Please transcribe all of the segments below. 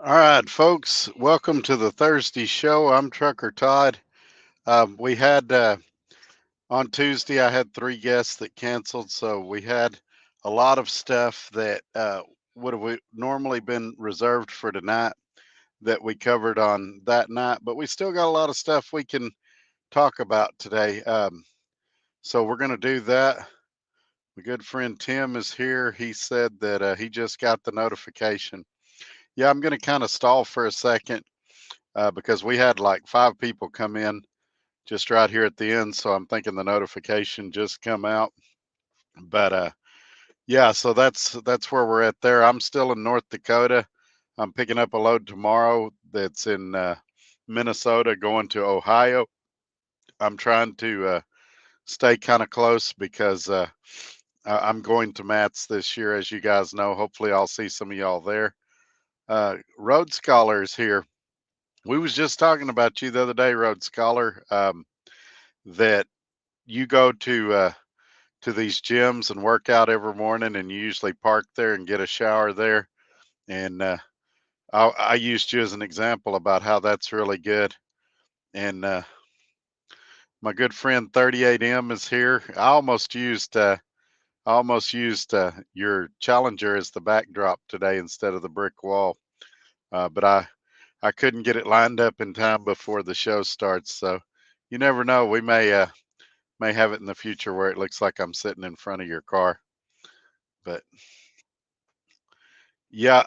All right, folks, welcome to the Thursday show. I'm Trucker Todd. We had on Tuesday, I had three guests that canceled, so we had a lot of stuff that would have normally been reserved for tonight that we covered on that night, but we still got a lot of stuff we can talk about today. So we're going to do that. My good friend Tim is here. He said that he just got the notification. Yeah, I'm going to kind of stall for a second because we had like five people come in just right here at the end. So I'm thinking the notification just come out. But yeah, so that's where we're at there. I'm still in North Dakota. I'm picking up a load tomorrow that's in Minnesota going to Ohio. I'm trying to stay kind of close because I'm going to Matt's this year, as you guys know. Hopefully, I'll see some of y'all there. Road Scholars here. We was just talking about you the other day, Road Scholar. That you go to these gyms and work out every morning, and you usually park there and get a shower there. And I used you as an example about how that's really good. And my good friend 38M is here. I almost used your Challenger as the backdrop today instead of the brick wall, but I couldn't get it lined up in time before the show starts. So you never know. We may have it in the future where it looks like I'm sitting in front of your car. But yeah,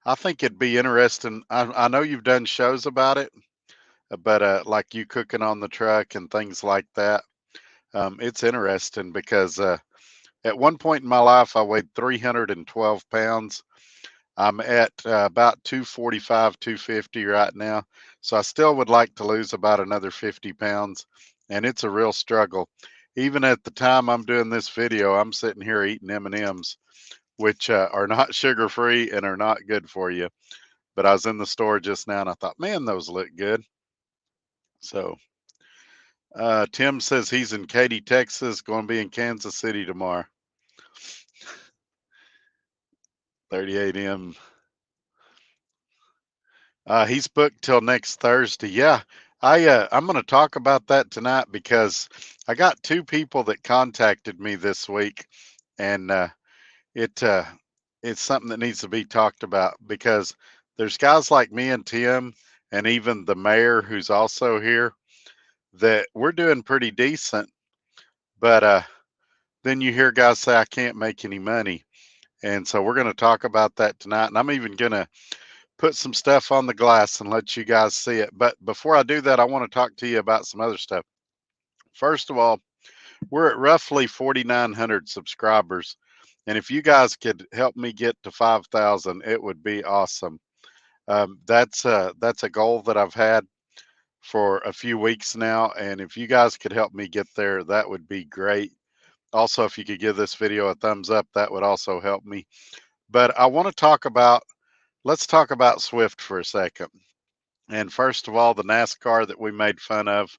I think it'd be interesting. I know you've done shows about it, but like you cooking on the truck and things like that. It's interesting because at one point in my life I weighed 312 pounds. I'm at about 245, 250 right now. So I still would like to lose about another 50 pounds. And it's a real struggle. Even at the time I'm doing this video, I'm sitting here eating M&Ms, which are not sugar free and are not good for you. But I was in the store just now and I thought, man, those look good. So Tim says he's in Katy, Texas, going to be in Kansas City tomorrow. 38M. He's booked till next Thursday. Yeah, I'm going to talk about that tonight because I got two people that contacted me this week, and it it's something that needs to be talked about because there's guys like me and Tim, and even the mayor who's also here, that we're doing pretty decent, but then you hear guys say I can't make any money, and so we're going to talk about that tonight, and I'm even going to put some stuff on the glass and let you guys see it. But before I do that, I want to talk to you about some other stuff. First of all, we're at roughly 4,900 subscribers. And if you guys could help me get to 5,000, it would be awesome. That's a goal that I've had for a few weeks now. And if you guys could help me get there, that would be great. Also, if you could give this video a thumbs up, that would also help me. But I want to let's talk about Swift for a second. And first of all, the NASCAR that we made fun of,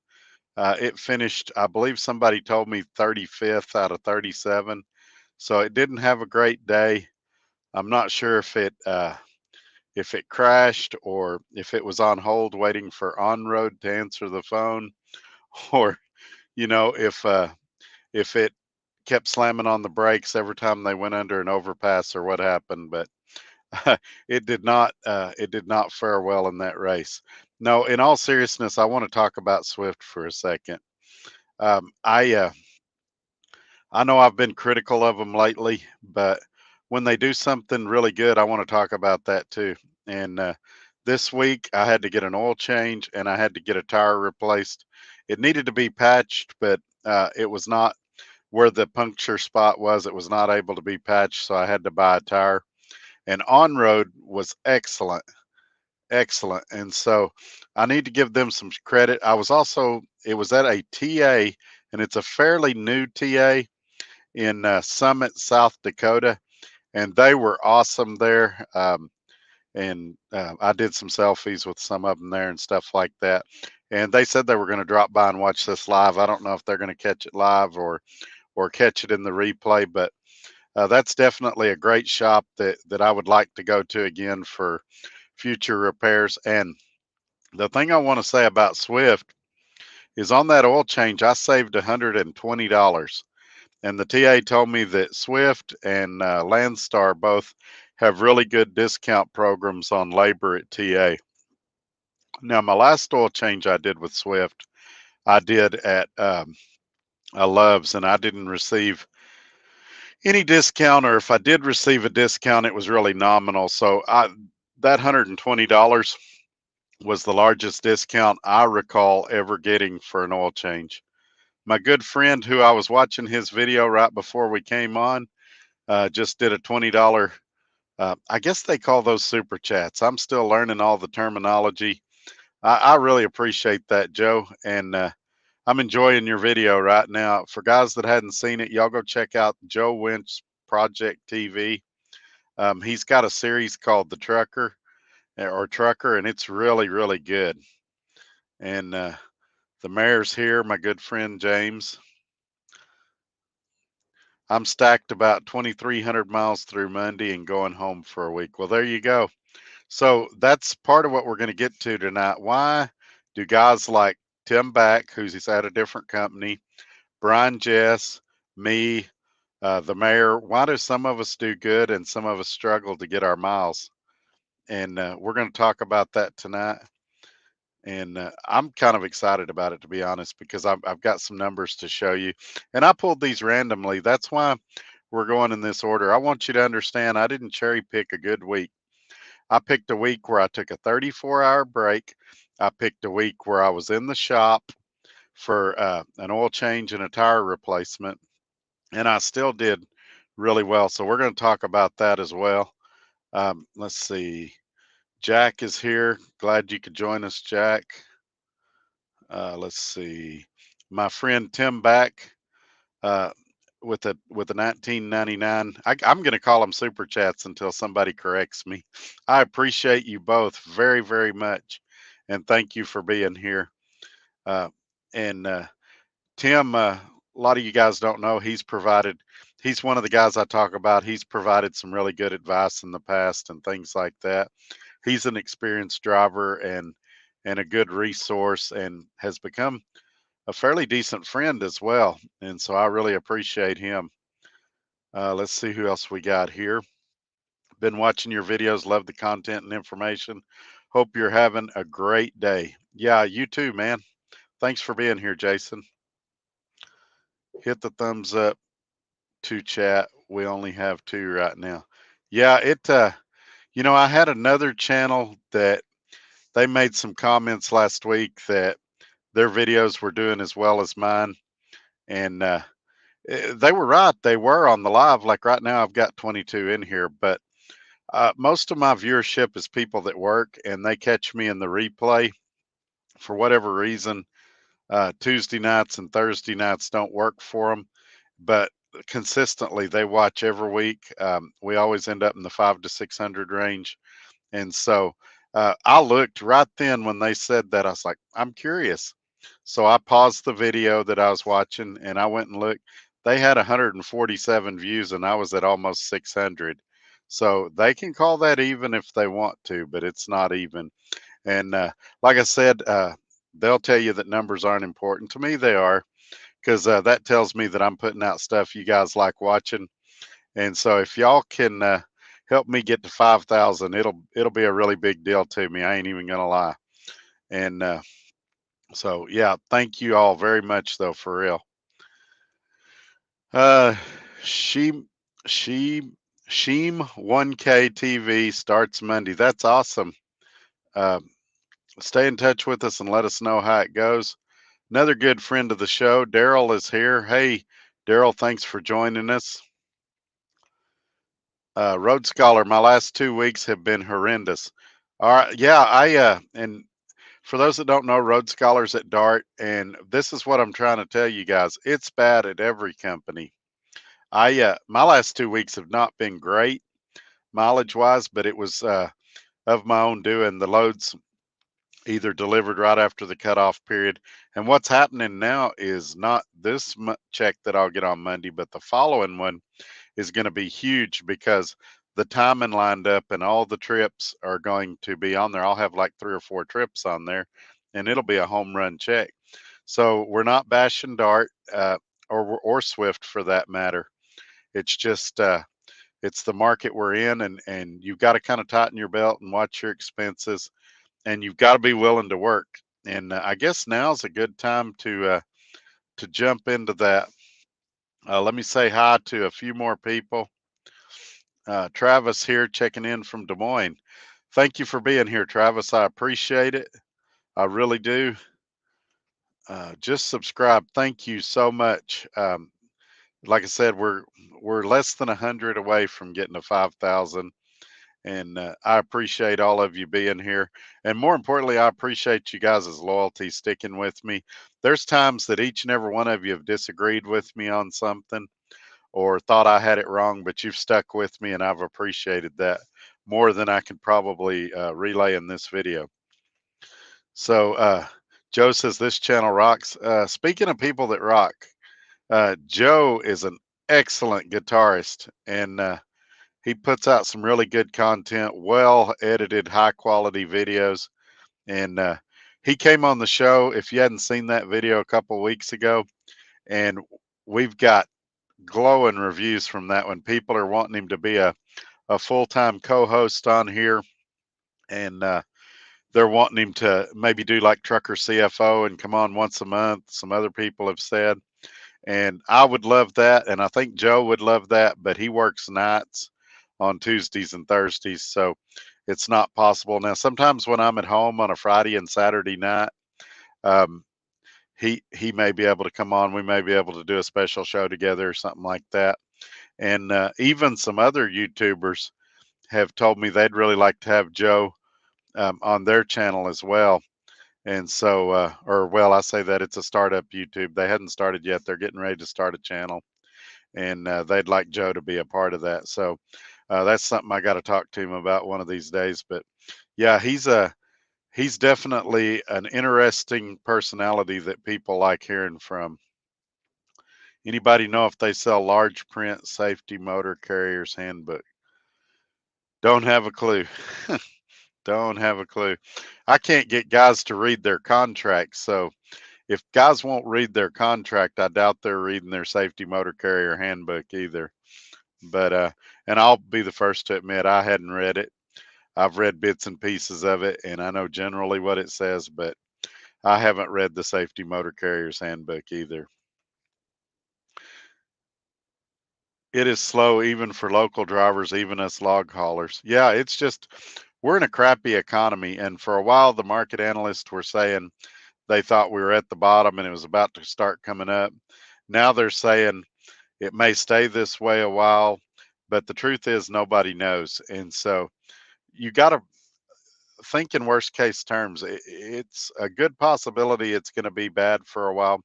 it finished, I believe somebody told me 35th out of 37. So it didn't have a great day. I'm not sure if it crashed or if it was on hold waiting for on road to answer the phone, or if it kept slamming on the brakes every time they went under an overpass or what happened. But it did not fare well in that race. No, in all seriousness, I want to talk about Swift for a second. Um, I uh, I know I've been critical of them lately, but when they do something really good, I want to talk about that too. And this week, I had to get an oil change and I had to get a tire replaced. It needed to be patched, but it was not where the puncture spot was. It was not able to be patched, so I had to buy a tire. And on road was excellent, excellent. And so I need to give them some credit. It was at a TA, and it's a fairly new TA in Summit, South Dakota, and they were awesome there. And I did some selfies with some of them there and stuff like that. And they said they were going to drop by and watch this live. I don't know if they're going to catch it live or catch it in the replay, but That's definitely a great shop that I would like to go to again for future repairs. And the thing I want to say about Swift is on that oil change, I saved $120. And the TA told me that Swift and Landstar both have really good discount programs on labor at TA. Now, my last oil change I did with Swift, I did at a Love's, and I didn't receive any discount, or if I did receive a discount, it was really nominal. So that $120 was the largest discount I recall ever getting for an oil change. My good friend, who I was watching his video right before we came on, just did a $20. I guess they call those super chats. I'm still learning all the terminology. I really appreciate that, Joe. And I'm enjoying your video right now. For guys that hadn't seen it, y'all go check out Joe Winch Project TV. He's got a series called The Trucker or Trucker, and it's really, really good. And the mayor's here, my good friend James. I'm stacked about 2,300 miles through Monday and going home for a week. Well, there you go. So that's part of what we're going to get to tonight. Why do guys like Tim Back, who's at a different company, Brian Jess, me, the mayor, why do some of us do good and some of us struggle to get our miles? And we're going to talk about that tonight. And I'm kind of excited about it, to be honest, because I've got some numbers to show you. And I pulled these randomly. That's why we're going in this order. I want you to understand I didn't cherry pick a good week. I picked a week where I took a 34-hour break. I picked a week where I was in the shop for an oil change and a tire replacement. And I still did really well. So we're going to talk about that as well. Let's see. Jack is here. Glad you could join us, Jack. Let's see. My friend Tim Back uh, with a 1999. I'm going to call them super chats until somebody corrects me. I appreciate you both very, very much, and thank you for being here. And Tim, a lot of you guys don't know he's one of the guys I talk about. He's provided some really good advice in the past and things like that. He's an experienced driver and a good resource and has become a fairly decent friend as well. And so I really appreciate him. Let's see who else we got here. Been watching your videos, love the content and information. Hope you're having a great day. Yeah, you too, man. Thanks for being here, Jason. Hit the thumbs up to chat. We only have 2 right now. Yeah, I had another channel that they made some comments last week that their videos were doing as well as mine. And they were right. They were on the live. Like right now, I've got 22 in here, but most of my viewership is people that work and they catch me in the replay for whatever reason. Tuesday nights and Thursday nights don't work for them, but consistently they watch every week. We always end up in the 500 to 600 range. And so I looked right then when they said that. I was like, I'm curious. So I paused the video that I was watching and I went and looked. They had 147 views and I was at almost 600. So they can call that even if they want to, but it's not even. And like I said, they'll tell you that numbers aren't important. To me, they are, because that tells me that I'm putting out stuff you guys like watching. And so if y'all can help me get to 5,000, it'll be a really big deal to me. I ain't even gonna lie. And so yeah, thank you all very much though, for real. She Sheem 1K TV starts Monday. That's awesome. Uh, stay in touch with us and let us know how it goes. Another good friend of the show, Daryl, is here. Hey, Daryl, thanks for joining us. Road Scholar, my last 2 weeks have been horrendous. All right, yeah, and for those that don't know, Road Scholars at Dart, and this is what I'm trying to tell you guys. It's bad at every company. My last 2 weeks have not been great mileage wise, but it was of my own doing. The loads either delivered right after the cutoff period. And what's happening now is not this check that I'll get on Monday, but the following one is going to be huge because the timing lined up and all the trips are going to be on there. I'll have like 3 or 4 trips on there, and it'll be a home run check. So we're not bashing Dart or Swift for that matter. It's just it's the market we're in, and you've got to kind of tighten your belt and watch your expenses, and you've got to be willing to work. And I guess now's a good time to jump into that. Let me say hi to a few more people. Travis here checking in from Des Moines. Thank you for being here, Travis. I appreciate it. I really do. Just subscribe. Thank you so much. Like I said, we're less than 100 away from getting to 5,000, and I appreciate all of you being here. And more importantly, I appreciate you guys' loyalty, sticking with me. There's times that each and every one of you have disagreed with me on something or thought I had it wrong, but you've stuck with me, and I've appreciated that more than I can probably relay in this video. So Joe says this channel rocks. Speaking of people that rock, Joe is an excellent guitarist, and he puts out some really good content, well edited, high quality videos. And he came on the show, if you hadn't seen that video a couple weeks ago, and we've got glowing reviews from that one. People are wanting him to be a full-time co-host on here, and they're wanting him to maybe do like Trucker CFO and come on once a month. Some other people have said, and I would love that, and I think Joe would love that, but he works nights on Tuesdays and Thursdays, so it's not possible. Now, sometimes when I'm at home on a Friday and Saturday night, um, he may be able to come on. We may be able to do a special show together or something like that. And even some other YouTubers have told me they'd really like to have Joe on their channel as well. And so, or well, I say that it's a startup YouTube. They hadn't started yet. They're getting ready to start a channel, and they'd like Joe to be a part of that. So that's something I got to talk to him about one of these days. But yeah, he's definitely an interesting personality that people like hearing from. Anybody know if they sell large print safety motor carriers handbook? Don't have a clue. Don't have a clue. I can't get guys to read their contracts. So if guys won't read their contract, I doubt they're reading their safety motor carrier handbook either. But and I'll be the first to admit I hadn't read it. I've read bits and pieces of it, and I know generally what it says, but I haven't read the safety motor carrier's handbook either. It is slow even for local drivers, even us log haulers. Yeah, it's just we're in a crappy economy, and for a while the market analysts were saying they thought we were at the bottom and it was about to start coming up. Now they're saying it may stay this way a while, but the truth is nobody knows. And so you got to think in worst case terms. It's a good possibility it's going to be bad for a while.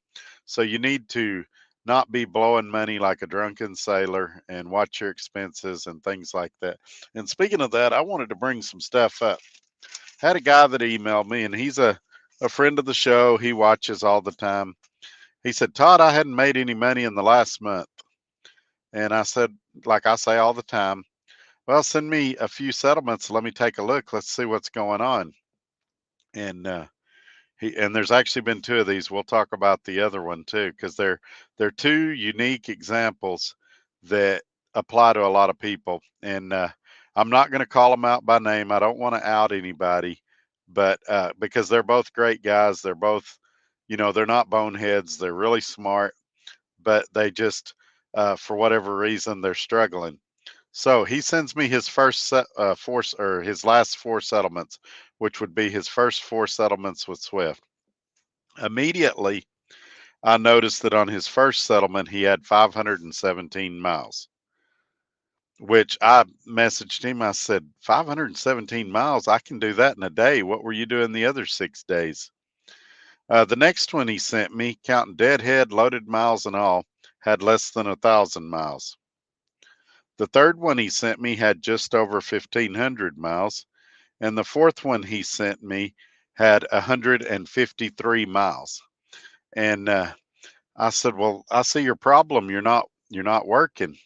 So you need to not be blowing money like a drunken sailor and watch your expenses and things like that. And speaking of that, I wanted to bring some stuff up. Had a guy that emailed me, and he's a friend of the show. He watches all the time. He said, Todd, I hadn't made any money in the last month. And I said, like I say all the time, well, send me a few settlements. Let me take a look. Let's see what's going on. And and there's actually been 2 of these. We'll talk about the other one too, because they're 2 unique examples that apply to a lot of people. And I'm not going to call them out by name. I don't want to out anybody, but because they're both great guys, they're both, they're not boneheads. They're really smart, but they just, for whatever reason, they're struggling. So he sends me his first or his last 4 settlements, which would be his first 4 settlements with Swift. Immediately, I noticed that on his first settlement, he had 517 miles, which I messaged him. I said, 517 miles, I can do that in a day. What were you doing the other 6 days? The next one he sent me, counting deadhead, loaded miles and all, had less than 1,000 miles. The third one he sent me had just over 1,500 miles. And the fourth one he sent me had 153 miles. And I said, well, I see your problem. You're not working.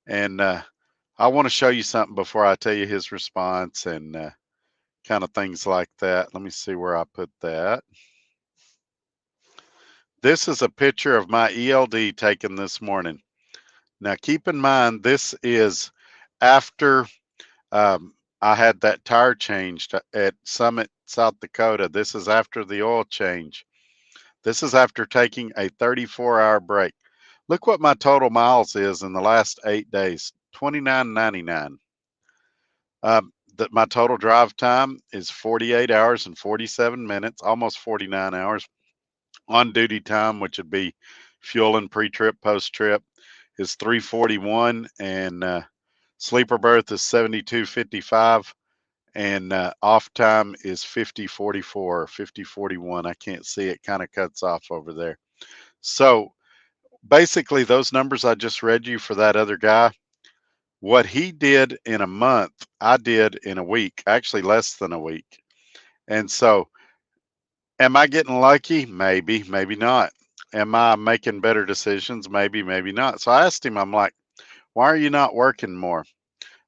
And I want to show you something before I tell you his response and kind of things like that. Let me see where I put that. This is a picture of my ELD taken this morning. Now, keep in mind, this is after I had that tire changed at Summit, South Dakota. This is after the oil change. This is after taking a 34-hour break. Look what my total miles is in the last 8 days, 29.99. That my total drive time is 48 hours and 47 minutes, almost 49 hours. On duty time, which would be fuel and pre-trip, post-trip, is 341, and sleeper berth is 72.55, and off time is 50.44 or 50.41. I can't see it; kind of cuts off over there. So basically, those numbers I just read you for that other guy, what he did in a month, I did in a week, actually less than a week. And so, am I getting lucky? Maybe, maybe not. Am I making better decisions? Maybe, maybe not. So I asked him, I'm like, why are you not working more?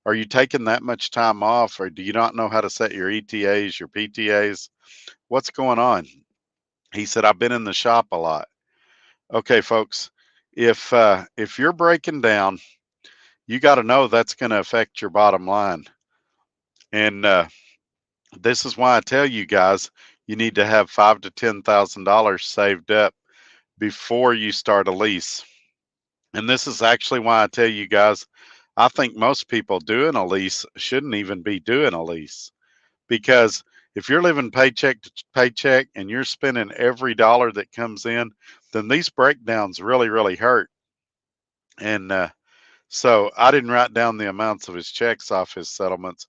Are you taking that much time off, or do you not know how to set your ETAs, your PTAs? What's going on? He said, I've been in the shop a lot. Okay, folks, if you're breaking down, you got to know that's going to affect your bottom line. And this is why I tell you guys, you need to have $5,000 to $10,000 saved up before you start a lease. And this is actually why I tell you guys, I think most people doing a lease shouldn't even be doing a lease, because if you're living paycheck to paycheck and you're spending every dollar that comes in, then these breakdowns really, really hurt. And so I didn't write down the amounts of his checks off his settlements,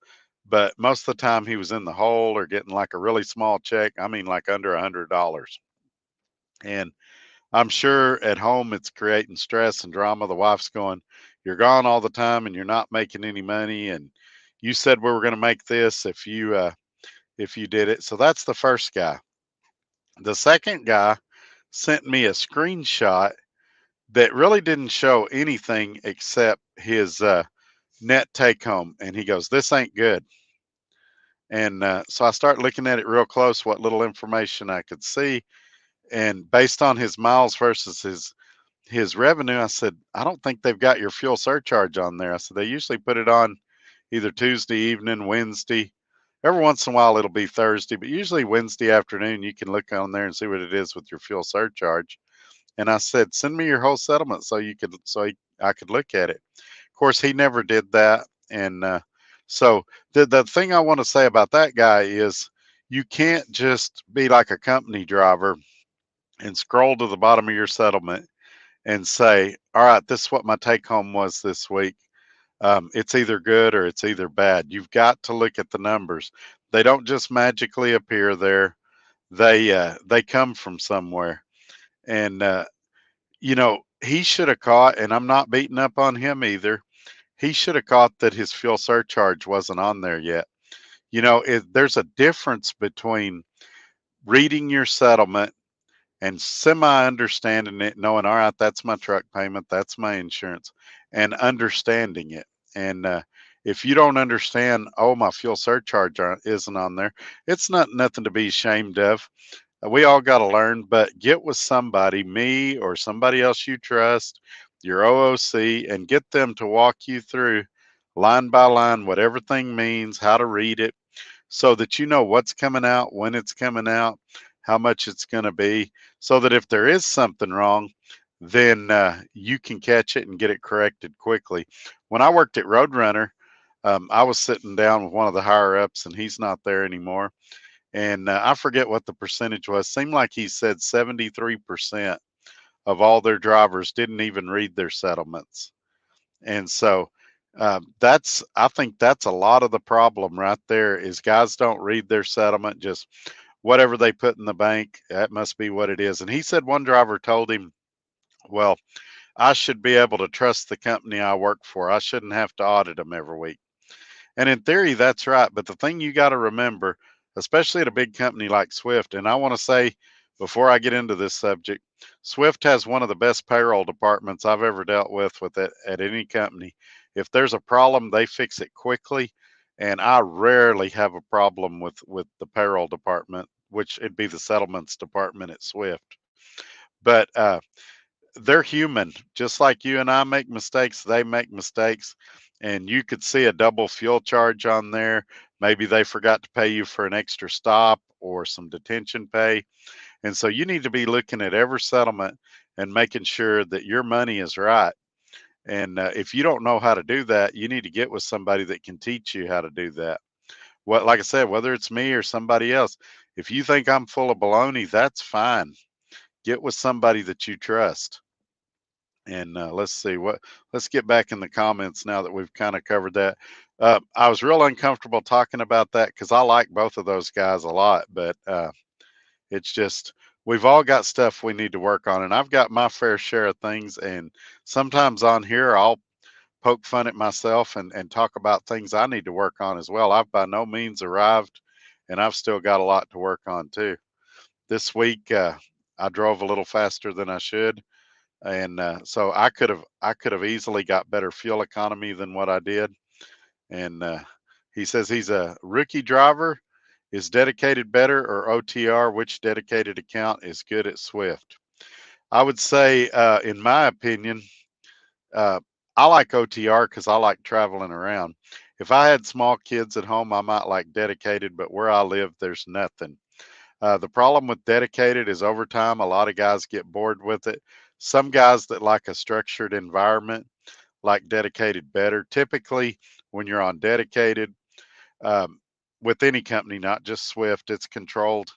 but most of the time he was in the hole or getting like a really small check. I mean, like under $100. And I'm sure at home it's creating stress and drama. The wife's going, "You're gone all the time and you're not making any money. And you said we were going to make this if you did it." So that's the first guy. The second guy sent me a screenshot that really didn't show anything except his net take home, and he goes, "This ain't good." And so I start looking at it real close, what little information I could see, and based on his miles versus his revenue, I said, I don't think they've got your fuel surcharge on there. I said, they usually put it on either Tuesday evening, Wednesday. Every once in a while it'll be Thursday, but usually Wednesday afternoon you can look on there and see what it is with your fuel surcharge. And I said, send me your whole settlement so you could I could look at it. Of course, he never did that. And so the thing I want to say about that guy is you can't just be like a company driver and scroll to the bottom of your settlement and say, all right, this is what my take home was this week. It's either good or it's either bad. You've got to look at the numbers. They don't just magically appear there. They come from somewhere. And he should have caught, and I'm not beating up on him either. He should have caught that his fuel surcharge wasn't on there yet. There's a difference between reading your settlement and semi understanding it, knowing, all right, that's my truck payment, that's my insurance, and understanding it. And if you don't understand, oh, my fuel surcharge isn't on there, it's nothing to be ashamed of. We all got to learn, but get with somebody, me or somebody else you trust, your OOC, and get them to walk you through line by line what everything means, how to read it, so that you know what's coming out, when it's coming out, how much it's going to be, so that if there is something wrong, then you can catch it and get it corrected quickly. When I worked at Roadrunner, I was sitting down with one of the higher ups, and he's not there anymore. And I forget what the percentage was. Seemed like he said 73% of all their drivers didn't even read their settlements. And so I think that's a lot of the problem right there is guys don't read their settlement, just whatever they put in the bank, that must be what it is. And he said one driver told him, well, I should be able to trust the company I work for. I shouldn't have to audit them every week. And in theory, that's right. But the thing you got to remember, especially at a big company like Swift, and I want to say before I get into this subject, Swift has one of the best payroll departments I've ever dealt with it at any company. If there's a problem, they fix it quickly. And I rarely have a problem with the payroll department, which it'd be the settlements department at Swift. But they're human, just like you and I make mistakes. They make mistakes, and you could see a double fuel charge on there. Maybe they forgot to pay you for an extra stop or some detention pay, and so you need to be looking at every settlement and making sure that your money is right. And if you don't know how to do that, you need to get with somebody that can teach you how to do that. What, like I said, whether it's me or somebody else, if you think I'm full of baloney, that's fine. Get with somebody that you trust. And let's see what. Let's get back in the comments now that we've kind of covered that. I was real uncomfortable talking about that because I like both of those guys a lot, but it's just we've all got stuff we need to work on, and I've got my fair share of things. And sometimes on here, I'll poke fun at myself and talk about things I need to work on as well. I've by no means arrived, and I've still got a lot to work on too. This week, I drove a little faster than I should, and so I could have easily got better fuel economy than what I did. And he says he's a rookie driver. Is dedicated better or OTR? Which dedicated account is good at Swift? I would say, in my opinion, uh, I like OTR because I like traveling around. If I had small kids at home, I might like dedicated, but where I live, there's nothing. The problem with dedicated is over time, a lot of guys get bored with it. Some guys that like a structured environment like dedicated better. Typically, when you're on dedicated, um, with any company, not just Swift, it's controlled.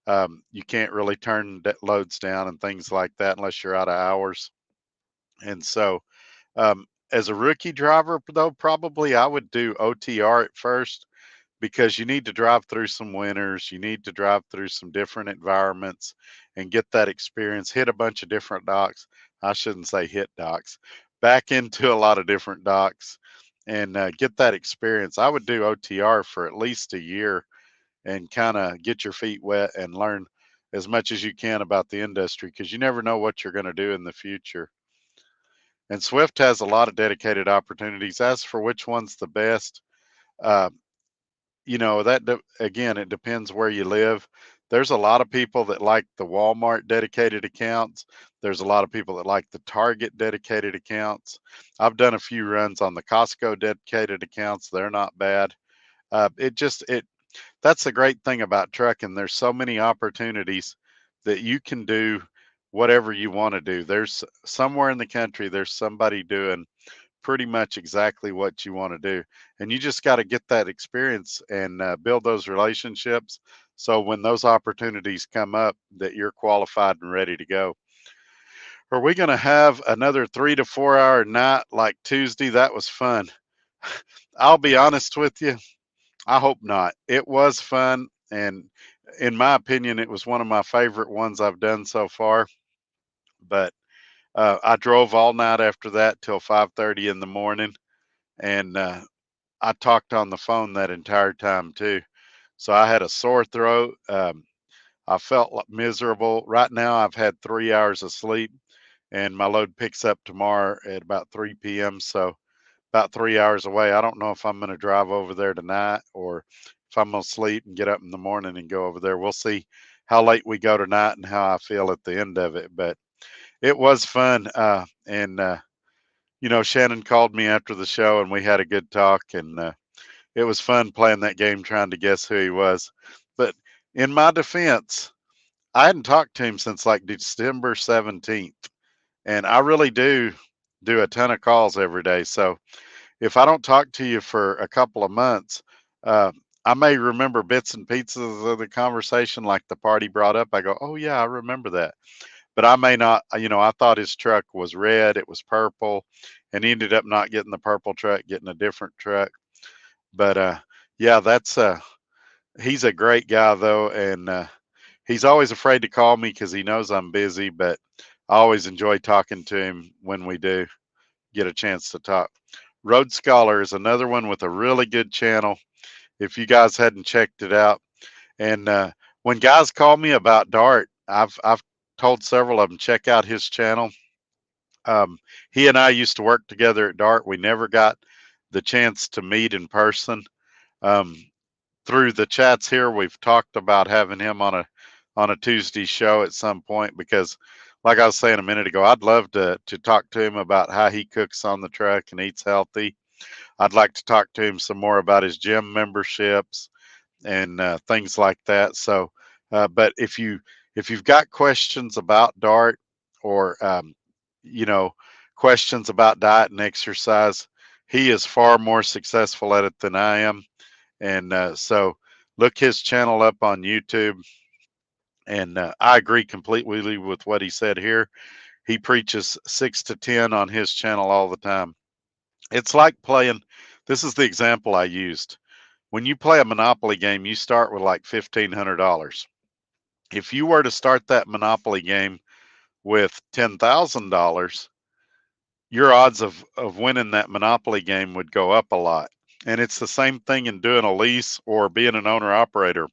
You can't really turn loads down and things like that unless you're out of hours. And so, as a rookie driver, though, probably I would do OTR at first because you need to drive through some winters, you need to drive through some different environments and get that experience, hit a bunch of different docks. I shouldn't say hit docks, back into a lot of different docks and get that experience. I would do OTR for at least a year and kind of get your feet wet and learn as much as you can about the industry because you never know what you're going to do in the future. And Swift has a lot of dedicated opportunities. As for which one's the best, uh, again, it depends where you live. There's a lot of people that like the Walmart dedicated accounts. There's a lot of people that like the Target dedicated accounts. I've done a few runs on the Costco dedicated accounts. They're not bad. It that's the great thing about trucking. There's so many opportunities that you can do whatever you want to do. There's somewhere in the country, there's somebody doing pretty much exactly what you want to do. And you just got to get that experience and build those relationships. So when those opportunities come up, that you're qualified and ready to go. Are we going to have another 3 to 4 hour night like Tuesday? That was fun. I'll be honest with you. I hope not. It was fun. And in my opinion, it was one of my favorite ones I've done so far. But I drove all night after that till 5:30 in the morning. And I talked on the phone that entire time too. So I had a sore throat. I felt miserable. Right now, I've had 3 hours of sleep, and my load picks up tomorrow at about 3 p.m. So about 3 hours away. I don't know if I'm going to drive over there tonight or if I'm going to sleep and get up in the morning and go over there. We'll see how late we go tonight and how I feel at the end of it. But it was fun. Shannon called me after the show and we had a good talk. And it was fun playing that game trying to guess who he was. But in my defense, I hadn't talked to him since like December 17th. And I really do a ton of calls every day. So if I don't talk to you for a couple of months, uh, I may remember bits and pieces of the conversation, like the party brought up. I go, oh, yeah, I remember that. But I may not, I thought his truck was red, it was purple, and he ended up not getting the purple truck, getting a different truck. But yeah, he's a great guy though, and he's always afraid to call me because he knows I'm busy. But I always enjoy talking to him when we do get a chance to talk. Road Scholar is another one with a really good channel. If you guys hadn't checked it out, and when guys call me about Dart, I've told several of them check out his channel. Um, he and I used to work together at Dart. We never got the chance to meet in person. Um, Through the chats here, we've talked about having him on a Tuesday show at some point because, like I was saying a minute ago, I'd love to talk to him about how he cooks on the truck and eats healthy. I'd like to talk to him some more about his gym memberships and things like that. So, but if you've got questions about Dart or you know questions about diet and exercise, he is far more successful at it than I am, and so look his channel up on YouTube. And I agree completely with what he said here. He preaches 6 to 10 on his channel all the time. It's like playing. This is the example I used. When you play a Monopoly game, you start with like $1,500. If you were to start that Monopoly game with $10,000, your odds of winning that Monopoly game would go up a lot. And it's the same thing in doing a lease or being an owner operator.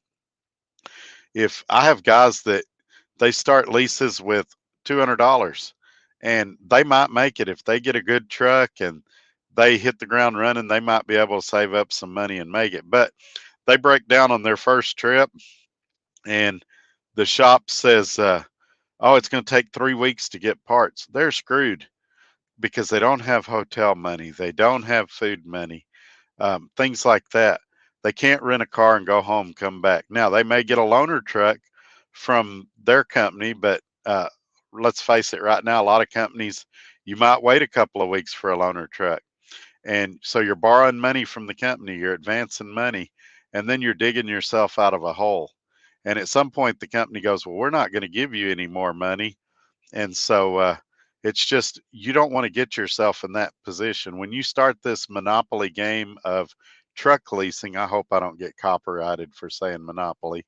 If I have guys that they start leases with $200 and they might make it if they get a good truck and they hit the ground running, they might be able to save up some money and make it. But they break down on their first trip and the shop says, oh, it's going to take 3 weeks to get parts. They're screwed because they don't have hotel money. They don't have food money, things like that. They can't rent a car and go home, come back. Now, they may get a loaner truck from their company, but let's face it, right now, a lot of companies, you might wait a couple of weeks for a loaner truck. And so you're borrowing money from the company, you're advancing money, and then you're digging yourself out of a hole. And at some point, the company goes, well, we're not going to give you any more money. And so it's just, you don't want to get yourself in that position. When you start this monopoly game of truck leasing, I hope I don't get copyrighted for saying monopoly.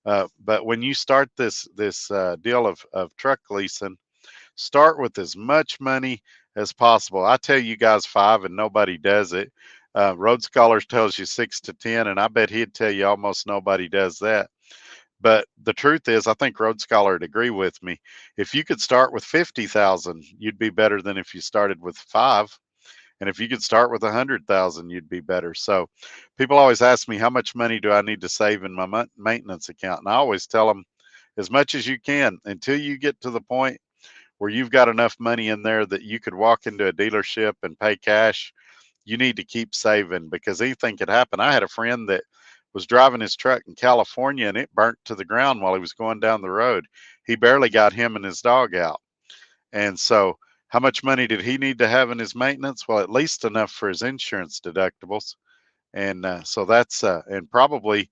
But when you start this deal of truck leasing, start with as much money as possible. I tell you guys 5 and nobody does it. Road Scholars tells you 6 to 10, and I bet he'd tell you almost nobody does that. But the truth is, I think Road Scholar would agree with me. If you could start with 50,000, you'd be better than if you started with 5. And if you could start with 100,000, you'd be better. So people always ask me, how much money do I need to save in my maintenance account? And I always tell them, as much as you can until you get to the point where you've got enough money in there that you could walk into a dealership and pay cash. You need to keep saving because anything could happen. I had a friend that was driving his truck in California and it burnt to the ground while he was going down the road. He barely got him and his dog out. And so, how much money did he need to have in his maintenance? Well, at least enough for his insurance deductibles. And so that's, and probably,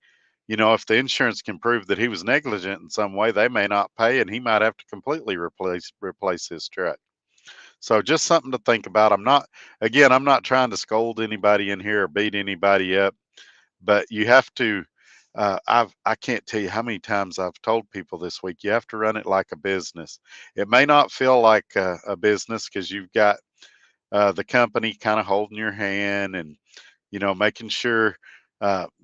if the insurance can prove that he was negligent in some way, they may not pay and he might have to completely replace his truck. So just something to think about. I'm not trying to scold anybody in here or beat anybody up, but you have to. I can't tell you how many times I've told people this week. You have to run it like a business. It may not feel like a business because you've got the company kind of holding your hand and making sure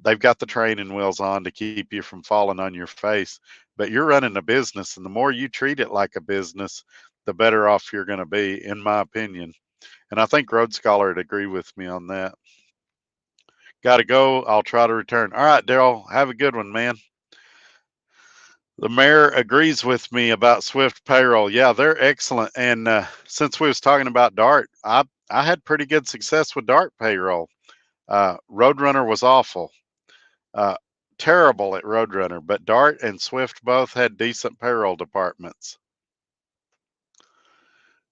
they've got the training wheels on to keep you from falling on your face. But you're running a business, and the more you treat it like a business, the better off you're going to be, in my opinion. And I think Road Scholar would agree with me on that. Got to go. I'll try to return. All right, Daryl, have a good one, man. The mayor agrees with me about Swift Payroll. Yeah, they're excellent. And since we was talking about Dart, I had pretty good success with Dart Payroll. Roadrunner was awful. Uh, Terrible at Roadrunner, but Dart and Swift both had decent payroll departments.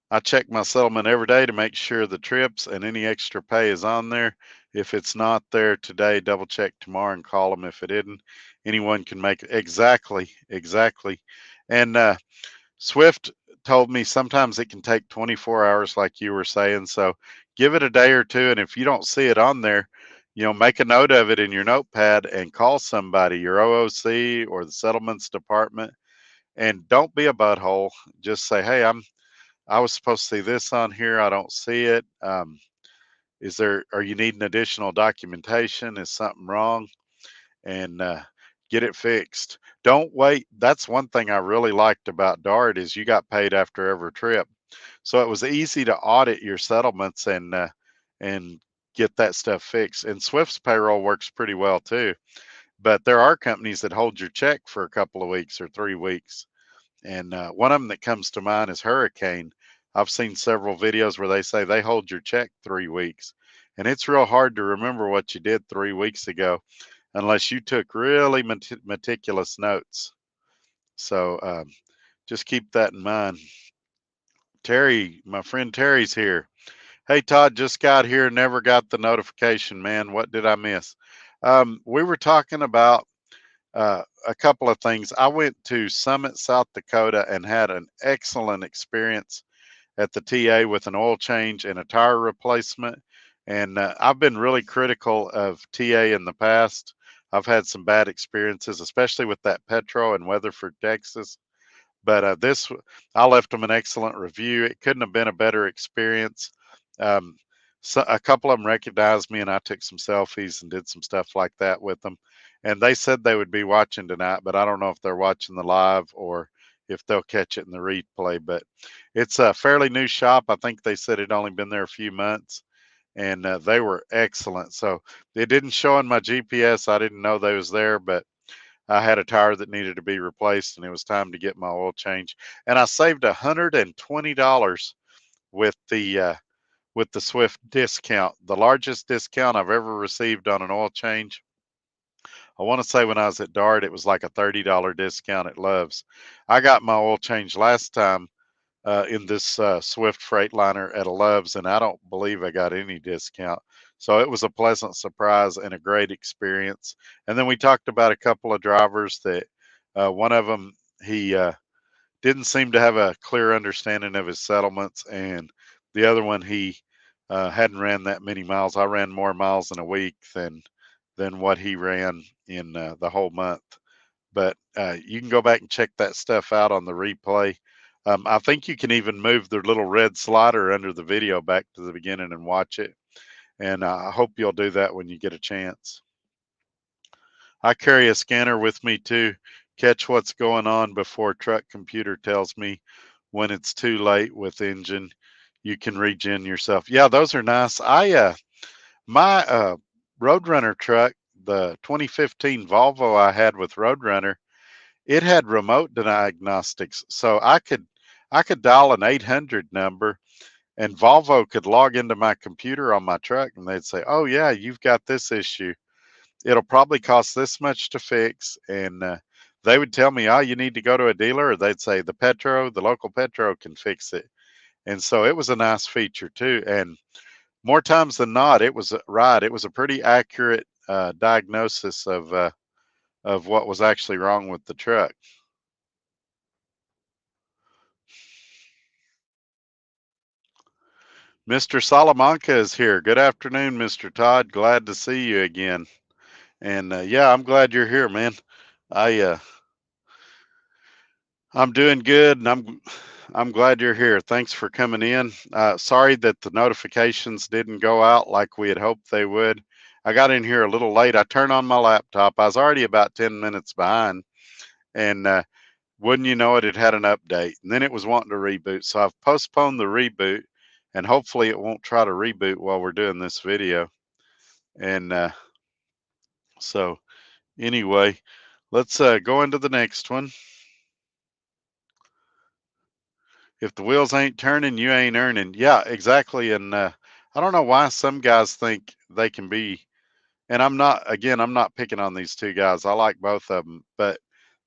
I check my settlement every day to make sure the trips and any extra pay is on there. If it's not there today, double check tomorrow and call them if it isn't. Anyone can make it. Exactly, exactly. And Swift told me sometimes it can take 24 hours, like you were saying. So give it a day or two. And if you don't see it on there, make a note of it in your notepad and call somebody, your OOC or the settlements department. And don't be a butthole. Just say, hey, I was supposed to see this on here. I don't see it. Are you needing additional documentation? Is something wrong? And get it fixed. Don't wait. That's one thing I really liked about Dart is you got paid after every trip. So it was easy to audit your settlements and get that stuff fixed. And Swift's payroll works pretty well too. But there are companies that hold your check for a couple of weeks or 3 weeks. And one of them that comes to mind is Hurricane. I've seen several videos where they say they hold your check 3 weeks. And it's real hard to remember what you did 3 weeks ago unless you took really meticulous notes. So just keep that in mind. Terry, my friend Terry's here. Hey, Todd, just got here, never got the notification, man. What did I miss? We were talking about a couple of things. I went to Summit, South Dakota, and had an excellent experience at the TA with an oil change and a tire replacement. And I've been really critical of TA in the past. I've had some bad experiences, especially with that Petro in Weatherford, Texas. But I left them an excellent review. It couldn't have been a better experience. Um, so a couple of them recognized me, and I took some selfies and did some stuff like that with them. And they said they would be watching tonight, but I don't know if they're watching the live or if they'll catch it in the replay. But it's a fairly new shop. I think they said it'd only been there a few months, and they were excellent. So it didn't show on my GPS. I didn't know they was there, but I had a tire that needed to be replaced, and it was time to get my oil change. And I saved $120 with the Swift discount, the largest discount I've ever received on an oil change. I want to say when I was at Dart, it was like a $30 discount at Love's. I got my oil change last time in this Swift Freightliner at a Love's, and I don't believe I got any discount. So it was a pleasant surprise and a great experience. And then we talked about a couple of drivers that one of them, he didn't seem to have a clear understanding of his settlements, and the other one, he hadn't ran that many miles. I ran more miles in a week than what he ran in the whole month. But you can go back and check that stuff out on the replay. I think you can even move the little red slider under the video back to the beginning and watch it. And I hope you'll do that when you get a chance. I carry a scanner with me too, catch what's going on before truck computer tells me when it's too late with engine. You can regen yourself. Yeah, those are nice. My Roadrunner truck, the 2015 Volvo I had with Roadrunner, it had remote diagnostics, so I could dial an 800 number, and Volvo could log into my computer on my truck, and they'd say, "Oh yeah, you've got this issue. It'll probably cost this much to fix." And they would tell me, "Oh, you need to go to a dealer," or they'd say, the local Petro can fix it." And so it was a nice feature too. And more times than not, it was right. It was a pretty accurate diagnosis of what was actually wrong with the truck. Mr. Salamanca is here. Good afternoon, Mr. Todd. Glad to see you again. And yeah, I'm glad you're here, man. I I'm doing good, and I'm glad you're here. Thanks for coming in. Sorry that the notifications didn't go out like we had hoped they would. I got in here a little late. I turned on my laptop. I was already about 10 minutes behind, and wouldn't you know it, it had an update, and then it was wanting to reboot. So I've postponed the reboot, and hopefully it won't try to reboot while we're doing this video. And so anyway, let's go into the next one. If the wheels ain't turning, you ain't earning. Yeah, exactly. And I don't know why some guys think they can be, and I'm not picking on these two guys. I like both of them, but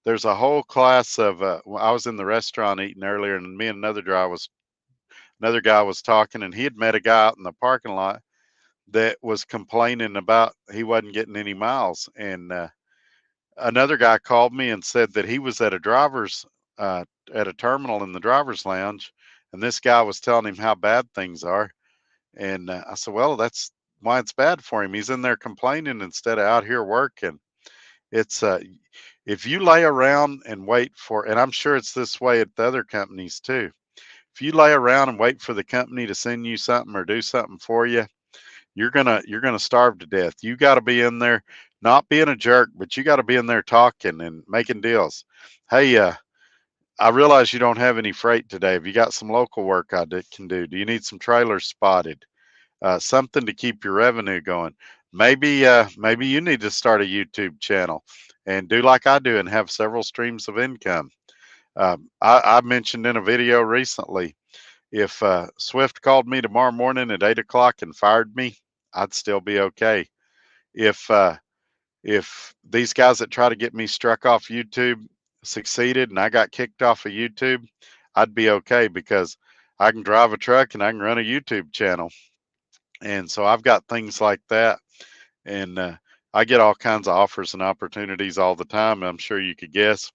there's a whole class of, I was in the restaurant eating earlier, and me and another guy was talking, and he had met a guy out in the parking lot that was complaining about he wasn't getting any miles. And another guy called me and said that he was uh, at a terminal in the driver's lounge, and this guy was telling him how bad things are. And I said, well, that's why it's bad for him. He's in there complaining instead of out here working. It's if you lay around and wait for, and I'm sure it's this way at the other companies too. If you lay around and wait for the company to send you something or do something for you, you're gonna starve to death. You got to be in there, not being a jerk, but you got to be in there talking and making deals. Hey, I realize you don't have any freight today. Have you got some local work can do? Do you need some trailers spotted? Something to keep your revenue going. Maybe you need to start a YouTube channel and do like I do and have several streams of income. I mentioned in a video recently, if Swift called me tomorrow morning at 8 o'clock and fired me, I'd still be okay. If if these guys that try to get me struck off YouTube succeeded and I got kicked off of YouTube, I'd be okay because I can drive a truck and I can run a YouTube channel. And so I've got things like that. And I get all kinds of offers and opportunities all the time. I'm sure you could guess.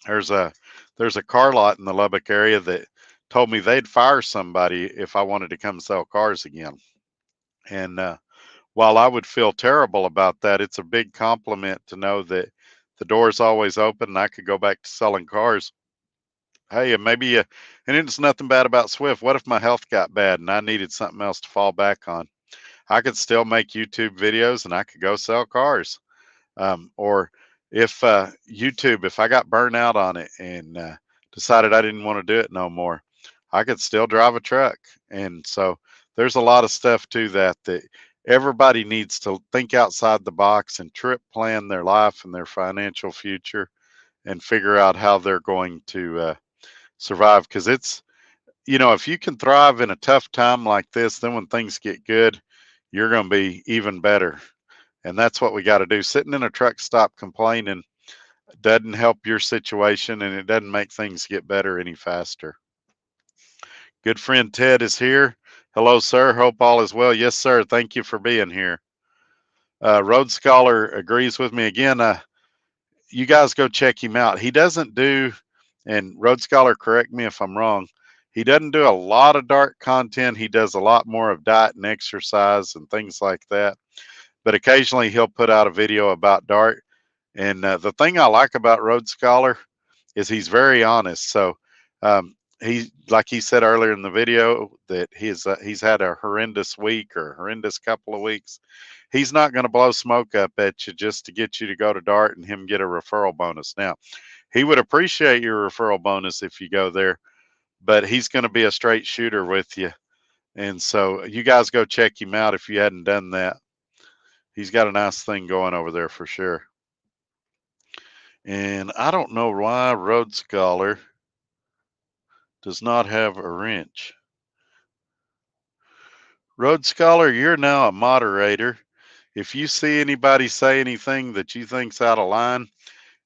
There's a there's a car lot in the Lubbock area that told me they'd fire somebody if I wanted to come sell cars again. And while I would feel terrible about that, it's a big compliment to know that the door's always open and I could go back to selling cars. Hey, and maybe, and it's nothing bad about Swift. What if my health got bad and I needed something else to fall back on? I could still make YouTube videos and I could go sell cars. Or if YouTube, if I got burned out on it and decided I didn't want to do it no more, I could still drive a truck. And so there's a lot of stuff to that everybody needs to think outside the box and trip plan their life and their financial future and figure out how they're going to survive. Because if you can thrive in a tough time like this, then when things get good, you're going to be even better. And that's what we got to do. Sitting in a truck stop complaining doesn't help your situation and it doesn't make things get better any faster. Good friend Ted is here. Hello, sir. Hope all is well. Yes, sir. Thank you for being here. Road Scholar agrees with me again. You guys go check him out. He doesn't do, and Road Scholar, correct me if I'm wrong, he doesn't do a lot of dark content. He does a lot more of diet and exercise and things like that. But occasionally he'll put out a video about dart. And the thing I like about Road Scholar is he's very honest. So like he said earlier in the video that he's had a horrendous week or horrendous couple of weeks. He's not going to blow smoke up at you just to get you to go to Dart and him get a referral bonus. Now, he would appreciate your referral bonus if you go there, but he's going to be a straight shooter with you. And so you guys go check him out if you hadn't done that. He's got a nice thing going over there for sure. And I don't know why Road Scholar does not have a wrench. Road Scholar, you're now a moderator. If you see anybody say anything that you think's out of line,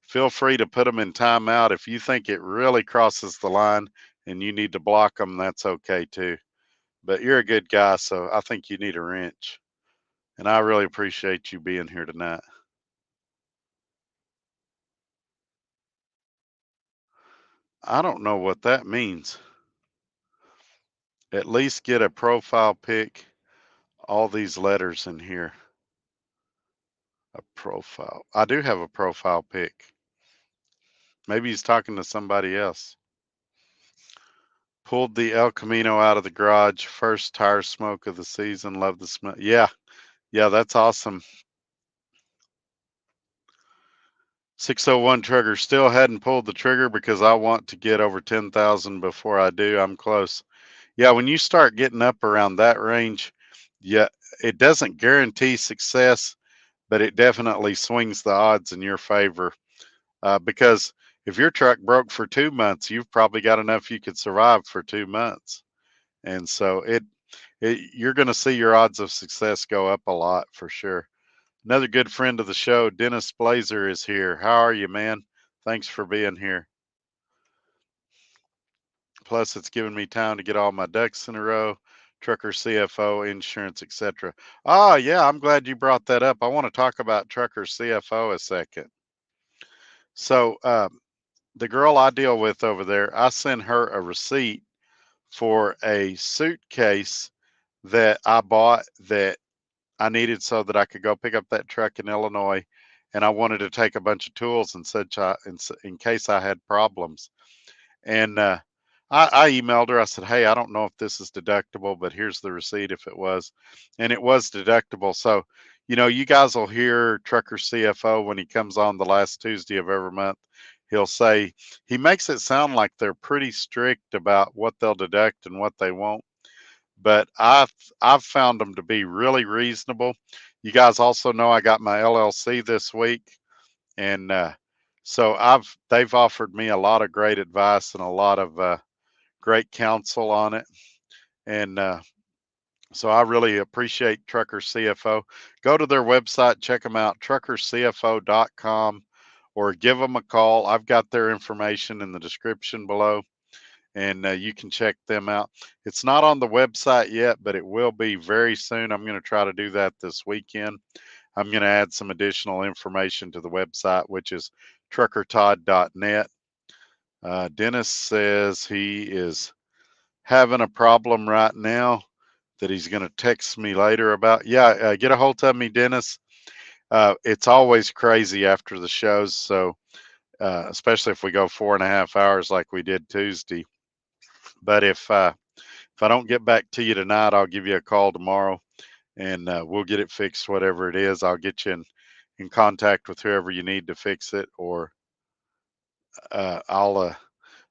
feel free to put them in timeout. If you think it really crosses the line and you need to block them, that's okay too. But you're a good guy, so I think you need a wrench. And I really appreciate you being here tonight. I don't know what that means. At least get a profile pic. All these letters in here. A profile. I do have a profile pic. Maybe he's talking to somebody else. Pulled the El Camino out of the garage. First tire smoke of the season. Love the smell. Yeah, that's awesome. 601 Trigger. Still hadn't pulled the trigger because I want to get over 10,000 before I do. I'm close. Yeah, when you start getting up around that range, yeah, it doesn't guarantee success, but it definitely swings the odds in your favor. Because if your truck broke for 2 months, you've probably got enough you could survive for 2 months. And so you're going to see your odds of success go up a lot for sure. Another good friend of the show, Dennis Blazer, is here. How are you, man? Thanks for being here. Plus, it's given me time to get all my ducks in a row. Trucker CFO, insurance, etc. Ah, yeah, I'm glad you brought that up. I want to talk about Trucker CFO a second. So, the girl I deal with over there, I sent her a receipt for a suitcase that I bought that I needed so that I could go pick up that truck in Illinois, and I wanted to take a bunch of tools and such in case I had problems. And I emailed her. I said, "Hey, I don't know if this is deductible, but here's the receipt if it was," and it was deductible. So, you guys will hear Trucker CFO when he comes on the last Tuesday of every month. he'll say, he makes it sound like they're pretty strict about what they'll deduct and what they won't. But I've found them to be really reasonable. You guys also know I got my LLC this week, and so they've offered me a lot of great advice and a lot of great counsel on it. And so I really appreciate Trucker CFO. Go to their website, check them out, truckercfo.com, or give them a call. I've got their information in the description below, and you can check them out. It's not on the website yet, but it will be very soon. I'm going to try to do that this weekend. I'm going to add some additional information to the website, which is truckertodd.net. Dennis says he is having a problem right now that he's going to text me later about. Yeah, get a hold of me, Dennis. It's always crazy after the shows, so especially if we go 4.5 hours like we did Tuesday. But if I don't get back to you tonight, I'll give you a call tomorrow, and we'll get it fixed. Whatever it is, I'll get you in contact with whoever you need to fix it, or uh, I'll uh,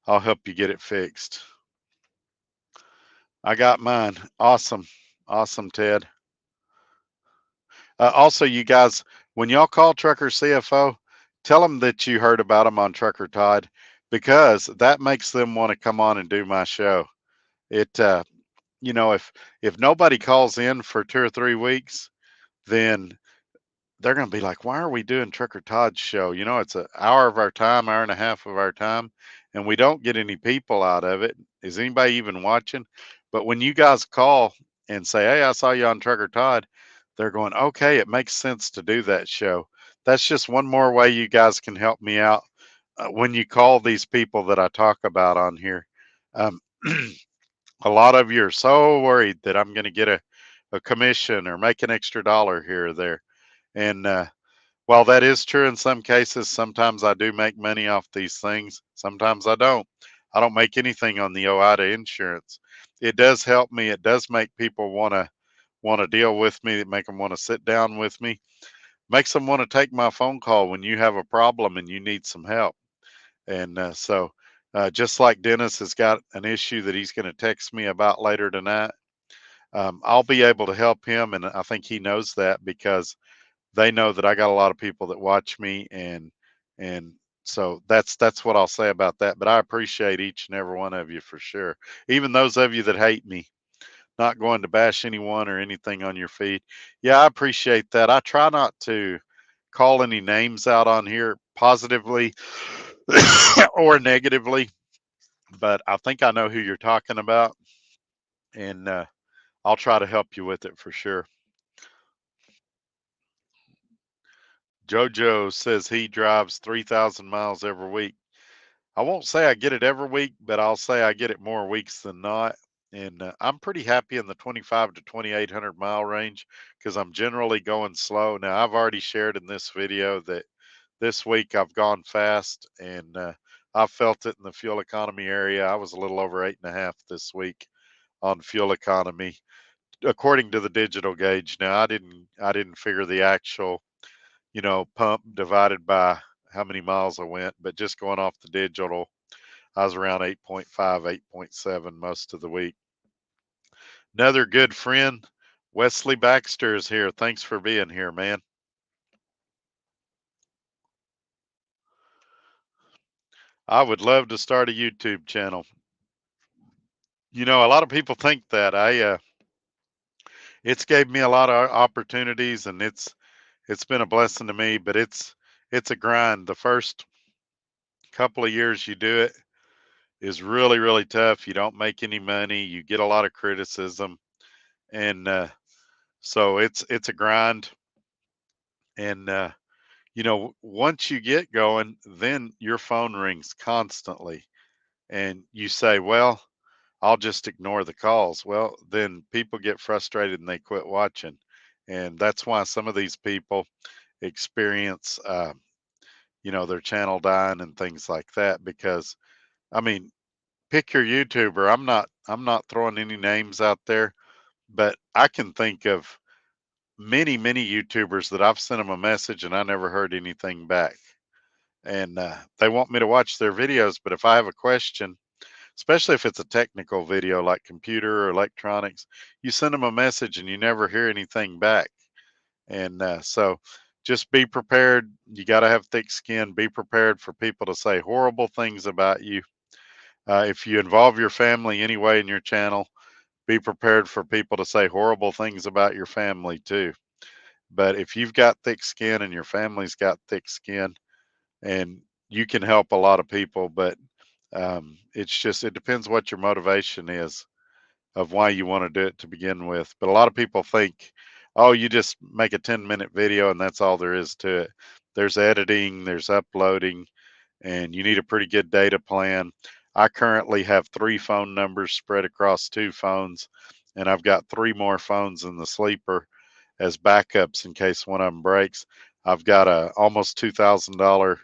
I'll help you get it fixed. I got mine. Awesome, awesome, Ted. Also, you guys, when y'all call Trucker CFO, tell them that you heard about them on Trucker Todd, because that makes them want to come on and do my show. It, if nobody calls in for 2 or 3 weeks, then they're going to be like, why are we doing Trucker Todd's show? It's an hour of our time, hour and a half of our time, and we don't get any people out of it. Is anybody even watching? But when you guys call and say, hey, I saw you on Trucker Todd, they're going, okay, it makes sense to do that show. That's just one more way you guys can help me out when you call these people that I talk about on here. Um, a lot of you are so worried that I'm going to get a commission or make an extra dollar here or there. And while that is true in some cases, sometimes I do make money off these things. Sometimes I don't. I don't make anything on the OIDA insurance. It does help me. It does make people want to deal with me. It make them want to sit down with me. Makes them want to take my phone call when you have a problem and you need some help. And just like Dennis has got an issue that he's going to text me about later tonight, I'll be able to help him, and I think he knows that because they know that I got a lot of people that watch me, and so that's what I'll say about that. But I appreciate each and every one of you for sure. Even those of you that hate me, not going to bash anyone or anything on your feed. Yeah, I appreciate that. I try not to call any names out on here positively or negatively, but I think I know who you're talking about, and I'll try to help you with it for sure. Jojo says he drives 3,000 miles every week. I won't say I get it every week, but I'll say I get it more weeks than not. And I'm pretty happy in the 25 to 2,800 mile range because I'm generally going slow. Now, I've already shared in this video that this week I've gone fast, and I felt it in the fuel economy area. I was a little over 8.5 this week on fuel economy, according to the digital gauge. Now, I didn't figure the actual, pump divided by how many miles I went, but just going off the digital, I was around 8.5, 8.7 most of the week. Another good friend, Wesley Baxter, is here. Thanks for being here, man. I would love to start a YouTube channel. A lot of people think that. It's gave me a lot of opportunities, and it's been a blessing to me, but it's a grind. The first couple of years you do it is really, really tough. You don't make any money. You get a lot of criticism, and so it's a grind. And once you get going, then your phone rings constantly, and you say, "Well, I'll just ignore the calls." Well, then people get frustrated and they quit watching, and that's why some of these people experience, their channel dying and things like that. Because I mean, pick your YouTuber. I'm not throwing any names out there, but I can think of many YouTubers that I've sent them a message and I never heard anything back. and they want me to watch their videos. But if I have a question, especially if it's a technical video like computer or electronics, you send them a message and you never hear anything back. And so just be prepared. You got to have thick skin. Be prepared for people to say horrible things about you. If you involve your family anyway in your channel, be prepared for people to say horrible things about your family too. But if you've got thick skin and your family's got thick skin, and you can help a lot of people, but it's just, it depends what your motivation is of why you want to do it to begin with. But a lot of people think, oh, you just make a 10-minute video and that's all there is to it. There's editing, there's uploading, and you need a pretty good data plan. I currently have 3 phone numbers spread across 2 phones, and I've got 3 more phones in the sleeper as backups in case one of them breaks. I've got a almost $2,000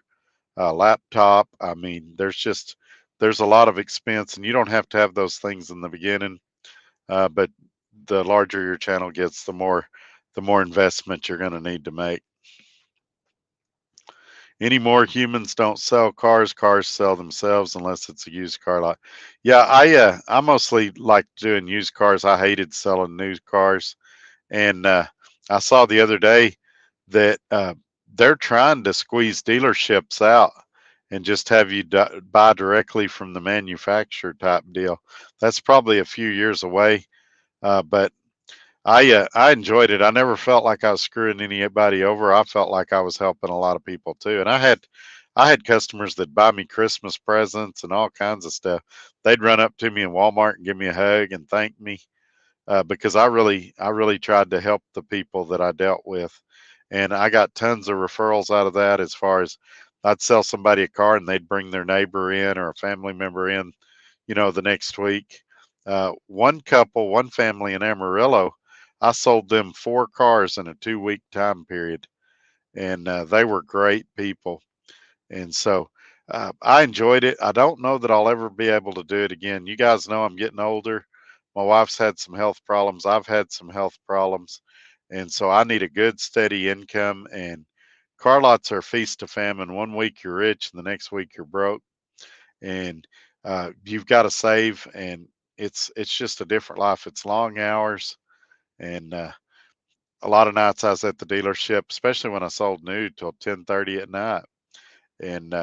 laptop. I mean, there's a lot of expense, and you don't have to have those things in the beginning. But the larger your channel gets, the more investment you're going to need to make. Anymore, humans don't sell cars. Cars sell themselves unless it's a used car lot. Yeah, I mostly like doing used cars. I hated selling new cars, and I saw the other day that they're trying to squeeze dealerships out and just have you buy directly from the manufacturer type deal. That's probably a few years away, but I enjoyed it. I never felt like I was screwing anybody over. I felt like I was helping a lot of people too. And I had customers that buy me Christmas presents and all kinds of stuff. They'd run up to me in Walmart and give me a hug and thank me, because I really tried to help the people that I dealt with, and I got tons of referrals out of that. As far as I'd sell somebody a car and they'd bring their neighbor in or a family member in, the next week. One family in Amarillo, I sold them 4 cars in a 2-week time period, and they were great people. And so I enjoyed it. I don't know that I'll ever be able to do it again. You guys know I'm getting older. My wife's had some health problems. I've had some health problems. And so I need a good, steady income. And car lots are feast to famine. One week you're rich, and the next week you're broke. And you've got to save. And it's just a different life. It's long hours. And a lot of nights I was at the dealership, especially when I sold new, till 10:30 at night. And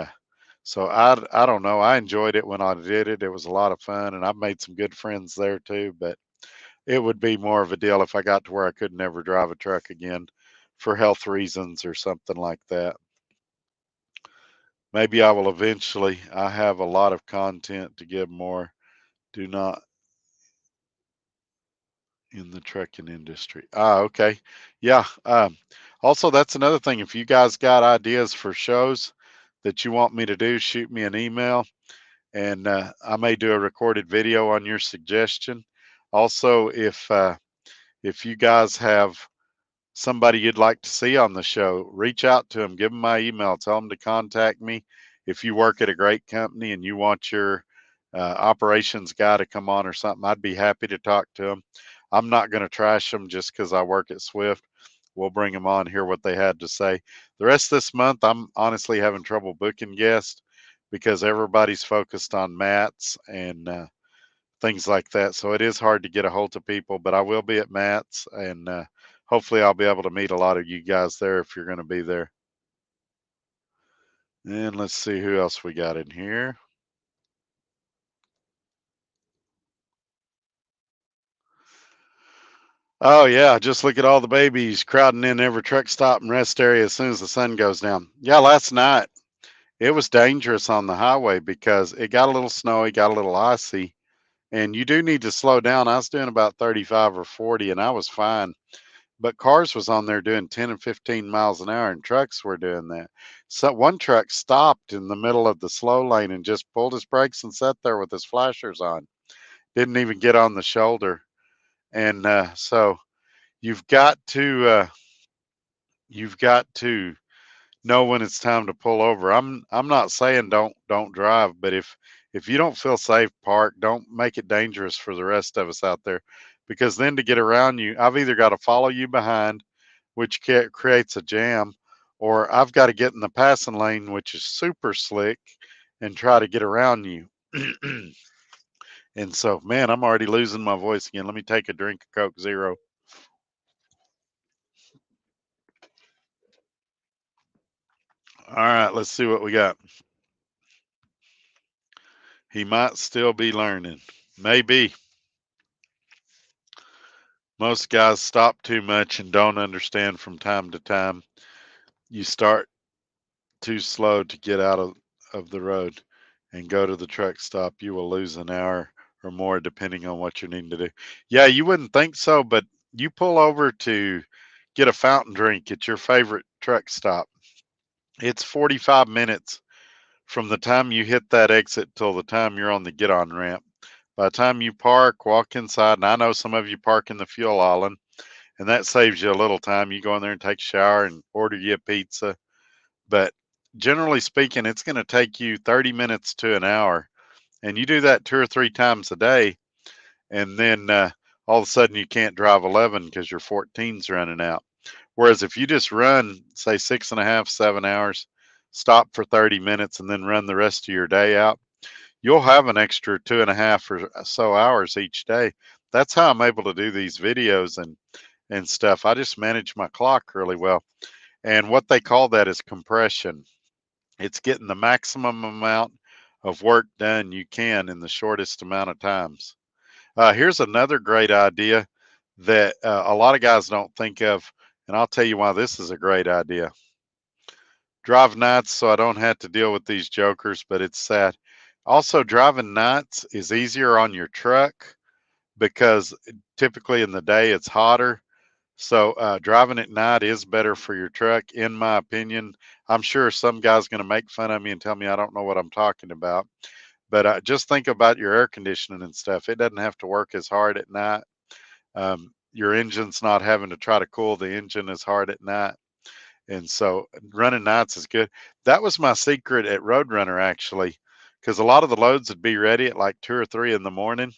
so I don't know. I enjoyed it when I did it. It was a lot of fun, and I've made some good friends there too. But it would be more of a deal if I got to where I could never drive a truck again for health reasons or something like that. Maybe I will eventually. I have a lot of content to give more. Do not in the trucking industry. Ah, okay. Yeah. Also, that's another thing. If you guys got ideas for shows that you want me to do, shoot me an email, and I may do a recorded video on your suggestion. Also, if you guys have somebody you'd like to see on the show, reach out to them, give them my email, tell them to contact me. If you work at a great company and you want your operations guy to come on or something, I'd be happy to talk to them. I'm not going to trash them just because I work at Swift. We'll bring them on, hear what they had to say. The rest of this month, I'm honestly having trouble booking guests because everybody's focused on mats and things like that. So it is hard to get a hold of people, but I will be at mats, and hopefully I'll be able to meet a lot of you guys there if you're going to be there. And let's see who else we got in here. Oh yeah, just look at all the babies crowding in every truck stop and rest area as soon as the sun goes down. Yeah, last night it was dangerous on the highway because it got a little snowy, got a little icy, and you do need to slow down. I was doing about 35 or 40 and I was fine. But cars was on there doing 10 and 15 miles an hour, and trucks were doing that. So one truck stopped in the middle of the slow lane and just pulled his brakes and sat there with his flashers on. Didn't even get on the shoulder. And so you've got to uh, you've got to know when it's time to pull over. I'm not saying don't drive, but if you don't feel safe, park. Don't make it dangerous for the rest of us out there, because then to get around you, I've either got to follow you behind, which creates a jam, or I've got to get in the passing lane, which is super slick, and try to get around you. And so, man, I'm already losing my voice again. Let me take a drink of Coke Zero. All right, let's see what we got. He might still be learning. Maybe. Most guys stop too much and don't understand from time to time. You start too slow to get out of the road and go to the truck stop. You will lose an hour or more depending on what you're needing to do. Yeah, you wouldn't think so, but you pull over to get a fountain drink at your favorite truck stop. It's 45 minutes from the time you hit that exit till the time you're on the get on ramp. By the time you park, walk inside, and I know some of you park in the fuel island, and that saves you a little time. You go in there and take a shower and order you a pizza. But generally speaking, it's going to take you 30 minutes to an hour. And you do that 2 or 3 times a day. And then all of a sudden you can't drive 11 because your 14's running out. Whereas if you just run, say 6.5, 7 hours, stop for 30 minutes, and then run the rest of your day out, you'll have an extra 2.5 or so hours each day. That's how I'm able to do these videos and stuff. I just manage my clock really well. And what they call that is compression. It's getting the maximum amount of work done you can in the shortest amount of times. Here's another great idea that a lot of guys don't think of, and I'll tell you why this is a great idea. Drive nights so I don't have to deal with these jokers, but it's sad. Also, driving nights is easier on your truck because typically in the day it's hotter. So driving at night is better for your truck, in my opinion. I'm sure some guy's going to make fun of me and tell me I don't know what I'm talking about. But just think about your air conditioning and stuff. It doesn't have to work as hard at night. Your engine's not having to try to cool the engine as hard at night. And so running nights is good. That was my secret at Roadrunner, actually, because a lot of the loads would be ready at like 2 or 3 in the morning.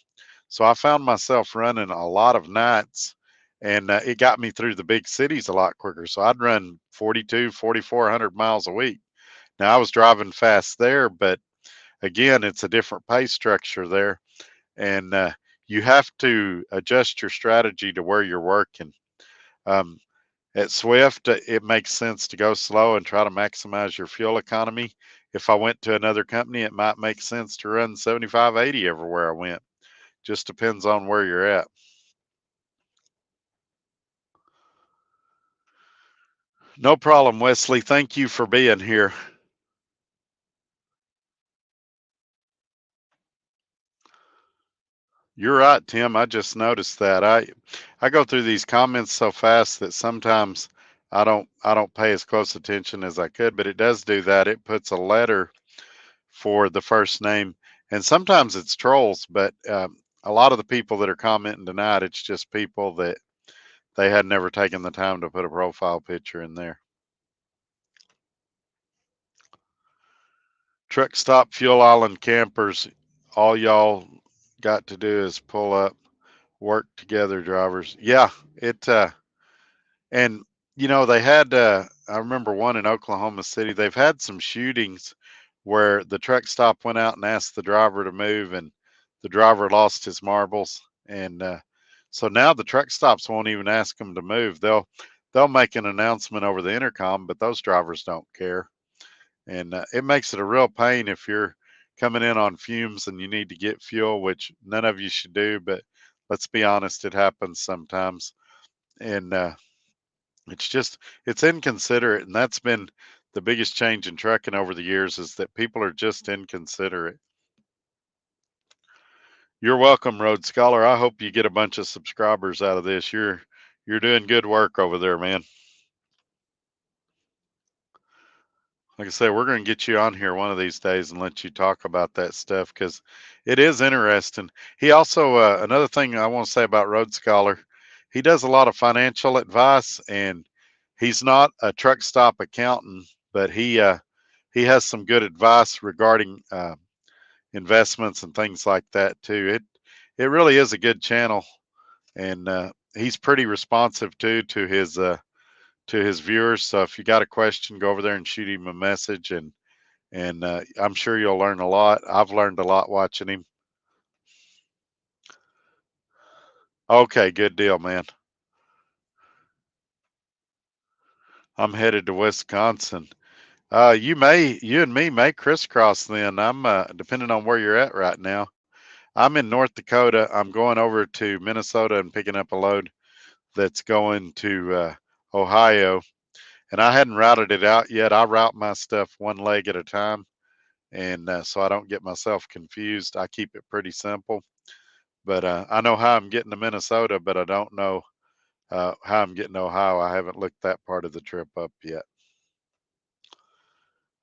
So I found myself running a lot of nights, and it got me through the big cities a lot quicker. So I'd run 42, 4,400 miles a week. Now I was driving fast there, but again, it's a different pay structure there. And you have to adjust your strategy to where you're working. Um, at Swift, it makes sense to go slow and try to maximize your fuel economy. If I went to another company, it might make sense to run 75, 80 everywhere I went. Just depends on where you're at. No problem, Wesley. Thank you for being here. You're right, Tim. I just noticed that. I go through these comments so fast that sometimes I don't pay as close attention as I could, but it does do that. It puts a letter for the first name, and sometimes it's trolls, but a lot of the people that are commenting tonight, it's just people that they had never taken the time to put a profile picture in there. Truck stop, fuel island campers, all y'all got to do is pull up, work together, drivers. Yeah, it and they had I remember one in Oklahoma City. They've had some shootings where the truck stop went out and asked the driver to move, and the driver lost his marbles. And so now the truck stops won't even ask them to move. They'll make an announcement over the intercom, but those drivers don't care. And it makes it a real pain if you're coming in on fumes and you need to get fuel, which none of you should do. But let's be honest, it happens sometimes. And it's inconsiderate, and that's been the biggest change in trucking over the years, is that people are just inconsiderate. You're welcome, Road Scholar. I hope you get a bunch of subscribers out of this. You're doing good work over there, man. Like I say, we're going to get you on here one of these days and let you talk about that stuff because it is interesting. He also, another thing I want to say about Road Scholar, he does a lot of financial advice, and he's not a truck stop accountant, but he has some good advice regarding investments and things like that too. It really is a good channel, and he's pretty responsive too to his viewers. So if you got a question, go over there and shoot him a message, and I'm sure you'll learn a lot. I've learned a lot watching him. Okay, good deal, man. I'm headed to Wisconsin. You and me may crisscross then. I'm depending on where you're at right now. I'm in North Dakota. I'm going over to Minnesota and picking up a load that's going to Ohio. And I hadn't routed it out yet. I route my stuff one leg at a time. And so I don't get myself confused. I keep it pretty simple. But I know how I'm getting to Minnesota, but I don't know how I'm getting to Ohio. I haven't looked that part of the trip up yet.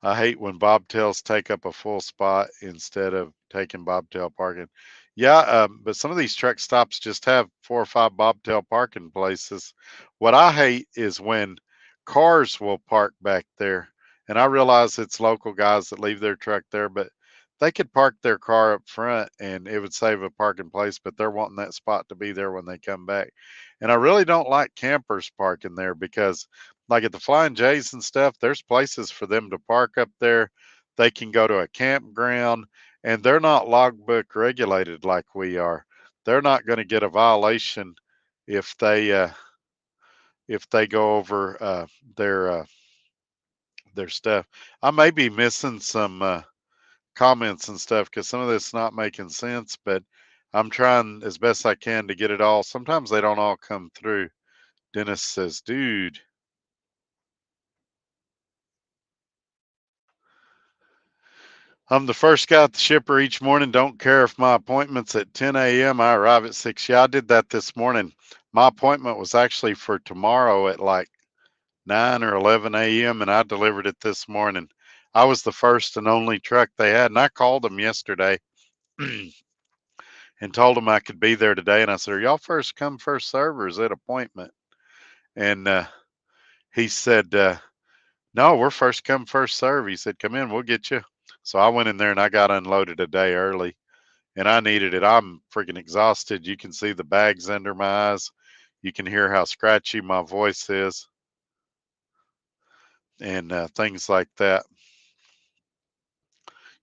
I hate when bobtails take up a full spot instead of taking bobtail parking. Yeah, but some of these truck stops just have 4 or 5 bobtail parking places. What I hate is when cars will park back there. And I realize it's local guys that leave their truck there, but they could park their car up front and it would save a parking place, but they're wanting that spot to be there when they come back. And I really don't like campers parking there because like at the Flying J's and stuff, there's places for them to park up there. They can go to a campground and they're not logbook regulated like we are. They're not going to get a violation if they go over their stuff. I may be missing some comments and stuff because some of this not making sense, but I'm trying as best I can to get it all. Sometimes they don't all come through. Dennis says, dude, I'm the first guy at the shipper each morning. Don't care if my appointment's at 10 a.m. I arrive at 6. Yeah, I did that this morning. My appointment was actually for tomorrow at like 9 or 11 a.m. and I delivered it this morning. I was the first and only truck they had, and I called them yesterday and told them I could be there today. And I said, "Are y'all first come, first serve, or is it appointment?" And he said, "No, we're first come, first serve." He said, "Come in, we'll get you." So I went in there and I got unloaded a day early. And I needed it. I'm freaking exhausted. You can see the bags under my eyes. You can hear how scratchy my voice is and things like that.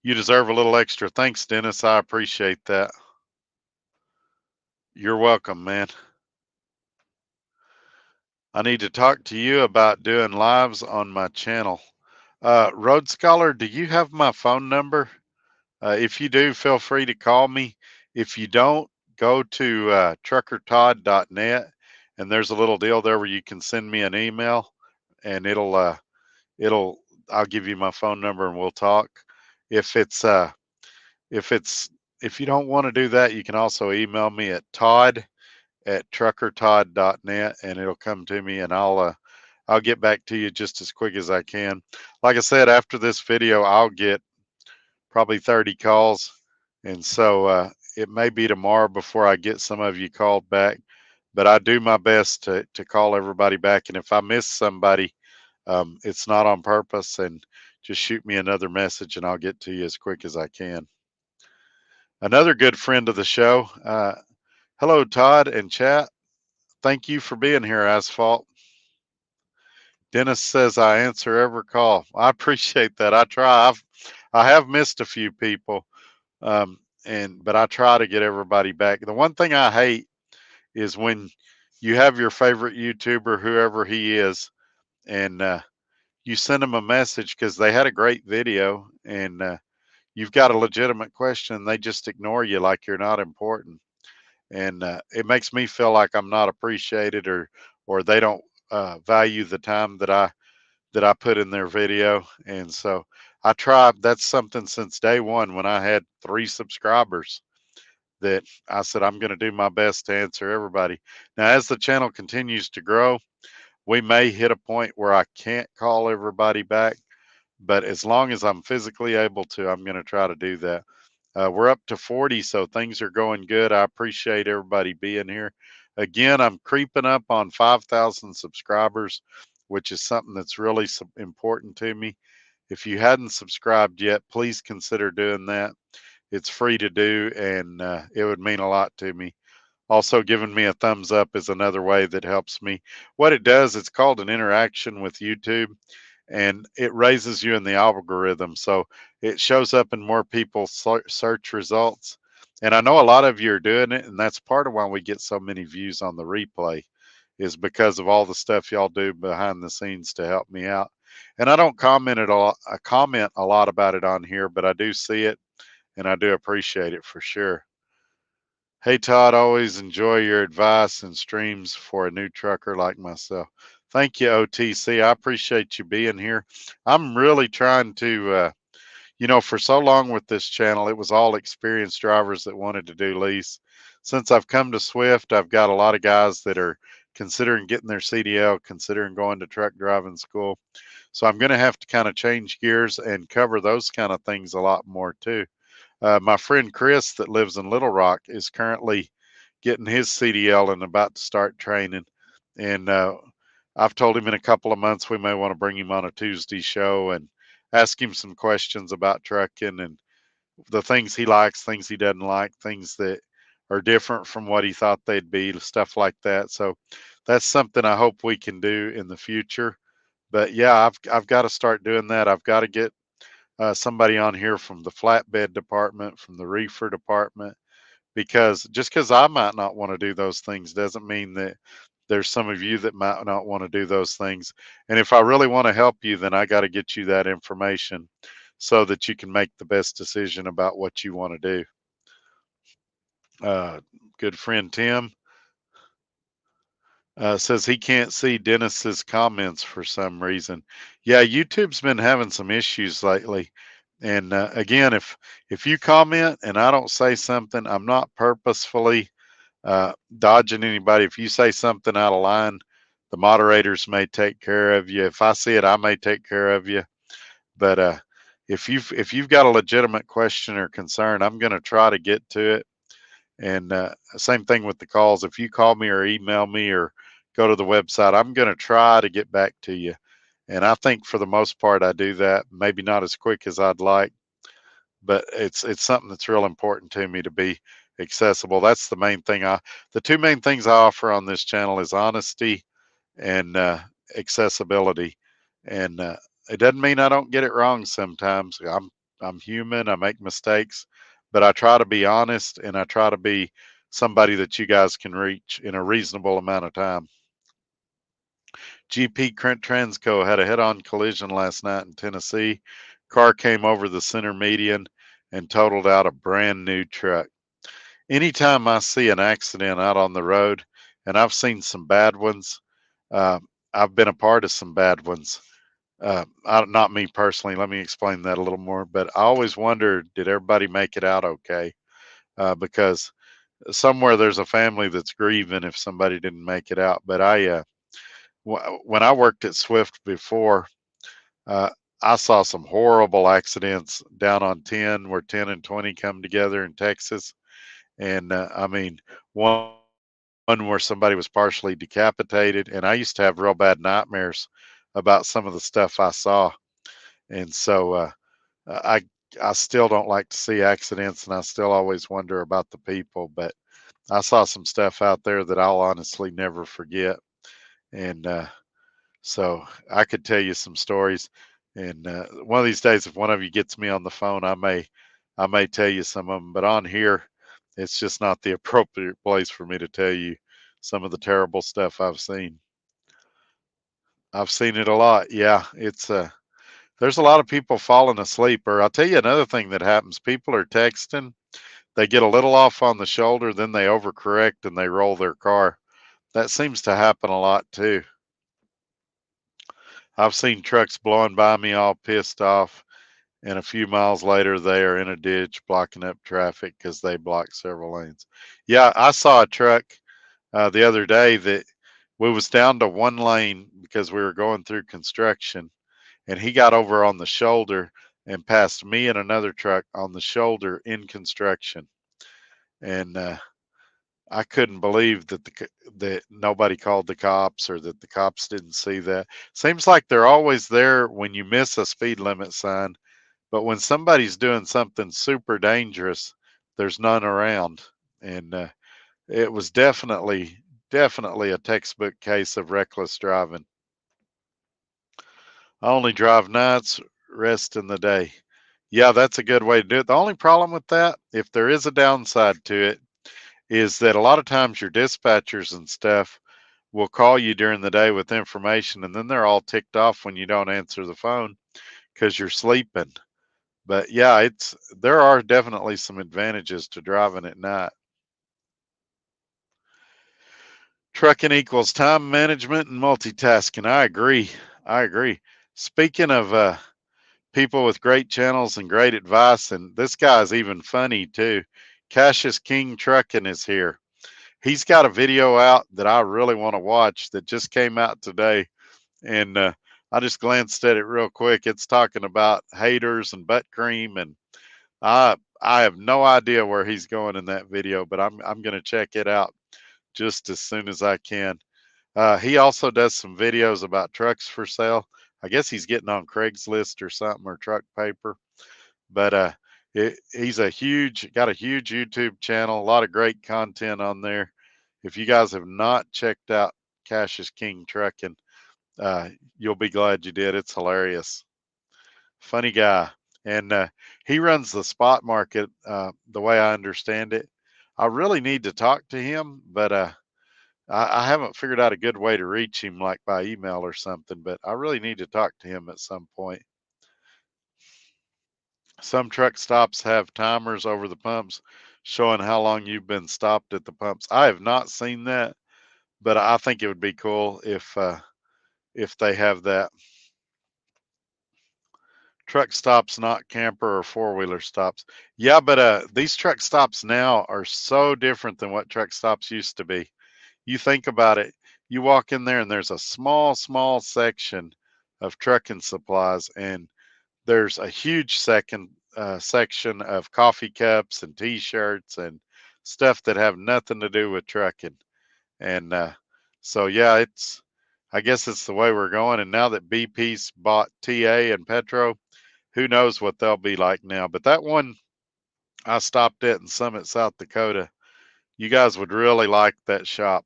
You deserve a little extra. Thanks, Dennis. I appreciate that. You're welcome, man. I need to talk to you about doing lives on my channel. Road Scholar, do you have my phone number? If you do, feel free to call me. If you don't, go to truckertodd.net and there's a little deal there where you can send me an email and it'll I'll give you my phone number and we'll talk. If it's if it's if you don't want to do that, you can also email me at todd@truckertodd.net and it'll come to me and I'll get back to you just as quick as I can. Like I said, after this video, I'll get probably 30 calls. And so it may be tomorrow before I get some of you called back, but I do my best to call everybody back. And if I miss somebody, it's not on purpose. And just shoot me another message and I'll get to you as quick as I can. Another good friend of the show. Hello, Todd and chat. Thank you for being here, Asphalt. Dennis says I answer every call. I appreciate that. I try. I have missed a few people. But I try to get everybody back. The one thing I hate is when you have your favorite YouTuber, whoever he is, and you send them a message because they had a great video and you've got a legitimate question. They just ignore you like you're not important. And it makes me feel like I'm not appreciated or they don't value the time that I put in their video. And so I try. That's something since day one when I had 3 subscribers that I said I'm going to do my best to answer everybody. Now, as the channel continues to grow, we may hit a point where I can't call everybody back, but as long as I'm physically able to, I'm going to try to do that. We're up to 40, so things are going good. I appreciate everybody being here. Again, I'm creeping up on 5,000 subscribers, which is something that's really important to me. If you hadn't subscribed yet, please consider doing that. It's free to do, and it would mean a lot to me. Also, giving me a thumbs up is another way that helps me. What it does, it's called an interaction with YouTube, and it raises you in the algorithm. So it shows up in more people's search results. And I know a lot of you are doing it, and that's part of why we get so many views on the replay, is because of all the stuff y'all do behind the scenes to help me out. And I don't comment at all. I comment a lot about it on here, but I do see it, and I do appreciate it for sure. Hey Todd, always enjoy your advice and streams for a new trucker like myself. Thank you, OTC. I appreciate you being here. I'm really trying to, for so long with this channel, it was all experienced drivers that wanted to do lease. Since I've come to Swift, I've got a lot of guys that are considering getting their CDL, considering going to truck driving school. So I'm going to have to kind of change gears and cover those kind of things a lot more too. My friend Chris that lives in Little Rock is currently getting his CDL and about to start training. And I've told him in a couple of months we may want to bring him on a Tuesday show and ask him some questions about trucking and the things he likes, things he doesn't like, things that are different from what he thought they'd be, stuff like that. So that's something I hope we can do in the future. But yeah, I've got to start doing that. I've got to get somebody on here from the flatbed department, from the reefer department, because just because I might not want to do those things doesn't mean that there's some of you that might not want to do those things. And if I really want to help you, then I got to get you that information so that you can make the best decision about what you want to do. Good friend Tim says he can't see Dennis's comments for some reason. Yeah, YouTube's been having some issues lately. And again, if you comment and I don't say something, I'm not purposefully dodging anybody. If you say something out of line, the moderators may take care of you. If I see it, I may take care of you. But if you've got a legitimate question or concern, I'm going to try to get to it. And same thing with the calls. If you call me or email me or go to the website, I'm going to try to get back to you. And I think for the most part, I do that. Maybe not as quick as I'd like, but it's something that's real important to me to be accessible. That's the main thing. The two main things I offer on this channel is honesty and accessibility. And it doesn't mean I don't get it wrong sometimes. I'm human. I make mistakes, but I try to be honest and I try to be somebody that you guys can reach in a reasonable amount of time. GP Transco had a head-on collision last night in Tennessee. Car came over the center median and totaled out a brand new truck. Anytime I see an accident out on the road, and I've seen some bad ones, uh, I've been a part of some bad ones. Not me personally. Let me explain that a little more. But I always wonder, did everybody make it out okay? Because somewhere there's a family that's grieving if somebody didn't make it out. But when I worked at Swift before, uh, I saw some horrible accidents down on 10, where 10 and 20 come together in Texas. And I mean, one where somebody was partially decapitated. And I used to have real bad nightmares about some of the stuff I saw. And so I I still don't like to see accidents, and I still always wonder about the people. But I saw some stuff out there that I'll honestly never forget. And so I could tell you some stories. And one of these days, if one of you gets me on the phone, I may tell you some of them. But on here, it's just not the appropriate place for me to tell you some of the terrible stuff I've seen. I've seen it a lot. Yeah, it's there's a lot of people falling asleep. Or I'll tell you another thing that happens. People are texting, they get a little off on the shoulder, then they overcorrect and they roll their car. That seems to happen a lot too. I've seen trucks blowing by me all pissed off, and a few miles later they are in a ditch blocking up traffic because they blocked several lanes. Yeah, I saw a truck the other day that we was down to one lane because we were going through construction, and he got over on the shoulder and passed me and another truck on the shoulder in construction. And I couldn't believe that nobody called the cops, or that the cops didn't see that. Seems like they're always there when you miss a speed limit sign, but when somebody's doing something super dangerous, there's none around. And It was definitely a textbook case of reckless driving. I only drive nights, rest in the day. Yeah, that's a good way to do it. The only problem with that, if there is a downside to it, is that a lot of times your dispatchers and stuff will call you during the day with information, and then they're all ticked off when you don't answer the phone because you're sleeping. But yeah, there are definitely some advantages to driving at night. Trucking equals time management and multitasking. I agree. I agree. Speaking of people with great channels and great advice, and this guy's even funny too. Cassius King Trucking is here. He's got a video out that I really want to watch that just came out today, and I just glanced at it real quick. It's talking about haters and butt cream, and I have no idea where he's going in that video, but I'm going to check it out just as soon as I can. He also does some videos about trucks for sale. I guess he's getting on Craigslist or something, or Truck Paper. But he's got a huge YouTube channel, a lot of great content on there. If you guys have not checked out Cassius King Trucking, you'll be glad you did. It's hilarious. Funny guy. And he runs the spot market, the way I understand it. I really need to talk to him, but I haven't figured out a good way to reach him, like by email or something. But I really need to talk to him at some point. Some truck stops have timers over the pumps showing how long you've been stopped at the pumps. I have not seen that, but I think it would be cool if they have that. Truck stops, not camper or four-wheeler stops. Yeah, but these truck stops now are so different than what truck stops used to be. You think about it, you walk in there and there's a small section of trucking supplies, and there's a huge section of coffee cups and t-shirts and stuff that have nothing to do with trucking. And so yeah, I guess it's the way we're going. And now that BP's bought TA and Petro, who knows what they'll be like now. But that one I stopped at in Summit, South Dakota, you guys would really like that shop.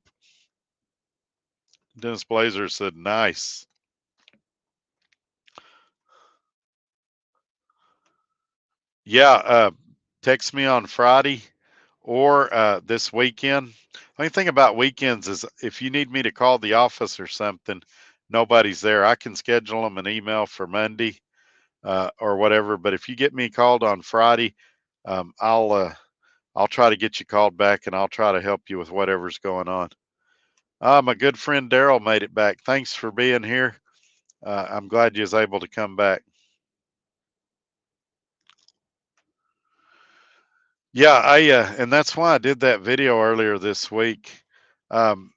Dennis Blazer said nice. Yeah, text me on Friday or this weekend. The only thing about weekends is if you need me to call the office or something, nobody's there. I can schedule them an email for Monday or whatever. But if you get me called on Friday, um, I'll uh, I'll try to get you called back, and I'll try to help you with whatever's going on. My good friend Daryl made it back. Thanks for being here. I'm glad you was able to come back. Yeah, and that's why I did that video earlier this week. Um,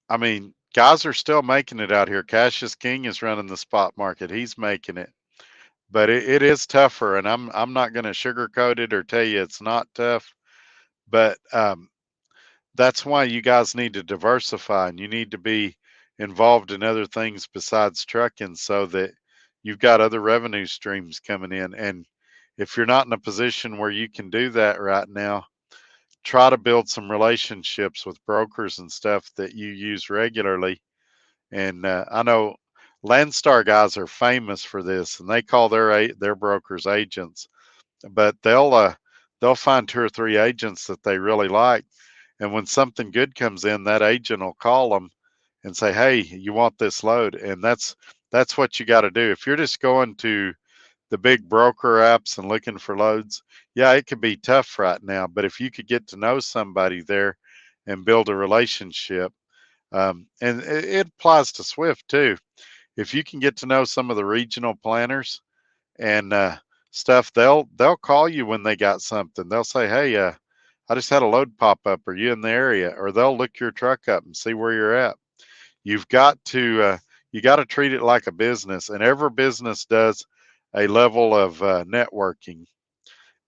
I mean, guys are still making it out here. Cassius King is running the spot market. He's making it, but it is tougher. And I'm not going to sugarcoat it or tell you it's not tough. But that's why you guys need to diversify, and you need to be involved in other things besides trucking, so that you've got other revenue streams coming in. And if you're not in a position where you can do that right now, try to build some relationships with brokers and stuff that you use regularly. And I know Landstar guys are famous for this, and they call their brokers agents. But they'll find two or three agents that they really like, and when something good comes in, that agent will call them and say, "Hey, you want this load?" And that's what you got to do. If you're just going to the big broker apps and looking for loads, yeah, it could be tough right now. But if you could get to know somebody there and build a relationship, and it applies to Swift too. If you can get to know some of the regional planners and stuff, they'll call you when they got something. They'll say, "Hey, I just had a load pop up. Are you in the area?" Or they'll look your truck up and see where you're at. You've got to you got to treat it like a business, and every business does a level of networking.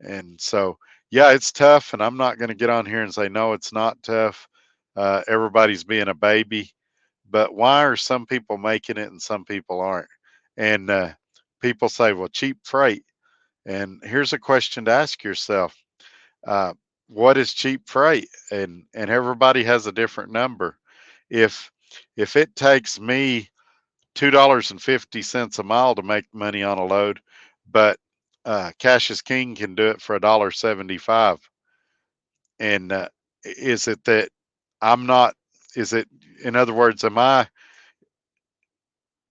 And so, yeah, it's tough, and I'm not going to get on here and say no, it's not tough. Everybody's being a baby, but why are some people making it and some people aren't? And people say, well, cheap freight. And here's a question to ask yourself. what is cheap freight? And everybody has a different number. If if it takes me $2.50 a mile to make money on a load, but Cash is King can do it for $1.75. And is it that I'm not? Is it, in other words, am I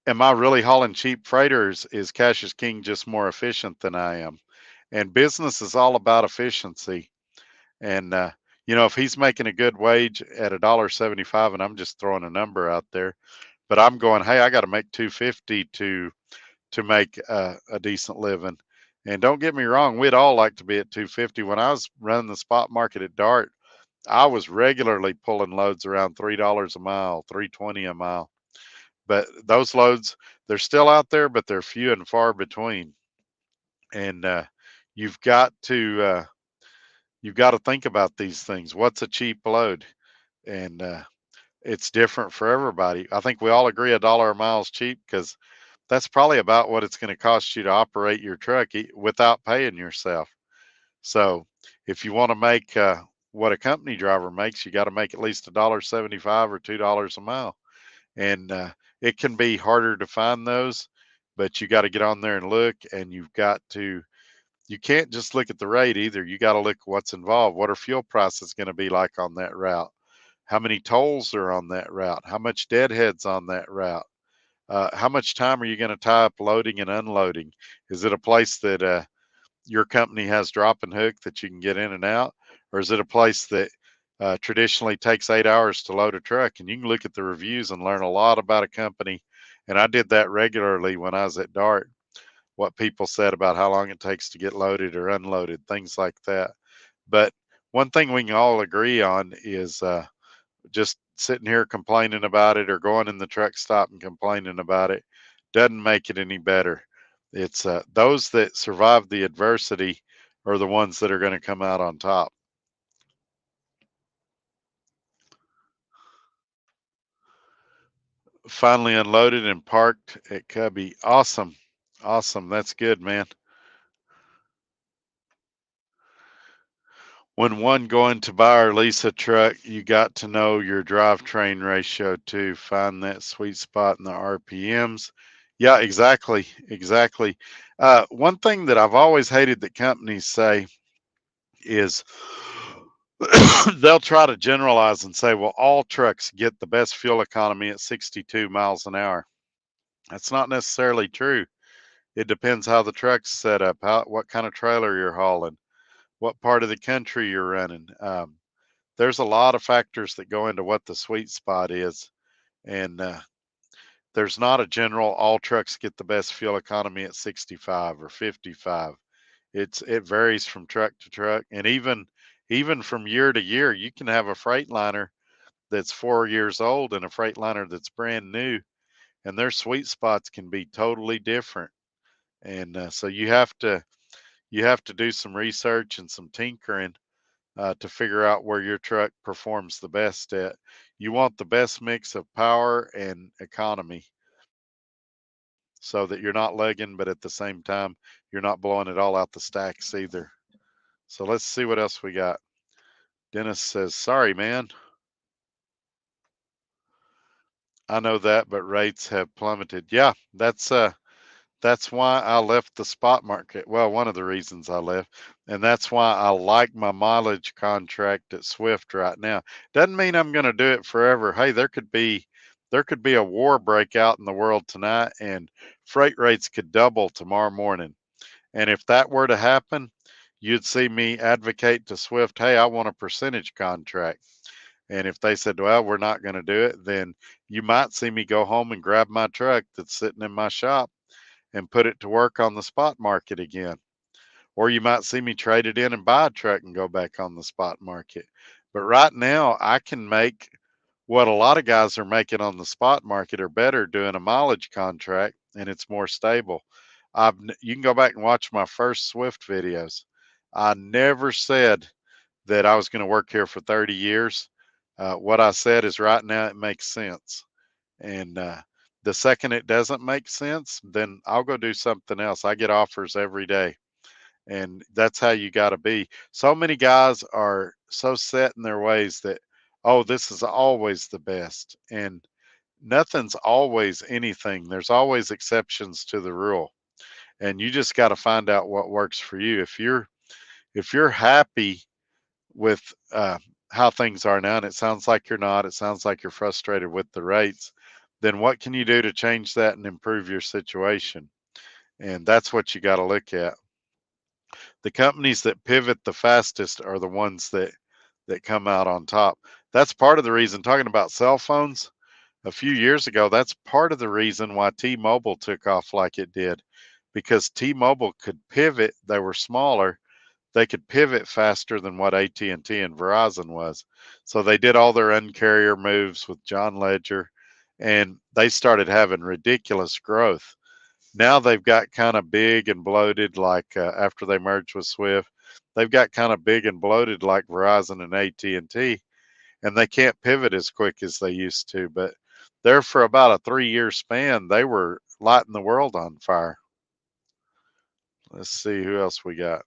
really hauling cheap freighters? Is Cash is King just more efficient than I am? And business is all about efficiency. And if he's making a good wage at $1.75, and I'm just throwing a number out there, but I'm going, hey, I got to make 250 to make a decent living. And don't get me wrong, we'd all like to be at 250. When I was running the spot market at Dart, I was regularly pulling loads around $3 a mile, 320 a mile. But those loads, they're still out there, but they're few and far between. And you've got to you've got to think about these things. What's a cheap load? And it's different for everybody. I think we all agree $1 a mile is cheap because that's probably about what it's going to cost you to operate your truck without paying yourself. So if you want to make what a company driver makes, you got to make at least $1.75 or $2 a mile. And it can be harder to find those, but you got to get on there and look, and you can't just look at the rate either. You got to look at what's involved. What are fuel prices going to be like on that route? How many tolls are on that route? How much deadheads on that route? How much time are you going to tie up loading and unloading? Is it a place that your company has drop and hook that you can get in and out? Or is it a place that traditionally takes 8 hours to load a truck? And you can look at the reviews and learn a lot about a company. And I did that regularly when I was at Dart, what people said about how long it takes to get loaded or unloaded, things like that. But one thing we can all agree on is just sitting here complaining about it or going in the truck stop and complaining about it doesn't make it any better. It's those that survive the adversity are the ones that are going to come out on top. Finally unloaded and parked at Cubby. Awesome. Awesome. That's good, man. When one going to buy or lease a truck, you got to know your drivetrain ratio too. Find that sweet spot in the RPMs. Yeah, exactly. Exactly. One thing that I've always hated that companies say is they'll try to generalize and say, well, all trucks get the best fuel economy at 62 miles an hour. That's not necessarily true. It depends how the truck's set up, what kind of trailer you're hauling, what part of the country you're running. There's a lot of factors that go into what the sweet spot is. And there's not a general all trucks get the best fuel economy at 65 or 55. It varies from truck to truck, and even from year to year. You can have a Freightliner that's 4 years old and a Freightliner that's brand new, and their sweet spots can be totally different. And so you have to do some research and some tinkering to figure out where your truck performs the best at. You want the best mix of power and economy so that you're not legging, but at the same time, you're not blowing it all out the stacks either. So let's see what else we got. Dennis says, sorry, man. I know that, but rates have plummeted. Yeah, that's why I left the spot market. Well, one of the reasons I left, and that's why I like my mileage contract at Swift right now. Doesn't mean I'm going to do it forever. Hey, there could be a war breakout in the world tonight, and freight rates could double tomorrow morning. And if that were to happen, you'd see me advocate to Swift, hey, I want a percentage contract. And if they said, well, we're not going to do it, then you might see me go home and grab my truck that's sitting in my shop and put it to work on the spot market again. Or you might see me trade it in and buy a truck and go back on the spot market. But right now, I can make what a lot of guys are making on the spot market or better doing a mileage contract, and it's more stable. You can go back and watch my first Swift videos. I never said that I was going to work here for 30 years. What I said is right now it makes sense. And the second it doesn't make sense, then I'll go do something else. I get offers every day. And that's how you got to be. So many guys are so set in their ways that, oh, this is always the best. And nothing's always anything. There's always exceptions to the rule. And you just got to find out what works for you. If you're happy with how things are now, and it sounds like you're not, it sounds like you're frustrated with the rates, then what can you do to change that and improve your situation? And that's what you got to look at. The companies that pivot the fastest are the ones that come out on top. That's part of the reason, talking about cell phones a few years ago, that's part of the reason why T-Mobile took off like it did, because T-Mobile could pivot. They were smaller. They could pivot faster than what AT&T and Verizon was. So they did all their uncarrier moves with John Ledger, and they started having ridiculous growth. Now they've got kind of big and bloated, like after they merged with Swift, they've got kind of big and bloated like Verizon and AT&T, and they can't pivot as quick as they used to. But there for about a 3-year span, they were lighting the world on fire. Let's see who else we got.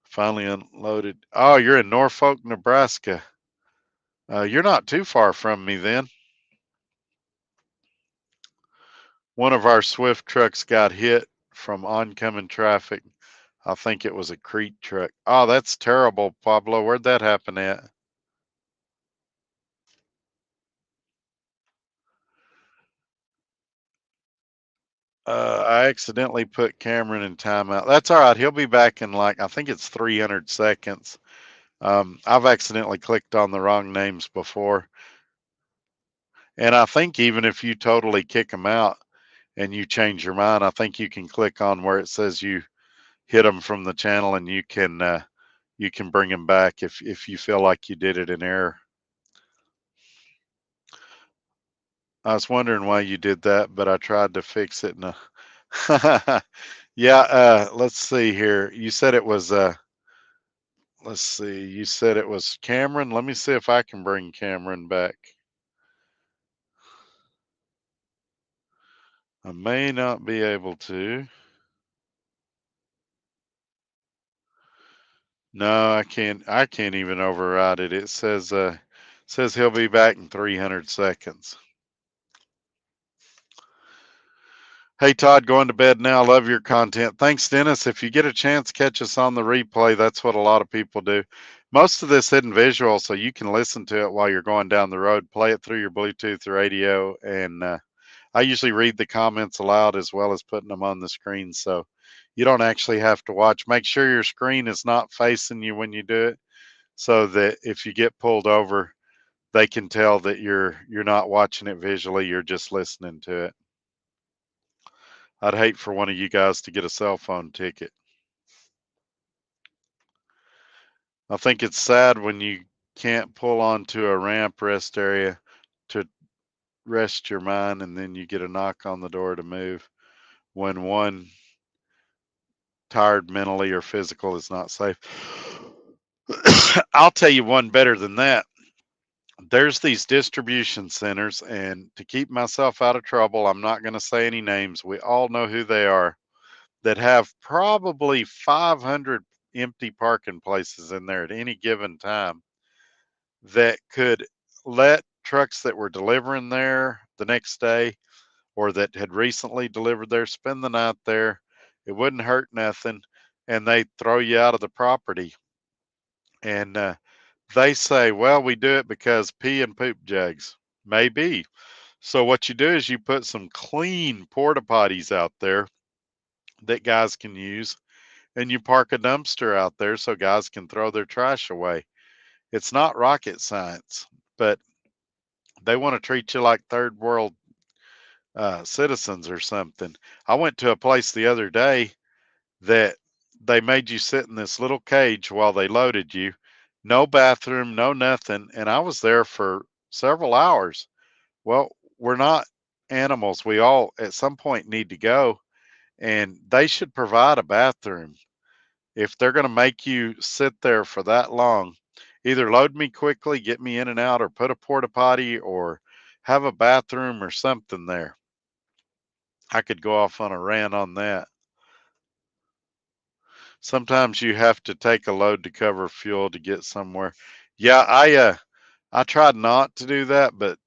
Finally unloaded. Oh, you're in Norfolk, Nebraska. You're not too far from me then. One of our Swift trucks got hit from oncoming traffic. I think it was a Crete truck. Oh, that's terrible, Pablo. Where'd that happen at? I accidentally put Cameron in timeout. That's all right. He'll be back in, like, I think it's 300 seconds. I've accidentally clicked on the wrong names before. And I think even if you totally kick them out and you change your mind, I think you can click on where it says you hit them from the channel, and you can bring them back if you feel like you did it in error. I was wondering why you did that, but I tried to fix it. Yeah, let's see here. You said it was let's see. You said it was Cameron. Let me see if I can bring Cameron back. I may not be able to. No, I can't. I can't even override it. It says he'll be back in 300 seconds. Hey Todd, going to bed now. Love your content. Thanks, Dennis. If you get a chance, catch us on the replay. That's what a lot of people do. Most of this isn't visual, so you can listen to it while you're going down the road. Play it through your Bluetooth radio, and I usually read the comments aloud as well as putting them on the screen, so you don't actually have to watch. Make sure your screen is not facing you when you do it, so that if you get pulled over, they can tell that you're not watching it visually. You're just listening to it. I'd hate for one of you guys to get a cell phone ticket. I think it's sad when you can't pull onto a ramp rest area to rest your mind, and then you get a knock on the door to move when one, tired mentally or physical, is not safe. I'll tell you one better than that. There's these distribution centers, and to keep myself out of trouble, I'm not going to say any names. We all know who they are, that have probably 500 empty parking places in there at any given time, that could let trucks that were delivering there the next day or that had recently delivered there spend the night there. It wouldn't hurt nothing, and they throw you out of the property. And they say, well, we do it because pee and poop jugs. Maybe. So what you do is you put some clean porta potties out there that guys can use, and you park a dumpster out there so guys can throw their trash away. It's not rocket science, but they want to treat you like third world citizens or something. I went to a place the other day that they made you sit in this little cage while they loaded you. No bathroom, no nothing. And I was there for several hours. Well, we're not animals. We all at some point need to go, and they should provide a bathroom. If they're going to make you sit there for that long, either load me quickly, get me in and out, or put a porta potty or have a bathroom or something there. I could go off on a rant on that. Sometimes you have to take a load to cover fuel to get somewhere. Yeah, I tried not to do that, but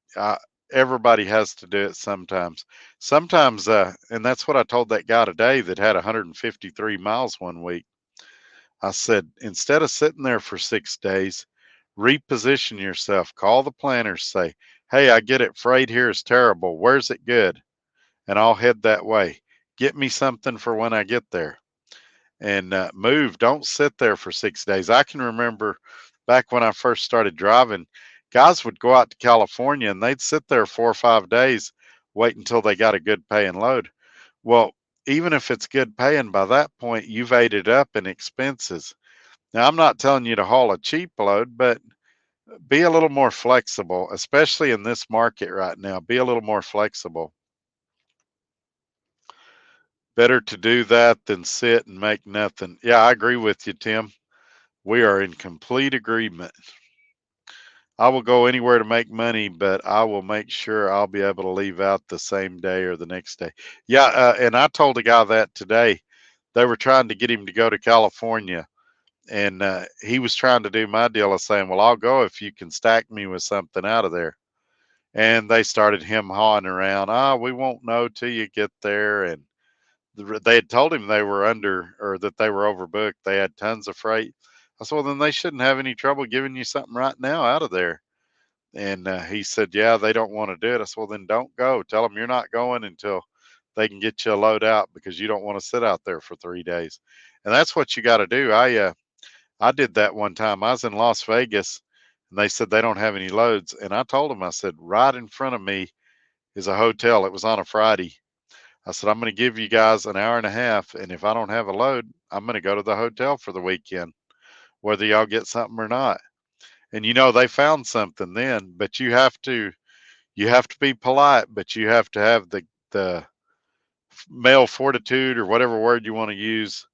everybody has to do it sometimes. Sometimes, and that's what I told that guy today that had 153 miles one week. I said, instead of sitting there for 6 days, reposition yourself. Call the planners, say, hey, I get it. Freight here is terrible. Where's it good? And I'll head that way. Get me something for when I get there and move. Don't sit there for 6 days. I can remember back when I first started driving, guys would go out to California and they'd sit there 4 or 5 days, wait until they got a good paying load. Well, even if it's good paying, by that point, you've ate it up in expenses. Now, I'm not telling you to haul a cheap load, but be a little more flexible, especially in this market right now. Be a little more flexible. Better to do that than sit and make nothing. Yeah, I agree with you, Tim. We are in complete agreement. I will go anywhere to make money, but I will make sure I'll be able to leave out the same day or the next day. Yeah, and I told a guy that today. They were trying to get him to go to California, and he was trying to do my deal of saying, "Well, I'll go if you can stack me with something out of there." And they started him hawing around. We won't know till you get there. And they had told him they were under or that they were overbooked. They had tons of freight. I said, well, then they shouldn't have any trouble giving you something right now out of there. And he said, yeah, they don't want to do it. I said, well, then don't go. Tell them you're not going until they can get you a load out because you don't want to sit out there for 3 days. And that's what you got to do. I did that one time. I was in Las Vegas and they said they don't have any loads. And I told them, I said, right in front of me is a hotel. It was on a Friday. I said, I'm going to give you guys an hour and a half. And if I don't have a load, I'm going to go to the hotel for the weekend, whether y'all get something or not. And they found something then, but you have to be polite, but you have to have the male fortitude or whatever word you want to use,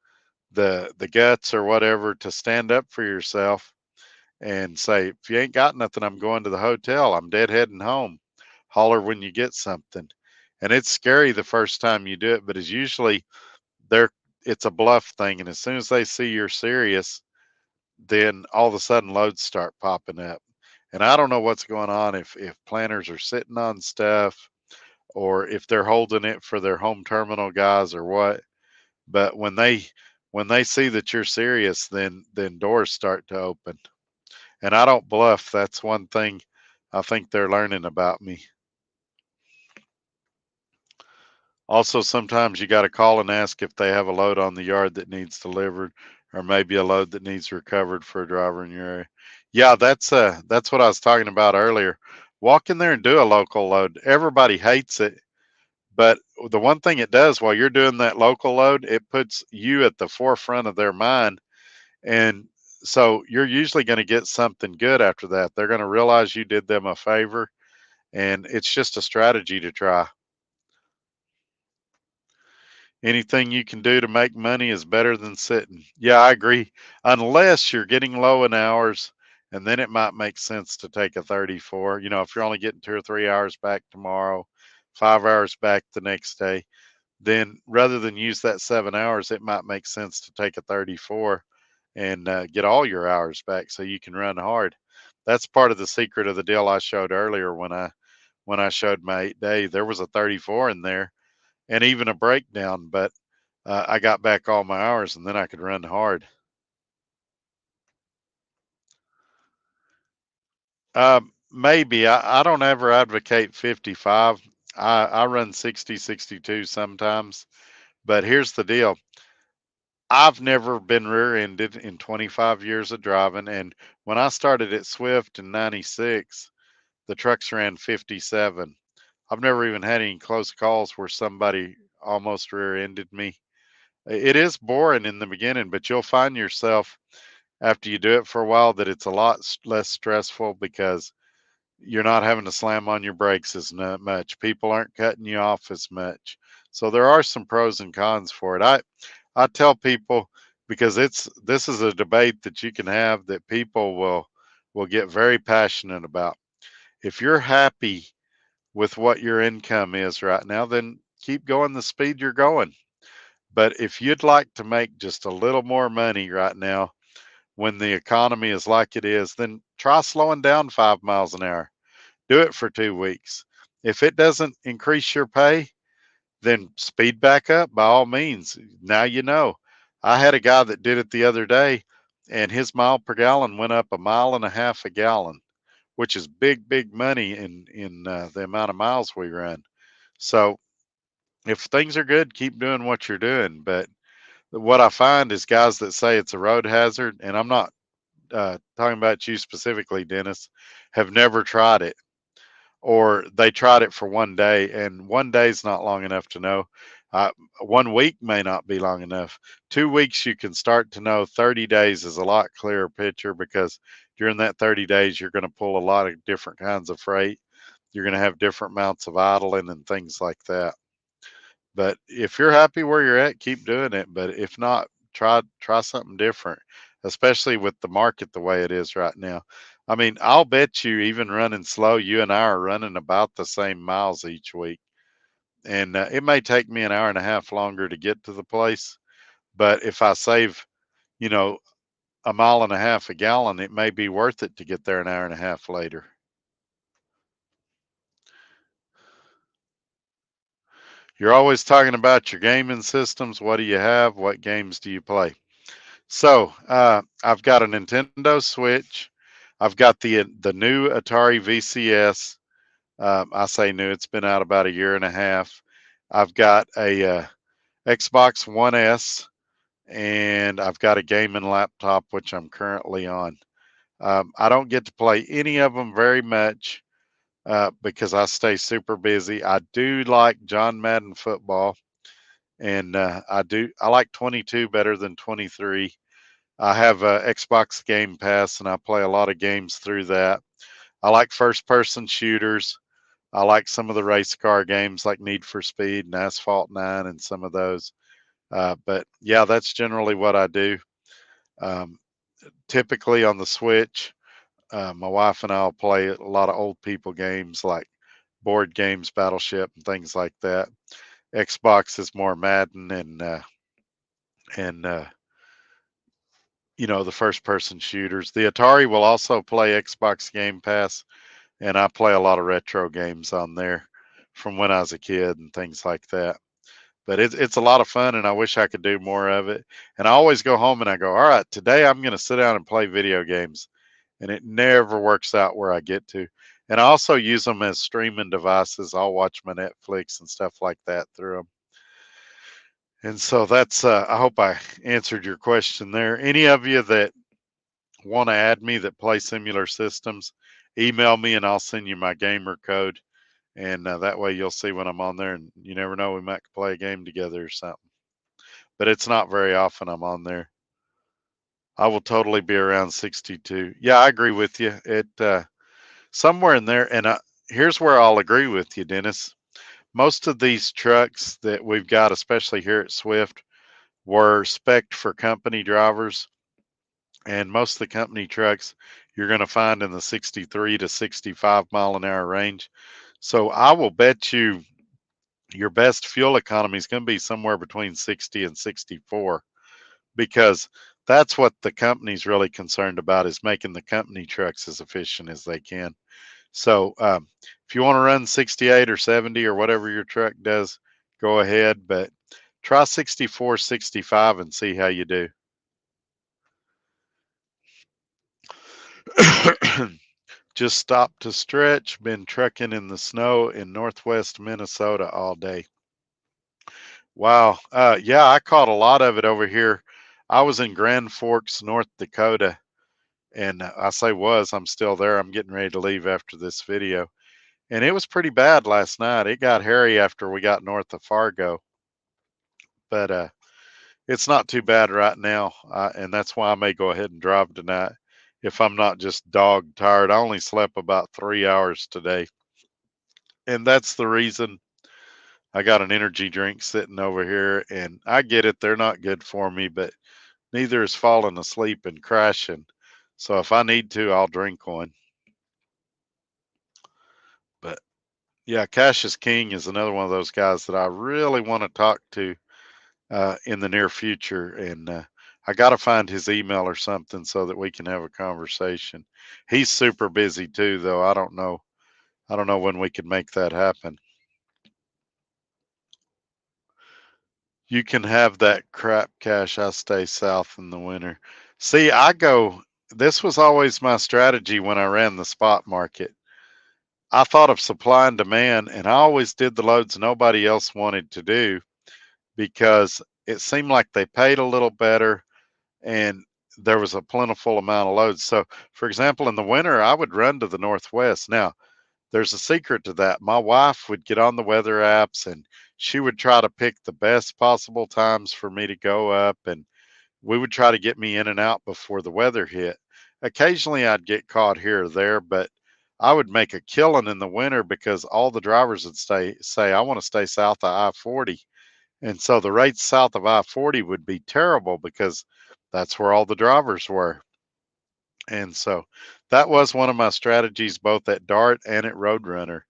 the guts or whatever to stand up for yourself and say, if you ain't got nothing, I'm going to the hotel. I'm deadheading home. Holler when you get something. And it's scary the first time you do it, but it's usually they're it's a bluff thing. And as soon as they see you're serious, then all of a sudden loads start popping up. And I don't know what's going on if planners are sitting on stuff or if they're holding it for their home terminal guys or what. But when they see that you're serious, then doors start to open. And I don't bluff. That's one thing I think they're learning about me. Also, sometimes you got to call and ask if they have a load on the yard that needs delivered, or maybe a load that needs recovered for a driver in your area. Yeah, that's what I was talking about earlier. Walk in there and do a local load. Everybody hates it, but the one thing it does while you're doing that local load, it puts you at the forefront of their mind, and so you're usually going to get something good after that. They're going to realize you did them a favor, and it's just a strategy to try. Anything you can do to make money is better than sitting. Yeah, I agree. Unless you're getting low in hours, and then it might make sense to take a 34. If you're only getting 2 or 3 hours back tomorrow, 5 hours back the next day, then rather than use that 7 hours, it might make sense to take a 34 and get all your hours back so you can run hard. That's part of the secret of the deal I showed earlier when I showed my 8 day. There was a 34 in there and even a breakdown, but I got back all my hours and then I could run hard. Maybe I don't ever advocate 55. I run 60, 62 sometimes, but here's the deal. I've never been rear-ended in 25 years of driving, and when I started at Swift in 96, the trucks ran 57. I've never even had any close calls where somebody almost rear-ended me. It is boring in the beginning, but you'll find yourself after you do it for a while that it's a lot less stressful because you're not having to slam on your brakes as much. People aren't cutting you off as much. So there are some pros and cons for it. I tell people because this is a debate that you can have that people will get very passionate about. If you're happy with what your income is right now, then keep going the speed you're going. But if you'd like to make just a little more money right now when the economy is like it is, then try slowing down 5 miles an hour. Do it for 2 weeks. If it doesn't increase your pay, then speed back up by all means. Now you know. I had a guy that did it the other day, and his mile per gallon went up a mile and a half a gallon, which is big, big money in the amount of miles we run. So if things are good, keep doing what you're doing. But what I find is guys that say it's a road hazard, and I'm not talking about you specifically, Dennis, have never tried it, or they tried it for one day, and one day is not long enough to know. Uh, 1 week may not be long enough. 2 weeks, you can start to know. 30 days is a lot clearer picture because during that 30 days, you're going to pull a lot of different kinds of freight. You're going to have different amounts of idling and things like that. But if you're happy where you're at, keep doing it. But if not, try something different, especially with the market the way it is right now. I mean, I'll bet you even running slow, you and I are running about the same miles each week. And it may take me an hour and a half longer to get to the place, but if I save, you know, a mile and a half a gallon, it may be worth it to get there an hour and a half later. You're always talking about your gaming systems. What do you have? What games do you play? So I've got a Nintendo Switch. I've got the new Atari VCS. I say new; it's been out about a year and a half. I've got a Xbox One S, and I've got a gaming laptop which I'm currently on. I don't get to play any of them very much because I stay super busy. I do like John Madden football, and I like 22 better than 23. I have a Xbox Game Pass and I play a lot of games through that. I like first person shooters. I like some of the race car games like Need for Speed and Asphalt 9 and some of those. But yeah, that's generally what I do. Um, Typically on the Switch, my wife and I'll play a lot of old people games like board games, Battleship, and things like that. Xbox is more Madden and the first person shooters. The Atari will also play Xbox Game Pass, and I play a lot of retro games on there from when I was a kid and things like that. But it's a lot of fun, and I wish I could do more of it. And I always go home and I go, all right, today I'm going to sit down and play video games, and it never works out where I get to. And I also use them as streaming devices. I'll watch my Netflix and stuff like that through them. And so that's I hope I answered your question there. Any of you that want to add me that play similar systems, email me and I'll send you my gamer code. And that way you'll see when I'm on there. And you never know, we might play a game together or something. But it's not very often I'm on there. I will totally be around 62. Yeah, I agree with you. It somewhere in there. And here's where I'll agree with you, Dennis. Most of these trucks that we've got, especially here at Swift, were spec'd for company drivers. And most of the company trucks you're going to find in the 63 to 65 mile an hour range. So I will bet you your best fuel economy is going to be somewhere between 60 and 64 because that's what the company's really concerned about is making the company trucks as efficient as they can. So if you want to run 68 or 70 or whatever your truck does, go ahead, but try 64, 65 and see how you do. Just stopped to stretch, been trekking in the snow in northwest Minnesota all day. Wow. Yeah, I caught a lot of it over here. I was in Grand Forks, North Dakota, and I say was, I'm still there. I'm getting ready to leave after this video. And it was pretty bad last night. It got hairy after we got north of Fargo, but it's not too bad right now. And that's why I may go ahead and drive tonight if I'm not just dog tired. I only slept about 3 hours today. And that's the reason I got an energy drink sitting over here. And I get it, they're not good for me, but neither is falling asleep and crashing. So if I need to, I'll drink one. But yeah, Cassius King is another one of those guys that I really want to talk to. in the near future. And I got to find his email or something so that we can have a conversation. He's super busy too, though. I don't know. I don't know when we could make that happen. You can have that crap cash. I stay south in the winter. See, this was always my strategy when I ran the spot market. I thought of supply and demand, and I always did the loads nobody else wanted to do because it seemed like they paid a little better and there was a plentiful amount of loads. So, for example, in the winter, I would run to the Northwest. Now, there's a secret to that. My wife would get on the weather apps and she would try to pick the best possible times for me to go up, and we would try to get me in and out before the weather hit. Occasionally I'd get caught here or there, but I would make a killing in the winter because all the drivers would say, I want to stay south of I-40. And so the rates south of I-40 would be terrible because that's where all the drivers were. And so that was one of my strategies both at Dart and at Roadrunner,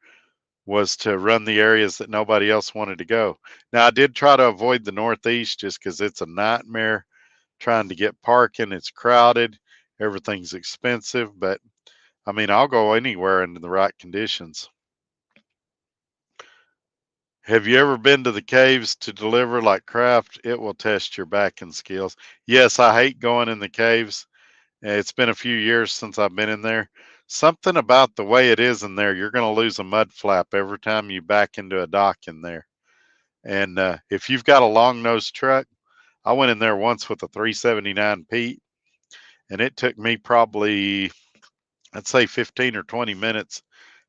was to run the areas that nobody else wanted to go. Now I did try to avoid the Northeast just because it's a nightmare trying to get parking. It's crowded, everything's expensive, but I mean, I'll go anywhere in the right conditions. Have you ever been to the caves to deliver like craft? It will test your backing skills. Yes, I hate going in the caves. It's been a few years since I've been in there. Something about the way it is in there, you're going to lose a mud flap every time you back into a dock in there. And if you've got a long nose truck, I went in there once with a 379 Pete, and it took me probably, I'd say 15 or 20 minutes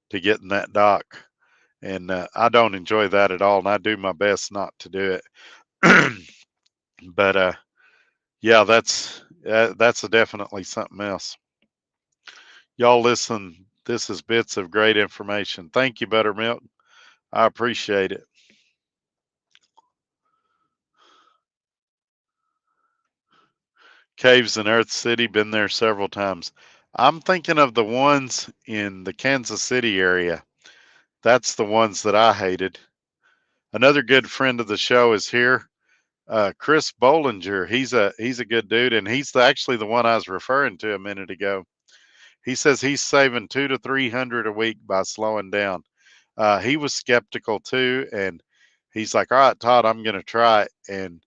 to get in that dock. And I don't enjoy that at all. And I do my best not to do it. But yeah, that's definitely something else. Y'all listen, this is bits of great information. Thank you, Buttermilk. I appreciate it. Caves in Earth City, been there several times. I'm thinking of the ones in the Kansas City area. That's the ones that I hated. Another good friend of the show is here. Chris Bollinger. He's a good dude, and actually the one I was referring to a minute ago. He says he's saving 200 to 300 a week by slowing down. He was skeptical too, and he's like, "All right, Todd, I'm going to try it." And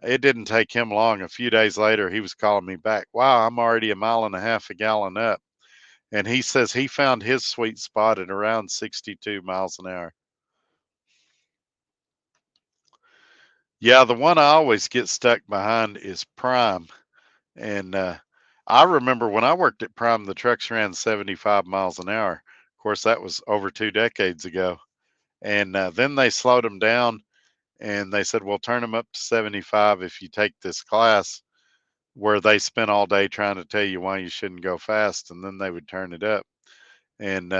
it didn't take him long. A few days later, he was calling me back. Wow, I'm already a mile and a half a gallon up. And he says he found his sweet spot at around 62 miles an hour. Yeah, the one I always get stuck behind is Prime. And I remember when I worked at Prime, the trucks ran 75 miles an hour. Of course, that was over 2 decades ago. And then they slowed them down and they said, we'll turn them up to 75 if you take this class, where they spent all day trying to tell you why you shouldn't go fast. And then they would turn it up. And,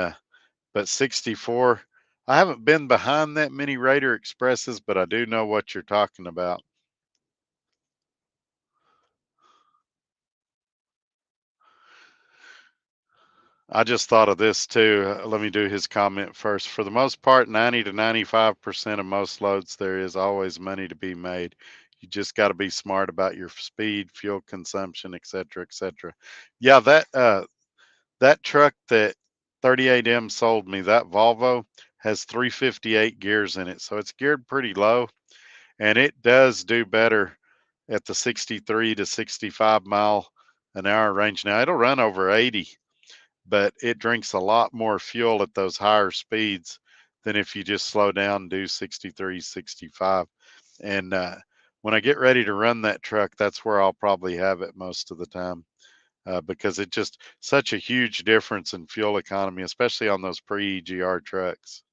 but 64, I haven't been behind that many Raider Expresses, but I do know what you're talking about. I just thought of this too. Let me do his comment first. For the most part, 90 to 95% of most loads, there is always money to be made. You just got to be smart about your speed, fuel consumption, et cetera, et cetera. Yeah, that truck that 38M sold me, that Volvo, has 358 gears in it, so it's geared pretty low, and it does do better at the 63 to 65 mile an hour range. Now it'll run over 80, but it drinks a lot more fuel at those higher speeds than if you just slow down and do 63, 65. And when I get ready to run that truck, that's where I'll probably have it most of the time, because it just such a huge difference in fuel economy, especially on those pre-EGR trucks.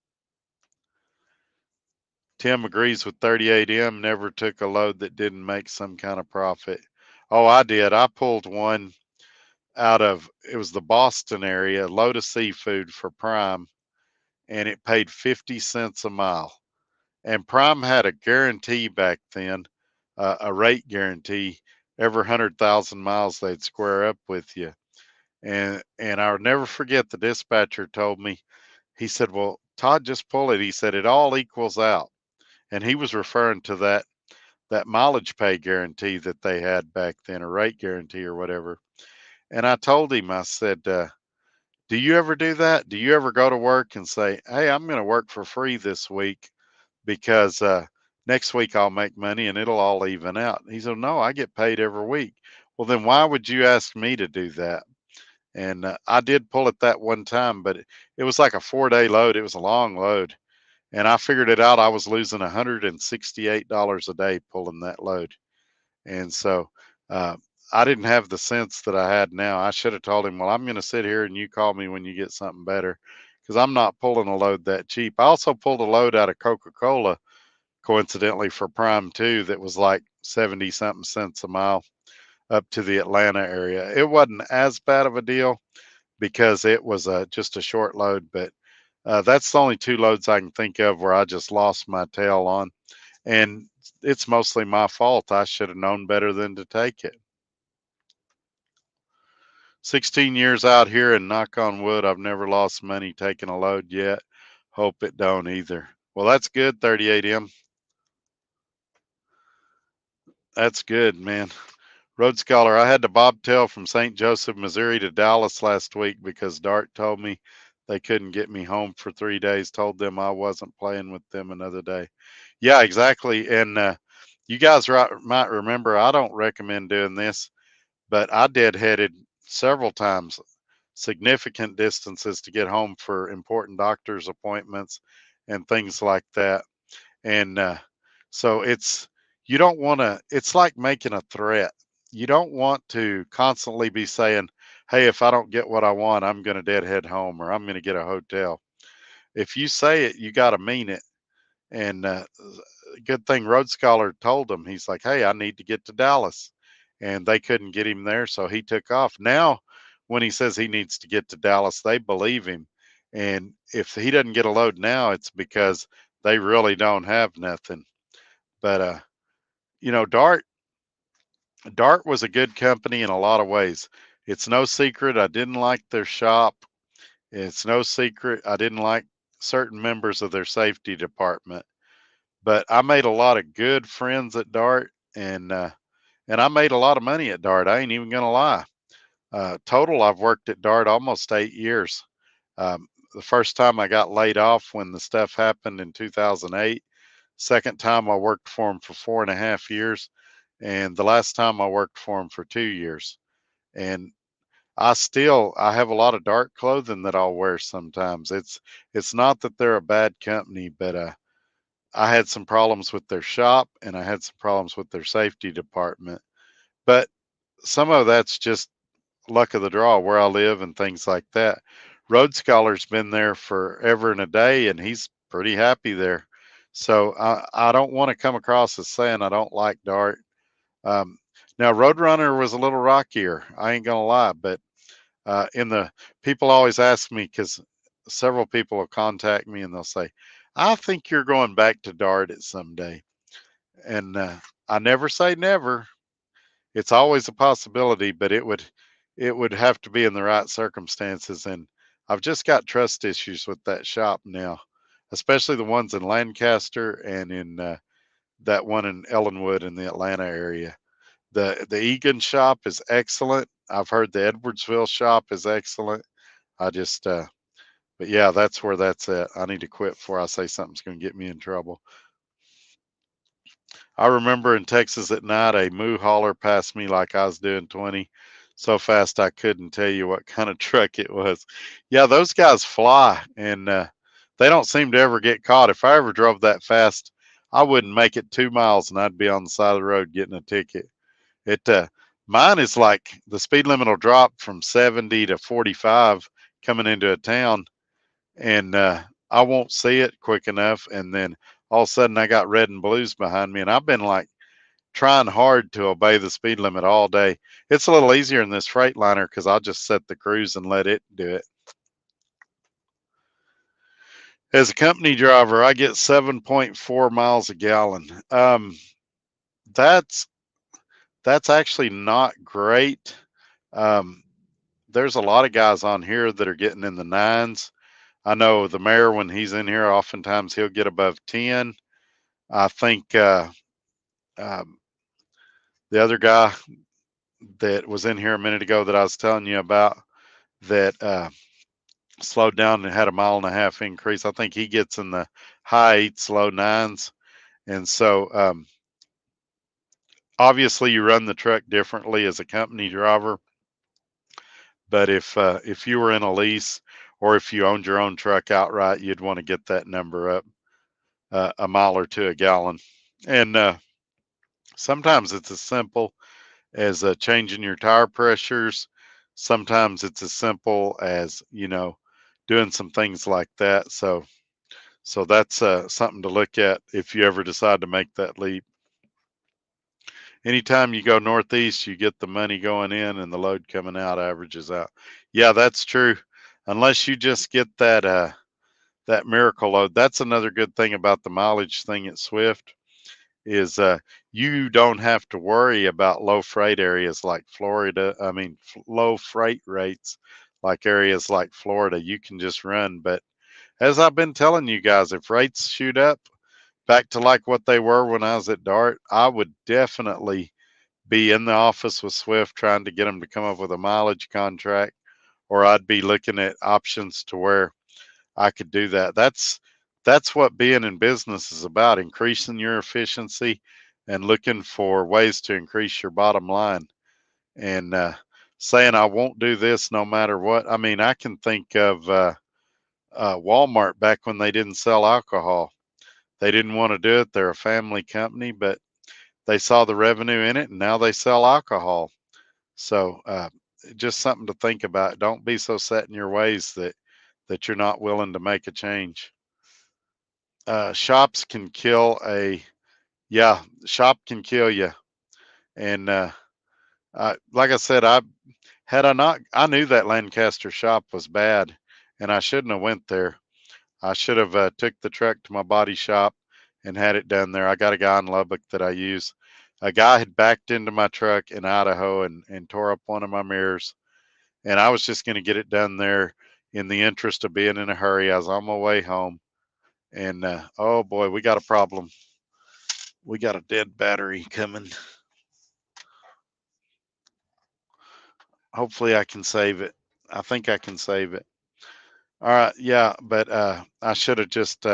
Tim agrees with 38M, never took a load that didn't make some kind of profit. Oh, I did. I pulled one out of, it was the Boston area, load of seafood for Prime, and it paid 50 cents a mile. And Prime had a guarantee back then, a rate guarantee. Every 100,000 miles, they'd square up with you. And I'll never forget, the dispatcher told me, he said, well, Todd, just pull it. He said, it all equals out. And he was referring to that mileage pay guarantee that they had back then, a rate guarantee or whatever. And I told him, I said, do you ever do that? Do you ever go to work and say, hey, I'm going to work for free this week because next week I'll make money and it'll all even out? He said, no, I get paid every week. Well, then why would you ask me to do that? And I did pull it that one time, but it was like a 4 day load. It was a long load. And I figured it out. I was losing $168 a day pulling that load. And so uh, I didn't have the sense that I had now. I should have told him, well, I'm going to sit here and you call me when you get something better, because I'm not pulling a load that cheap. I also pulled a load out of Coca-Cola, coincidentally, for Prime 2 that was like 70 something cents a mile up to the Atlanta area. It wasn't as bad of a deal because it was just a short load, but that's the only two loads I can think of where I just lost my tail on. And it's mostly my fault. I should have known better than to take it. 16 years out here, and knock on wood, I've never lost money taking a load yet. Hope it don't either. Well, that's good, 38M. That's good, man. Road Scholar, I had to bobtail from St. Joseph, Missouri to Dallas last week because Dart told me they couldn't get me home for 3 days. Told them I wasn't playing with them another day. Yeah, exactly. And you guys might remember, I don't recommend doing this, but I deadheaded several times, significant distances to get home for important doctor's appointments and things like that. And so you don't want to, it's like making a threat. You don't want to constantly be saying, hey, if I don't get what I want, I'm going to deadhead home or I'm going to get a hotel. If you say it, you got to mean it. And good thing Road Scholar told him, he's like, hey, I need to get to Dallas. And they couldn't get him there. So he took off. Now, when he says he needs to get to Dallas, they believe him. And if he doesn't get a load now, it's because they really don't have nothing. But, Dart was a good company in a lot of ways. It's no secret I didn't like their shop. It's no secret I didn't like certain members of their safety department. But I made a lot of good friends at Dart, and I made a lot of money at Dart. I ain't even gonna lie. Total, I've worked at Dart almost 8 years. The first time I got laid off when the stuff happened in 2008. Second time I worked for them for 4.5 years, and the last time I worked for them for 2 years. And I have a lot of Dart clothing that I'll wear sometimes. It's not that they're a bad company, but I had some problems with their shop and I had some problems with their safety department. But some of that's just luck of the draw where I live and things like that. Road Scholar's been there forever and a day and he's pretty happy there. So I don't want to come across as saying I don't like Dart. Um, Now, Roadrunner was a little rockier. I ain't gonna lie, but in the people always ask me because several people will contact me and they'll say, "I think you're going back to Dart at some day," and I never say never. It's always a possibility, but it would have to be in the right circumstances. And I've just got trust issues with that shop now, especially the ones in Lancaster and in that one in Ellenwood in the Atlanta area. The Egan shop is excellent. I've heard the Edwardsville shop is excellent. I just but yeah, that's where that's at. I need to quit before I say something's going to get me in trouble. I remember in Texas at night, a moo hauler passed me like I was doing 20 so fast I couldn't tell you what kind of truck it was. Yeah, those guys fly and they don't seem to ever get caught. If I ever drove that fast, I wouldn't make it 2 miles and I'd be on the side of the road getting a ticket. It Mine is like the speed limit will drop from 70 to 45 coming into a town, and I won't see it quick enough, and then all of a sudden I got red and blues behind me, and I've been like trying hard to obey the speed limit all day. It's a little easier in this Freightliner because I'll just set the cruise and let it do it. As a company driver, I get 7.4 miles a gallon. That's that's actually not great. Um, there's a lot of guys on here that are getting in the nines. I know the mayor, when he's in here, oftentimes he'll get above 10. I think Um, the other guy that was in here a minute ago that I was telling you about that slowed down and had a mile and a half increase. I think he gets in the high eights, low nines. And so obviously you run the truck differently as a company driver. But if you were in a lease or if you owned your own truck outright, you'd want to get that number up a mile or two a gallon. And sometimes it's as simple as changing your tire pressures. Sometimes it's as simple as doing some things like that. So that's something to look at if you ever decide to make that leap. Anytime you go northeast, you get the money going in and the load coming out averages out. Yeah, that's true. Unless you just get that miracle load. That's another good thing about the mileage thing at Swift is you don't have to worry about low freight areas like Florida. I mean, low freight rates like areas like Florida. You can just run. But as I've been telling you guys, if rates shoot up back to like what they were when I was at Dart, I would definitely be in the office with Swift trying to get them to come up with a mileage contract, or I'd be looking at options to where I could do that. That's what being in business is about, increasing your efficiency and looking for ways to increase your bottom line. And saying I won't do this no matter what. I mean, I can think of Walmart back when they didn't sell alcohol. They didn't want to do it. They're a family company, but they saw the revenue in it, and now they sell alcohol. So just something to think about. Don't be so set in your ways that you're not willing to make a change. Shops can kill a yeah, shop can kill you. And like I said, I not I knew that Lancaster shop was bad, and I shouldn't have went there. I should have took the truck to my body shop and had it done there. I got a guy in Lubbock that I use. A guy had backed into my truck in Idaho and tore up one of my mirrors, and I was just going to get it done there in the interest of being in a hurry. I was on my way home, and oh boy, we got a problem. We got a dead battery coming. Hopefully I can save it. I think I can save it. All right, yeah, but I should have just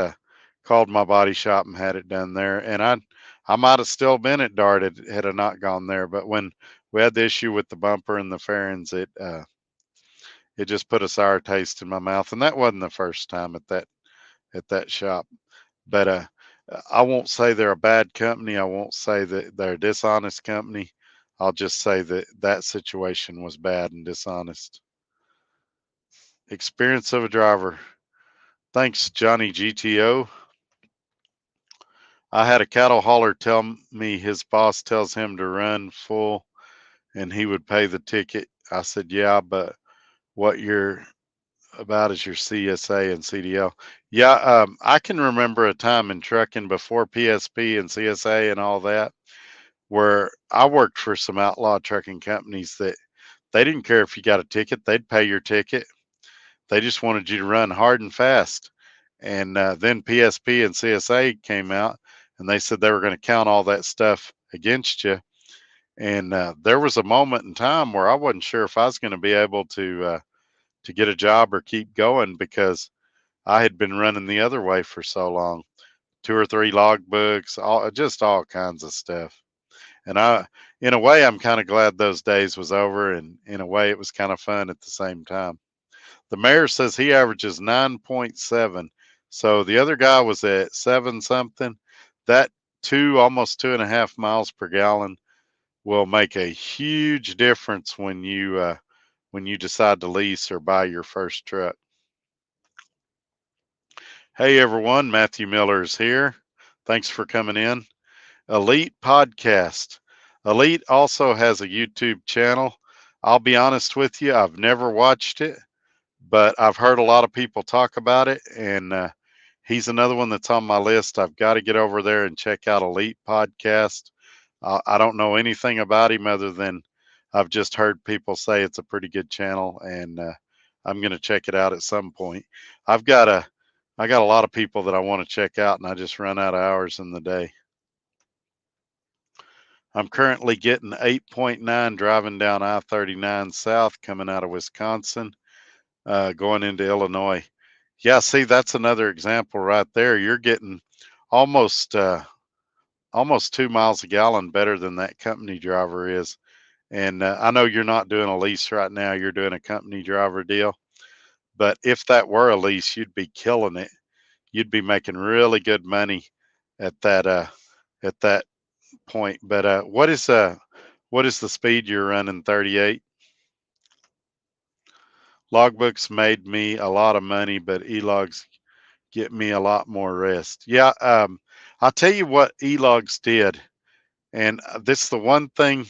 called my body shop and had it done there. And I might have still been at Dart had I not gone there. But when we had the issue with the bumper and the fairings, it just put a sour taste in my mouth. And that wasn't the first time at that shop. But I won't say they're a bad company. I won't say that they're a dishonest company. I'll just say that that situation was bad and dishonest. Experience of a driver. Thanks, Johnny GTO. I had a cattle hauler tell me his boss tells him to run full and he would pay the ticket. I said, yeah, but what you're about is your CSA and CDL. Yeah, I can remember a time in trucking before PSP and CSA and all that where I worked for some outlaw trucking companies that they didn't care if you got a ticket, they'd pay your ticket. They just wanted you to run hard and fast. And then PSP and CSA came out and they said they were going to count all that stuff against you. And there was a moment in time where I wasn't sure if I was going to be able to get a job or keep going because I had been running the other way for so long. 2 or 3 logbooks, all kinds of stuff. And in a way, I'm kind of glad those days was over, and in a way, it was kind of fun at the same time. The mayor says he averages 9.7. So the other guy was at 7 something. That almost 2.5 miles per gallon will make a huge difference when you decide to lease or buy your first truck. Hey everyone, Matthew Miller is here. Thanks for coming in. Elite Podcast. Elite also has a YouTube channel. I'll be honest with you, I've never watched it, but I've heard a lot of people talk about it, and he's another one that's on my list. I've got to get over there and check out Elite Podcast. I don't know anything about him other than I've just heard people say it's a pretty good channel, and I'm going to check it out at some point. I've got a I got a lot of people that I want to check out, and I just run out of hours in the day. I'm currently getting 8.9 driving down I-39 South coming out of Wisconsin, going into Illinois. Yeah, see, that's another example right there. You're getting almost almost 2 miles a gallon better than that company driver is. And I know you're not doing a lease right now, you're doing a company driver deal. But if that were a lease, you'd be killing it. You'd be making really good money at that point. But what is the speed you're running? 38. Logbooks made me a lot of money, but e-logs get me a lot more rest. Yeah, I'll tell you what e-logs did, and this the one thing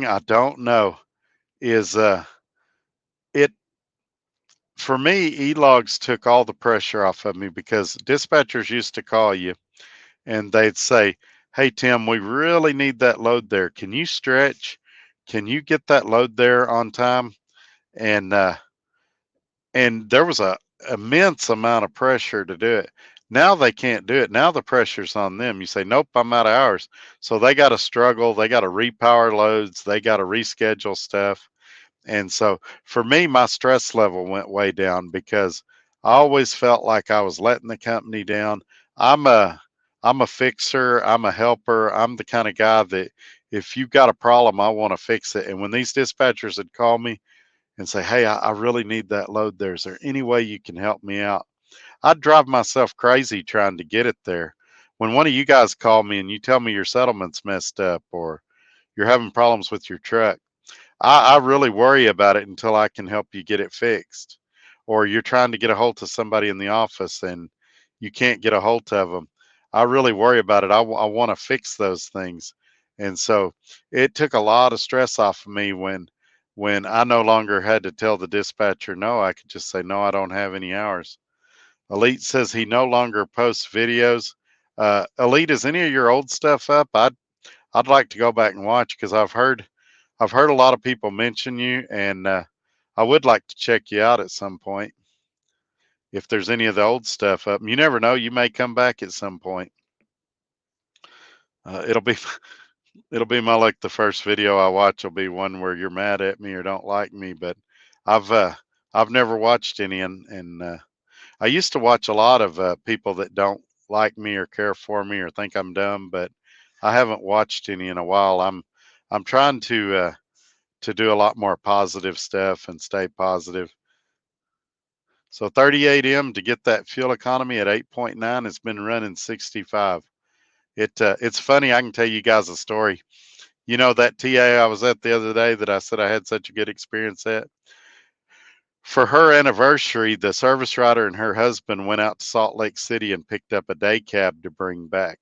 I don't know is it for me, e-logs took all the pressure off of me because dispatchers used to call you and they'd say, "Hey Tim, we really need that load there. Can you stretch? Can you get that load there on time?" And there was a immense amount of pressure to do it. Now they can't do it. Now the pressure's on them. You say, "Nope, I'm out of hours." So they got to struggle. They got to repower loads. They got to reschedule stuff. And so for me, my stress level went way down because I always felt like I was letting the company down. I'm a I'm a fixer, I'm a helper. I'm the kind of guy that if you've got a problem, I want to fix it. And when these dispatchers would call me and say, "Hey, I really need that load there. Is there any way you can help me out?" I'd drive myself crazy trying to get it there. When one of you guys call me and you tell me your settlement's messed up or you're having problems with your truck, I really worry about it until I can help you get it fixed. Or you're trying to get a hold of somebody in the office and you can't get a hold of them. I really worry about it. I want to fix those things. And so it took a lot of stress off of me when I no longer had to tell the dispatcher no. I could just say, "No, I don't have any hours." Elite says he no longer posts videos. Elite, is any of your old stuff up? I'd like to go back and watch because I've heard a lot of people mention you, and I would like to check you out at some point if there's any of the old stuff up. You never know; you may come back at some point. It'll be it'll be my luck. The first video I watch will be one where you're mad at me or don't like me. But I've uh, I've never watched any, and I used to watch a lot of people that don't like me or care for me or think I'm dumb, but I haven't watched any in a while. I'm trying to do a lot more positive stuff and stay positive. So 38M to get that fuel economy at 8.9 has been running 65. It's funny. I can tell you guys a story. You know that TA I was at the other day that I said I had such a good experience at. For her anniversary, the service writer and her husband went out to Salt Lake City and picked up a day cab to bring back,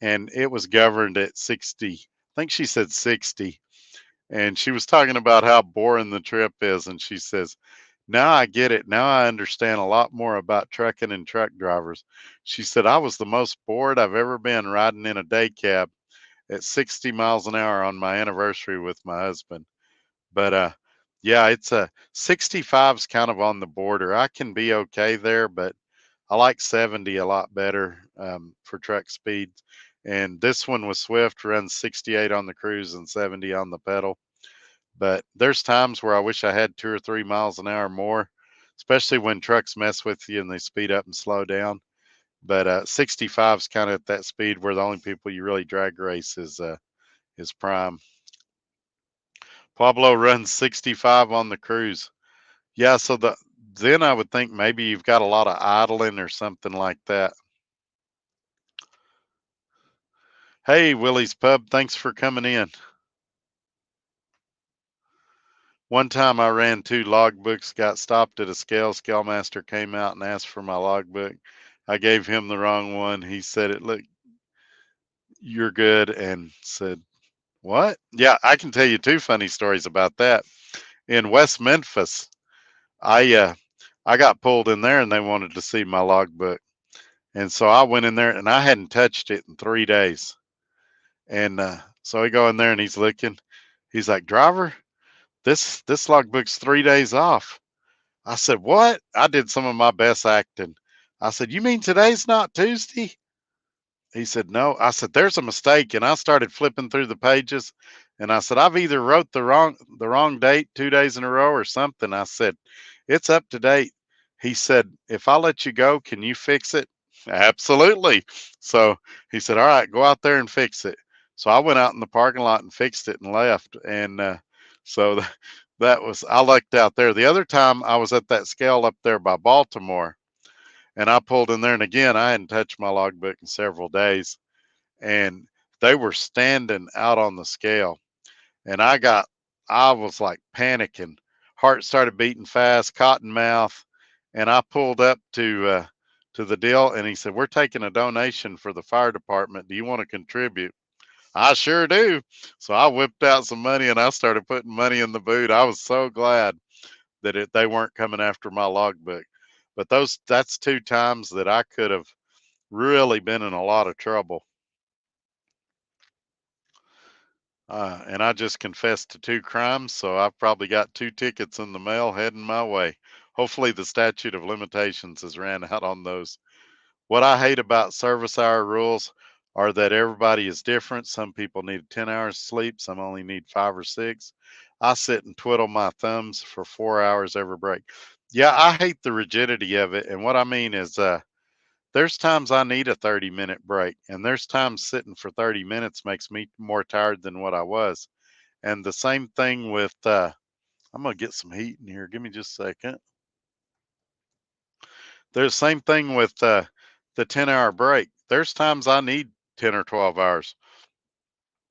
and it was governed at 60. I think she said 60, and she was talking about how boring the trip is, and she says, "Now I get it. Now I understand a lot more about trucking and truck drivers." She said, "I was the most bored I've ever been riding in a day cab at 60 miles an hour on my anniversary with my husband." But yeah, it's a 65's kind of on the border. I can be okay there, but I like 70 a lot better for truck speed. And this one with Swift runs 68 on the cruise and 70 on the pedal. But there's times where I wish I had 2 or 3 miles an hour more, especially when trucks mess with you and they speed up and slow down. But 65's kind of at that speed where the only people you really drag race is prime. Pablo runs 65 on the cruise. Yeah, so then I would think maybe you've got a lot of idling or something like that. Hey, Willie's Pub, thanks for coming in. One time I ran 2 logbooks, got stopped at a scale. Scale master came out and asked for my logbook. I gave him the wrong one. He said, "It look, you're good," and said, "What?" Yeah, I can tell you 2 funny stories about that. In West Memphis, I uh, I got pulled in there and they wanted to see my logbook. And so I went in there and I hadn't touched it in 3 days. And so I go in there and he's looking. He's like, "Driver, this logbook's 3 days off." I said, "What?" I did some of my best acting. I said, "You mean today's not Tuesday?" he said, no. I said, there's a mistake. And I started flipping through the pages. And I said, I've either wrote the wrong date 2 days in a row or something. I said, it's up to date. He said, if I let you go, can you fix it? Absolutely. So he said, all right, go out there and fix it. So I went out in the parking lot and fixed it and left. And so that was, I lucked out there. The other time I was at that scale up there by Baltimore, and I pulled in there, and again, I hadn't touched my logbook in several days, and they were standing out on the scale, and I was like panicking. Heart started beating fast, cotton mouth, and I pulled up to the deal, and he said, "We're taking a donation for the fire department. Do you want to contribute?" I sure do. So I whipped out some money and I started putting money in the boot. I was so glad that they weren't coming after my logbook. But that's two times that I could have really been in a lot of trouble. And I just confessed to two crimes, so I've probably got two tickets in the mail heading my way. Hopefully, the statute of limitations has ran out on those. What I hate about service hour rules are that everybody is different. Some people need 10 hours sleep, some only need 5 or 6. I sit and twiddle my thumbs for 4 hours every break. Yeah, I hate the rigidity of it. And what I mean is, there's times I need a 30-minute break, and there's times sitting for 30 minutes makes me more tired than what I was. And the same thing with, I'm going to get some heat in here. Give me just a second. There's the same thing with the 10-hour break. There's times I need 10 or 12 hours,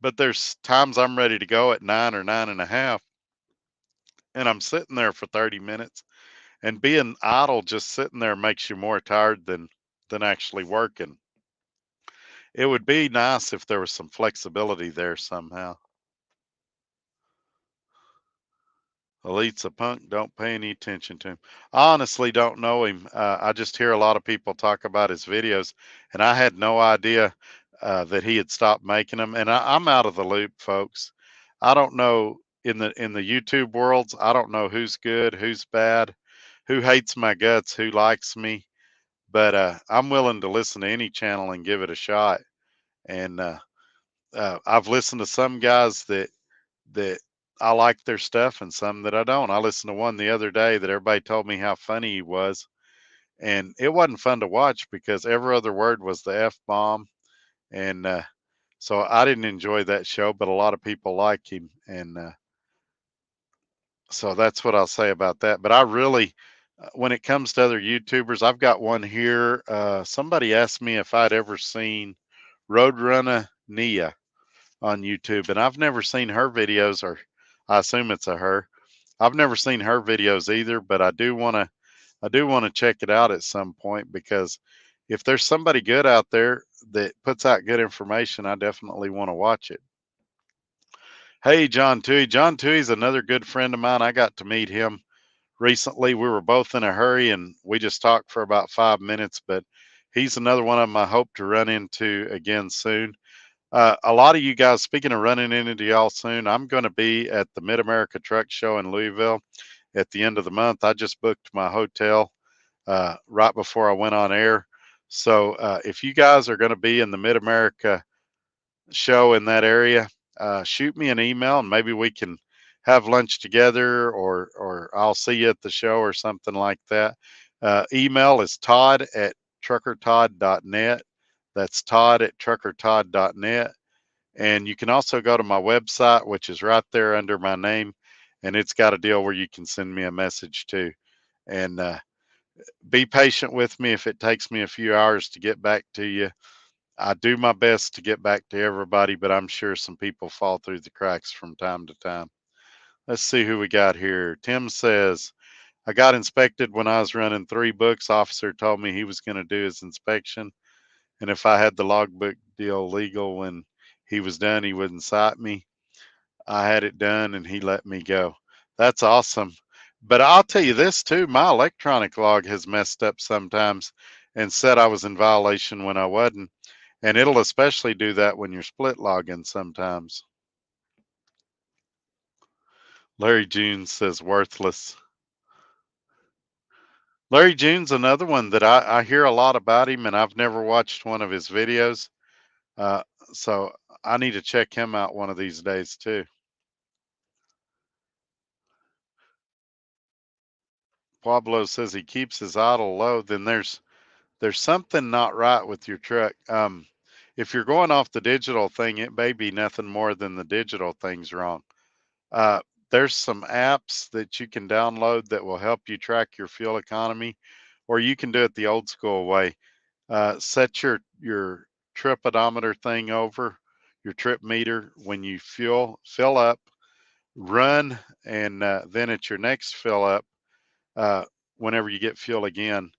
but there's times I'm ready to go at 9 or 9.5, and I'm sitting there for 30 minutes. And being idle, just sitting there, makes you more tired than actually working. It would be nice if there was some flexibility there somehow. Elite's a punk. Don't pay any attention to him. I honestly don't know him. I just hear a lot of people talk about his videos, and I had no idea that he had stopped making them. And I'm out of the loop, folks. I don't know in the YouTube worlds. I don't know who's good, who's bad, who hates my guts, who likes me. But I'm willing to listen to any channel and give it a shot. And I've listened to some guys that I like their stuff and some that I don't. I listened to one the other day that everybody told me how funny he was, and it wasn't fun to watch because every other word was the F bomb, and so I didn't enjoy that show. But a lot of people like him, and so that's what I'll say about that. But I really, when it comes to other YouTubers, I've got one here. Somebody asked me if I'd ever seen Roadrunner Nia on YouTube, and I've never seen her videos, or I assume it's a her. I've never seen her videos either, but I do want to check it out at some point because if there's somebody good out there that puts out good information, I definitely want to watch it. Hey, John Toohey. John Toohey's another good friend of mine. I got to meet him recently. We were both in a hurry and we just talked for about 5 minutes, but he's another one of them I hope to run into again soon. A lot of you guys, speaking of running into y'all soon, I'm going to be at the Mid America Truck Show in Louisville at the end of the month. I just booked my hotel right before I went on air. So if you guys are going to be in the Mid America Show in that area, shoot me an email and maybe we can have lunch together, or I'll see you at the show or something like that. Email is Todd at truckertodd.net. That's Todd at truckertodd.net. And you can also go to my website, which is right there under my name, and it's got a deal where you can send me a message too. And be patient with me if it takes me a few hours to get back to you. I do my best to get back to everybody, but I'm sure some people fall through the cracks from time to time. Let's see who we got here. Tim says, I got inspected when I was running 3 books. Officer told me he was going to do his inspection, and if I had the logbook deal legal when he was done, he wouldn't cite me. I had it done and he let me go. That's awesome. But I'll tell you this too, my electronic log has messed up sometimes and said I was in violation when I wasn't. And it'll especially do that when you're split logging sometimes. Larry June says worthless. Larry June's another one that I hear a lot about him, and I've never watched one of his videos. Uh, so I need to check him out one of these days too. Pablo says he keeps his idle low. Then there's something not right with your truck. If you're going off the digital thing, it may be nothing more than the digital thing's wrong. Uh, there's some apps that you can download that will help you track your fuel economy, or you can do it the old school way. Set your trip odometer thing over your trip meter when you fill up, run, and then at your next fill up, uh, whenever you get fuel again,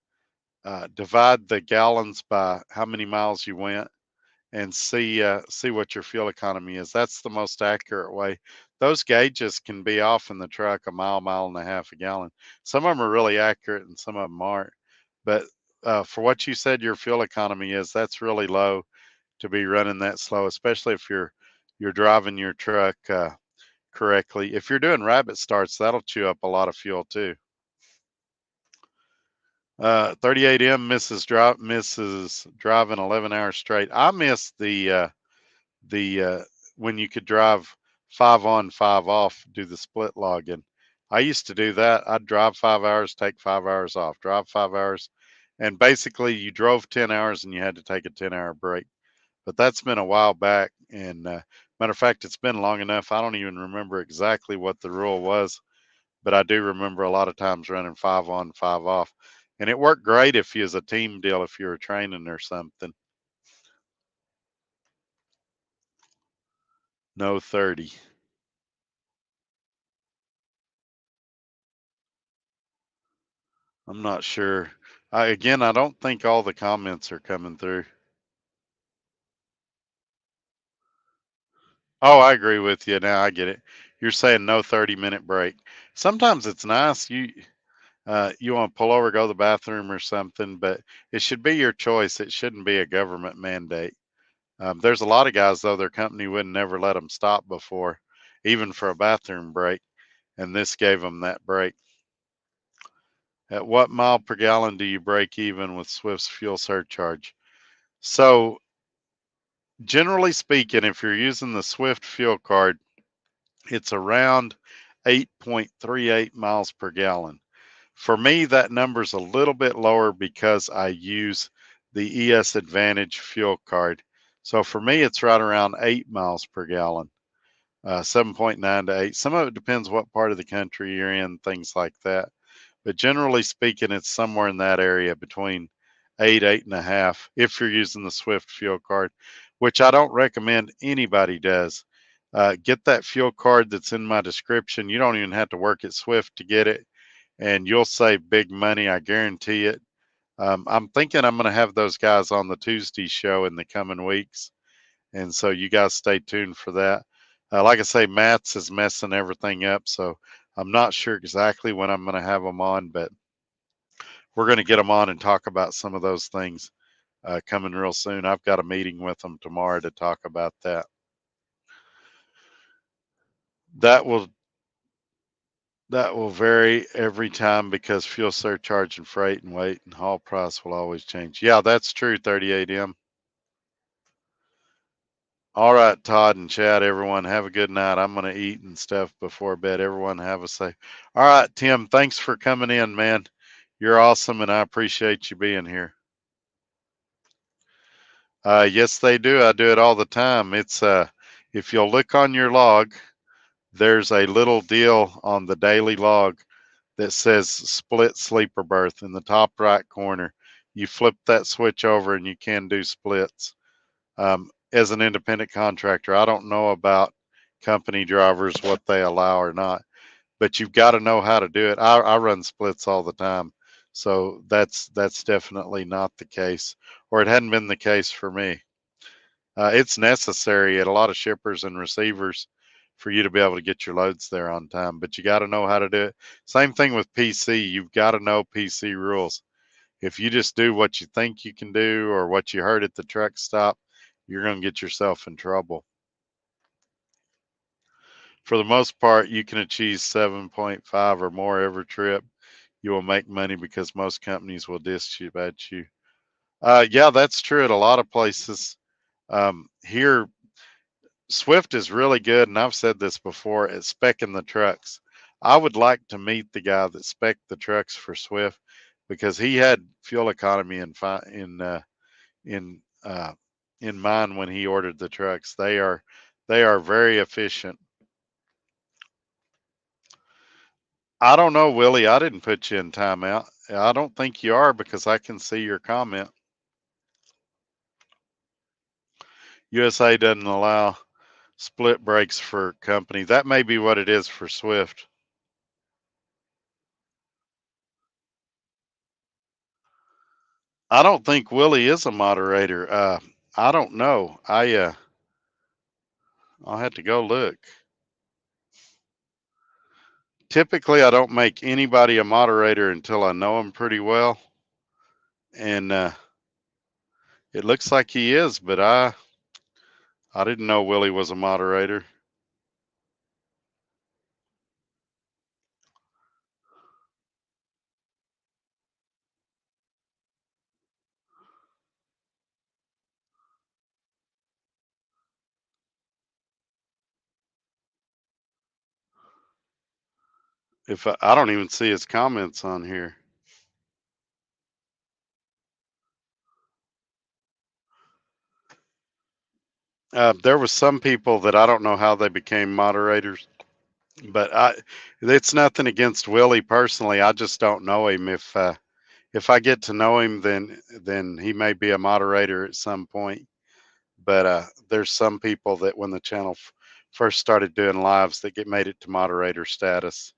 divide the gallons by how many miles you went and see what your fuel economy is. That's the most accurate way. Those gauges can be off in the truck a mile and a half a gallon. Some of them are really accurate and some of them aren't. But for what you said your fuel economy is, that's really low to be running that slow, especially if you're driving your truck correctly. If you're doing rabbit starts, that'll chew up a lot of fuel too. 38M misses driving 11 hours straight. I miss the when you could drive 5 on, 5 off, do the split login. I used to do that. I'd drive 5 hours, take 5 hours off, drive 5 hours, and basically you drove 10 hours and you had to take a 10-hour break. But that's been a while back, and matter of fact, it's been long enough. I don't even remember exactly what the rule was, but I do remember a lot of times running 5 on, 5 off, and it worked great if you was a team deal, if you were training or something. No 30. I'm not sure. I don't think all the comments are coming through. Oh, I agree with you. Now I get it. You're saying no 30-minute break. Sometimes it's nice. You want to pull over, go to the bathroom or something, but it should be your choice. It shouldn't be a government mandate. There's a lot of guys though their company would never let them stop before, even for a bathroom break, and this gave them that break. At what mile per gallon do you break even with Swift's fuel surcharge? So generally speaking, if you're using the Swift fuel card, it's around 8.38 miles per gallon. For me, that number's a little bit lower because I use the ES Advantage fuel card. So for me, it's right around 8 miles per gallon, 7.9 to 8. Some of it depends what part of the country you're in, things like that. But generally speaking, it's somewhere in that area between 8 and a half if you're using the Swift fuel card, which I don't recommend anybody does. Get that fuel card that's in my description. You don't even have to work at Swift to get it, and you'll save big money. I guarantee it. I'm thinking I'm going to have those guys on the Tuesday show in the coming weeks, and so you guys stay tuned for that. Like I say, Matt's is messing everything up, so I'm not sure exactly when I'm going to have them on, but we're going to get them on and talk about some of those things coming real soon. I've got a meeting with them tomorrow to talk about that. That will that will vary every time because fuel surcharge and freight and weight and haul price will always change. Yeah, that's true. 38M. All right, Todd and Chad, everyone have a good night. I'm going to eat and stuff before bed. Everyone have a safe. All right, Tim, thanks for coming in, man. You're awesome, and I appreciate you being here. Yes, they do. I do it all the time. It's if you'll look on your log, there's a little deal on the daily log that says split sleeper berth in the top right corner. You flip that switch over and you can do splits. As an independent contractor, I don't know about company drivers, what they allow or not, but you've got to know how to do it. I run splits all the time. So that's definitely not the case, or it hadn't been the case for me. It's necessary at a lot of shippers and receivers for you to be able to get your loads there on time, but you got to know how to do it. Same thing with PC. You've got to know PC rules. If you just do what you think you can do or what you heard at the truck stop, you're going to get yourself in trouble. For the most part, you can achieve 7.5 or more every trip. You will make money because most companies will dispatch you. Yeah, that's true at a lot of places. Here, Swift is really good, and I've said this before, at specing the trucks. I would like to meet the guy that spec'd the trucks for Swift because he had fuel economy in in mind when he ordered the trucks. They are very efficient. I don't know, Willie. I didn't put you in timeout. I don't think you are because I can see your comment. USA doesn't allow split breaks for company. That may be what it is for Swift. I don't think Willie is a moderator. I don't know. I'll have to go look. Typically, I don't make anybody a moderator until I know them pretty well, and it looks like he is. But I didn't know Willie was a moderator. If I don't even see his comments on here. There was some people that I don't know how they became moderators, but it's nothing against Willie personally. I just don't know him. If I get to know him, then he may be a moderator at some point. But there's some people that when the channel first started doing lives that get made it to moderator status.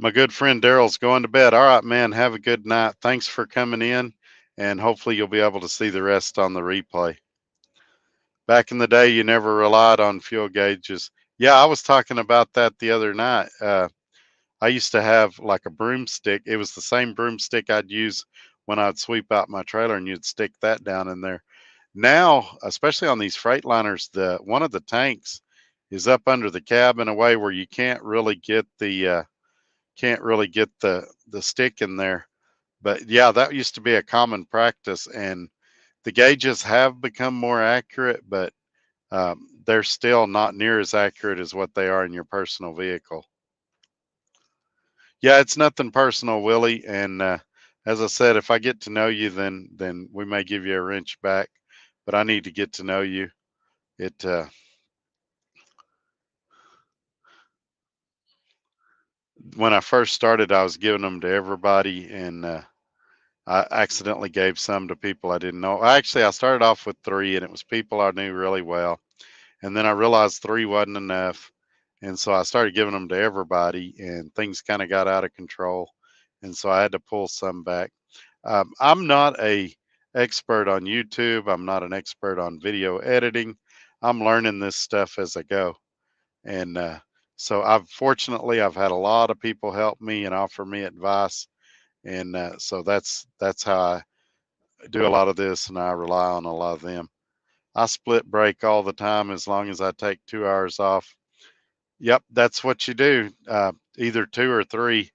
My good friend Daryl's going to bed. All right, man. Have a good night. Thanks for coming in, and hopefully you'll be able to see the rest on the replay. Back in the day, you never relied on fuel gauges. Yeah, I was talking about that the other night. I used to have like a broomstick. It was the same broomstick I'd use when I'd sweep out my trailer, and you'd stick that down in there. Now, especially on these Freightliners, the one of the tanks is up under the cab in a way where you can't really get the stick in there. But yeah, that used to be a common practice, and the gauges have become more accurate, but they're still not near as accurate as what they are in your personal vehicle. Yeah, it's nothing personal, Willie. And as I said, if I get to know you, then we may give you a wrench back. But I need to get to know you. It When I first started, I was giving them to everybody, and I accidentally gave some to people I didn't know. Actually, I started off with three, and it was people I knew really well. And then I realized three wasn't enough, and so I started giving them to everybody, and things kind of got out of control, and so I had to pull some back. I'm not a expert on YouTube. I'm not an expert on video editing. I'm learning this stuff as I go, and so I've had a lot of people help me and offer me advice, and so that's how I do a lot of this, and I rely on a lot of them. I split break all the time as long as I take 2 hours off. Yep, that's what you do. Either two or three.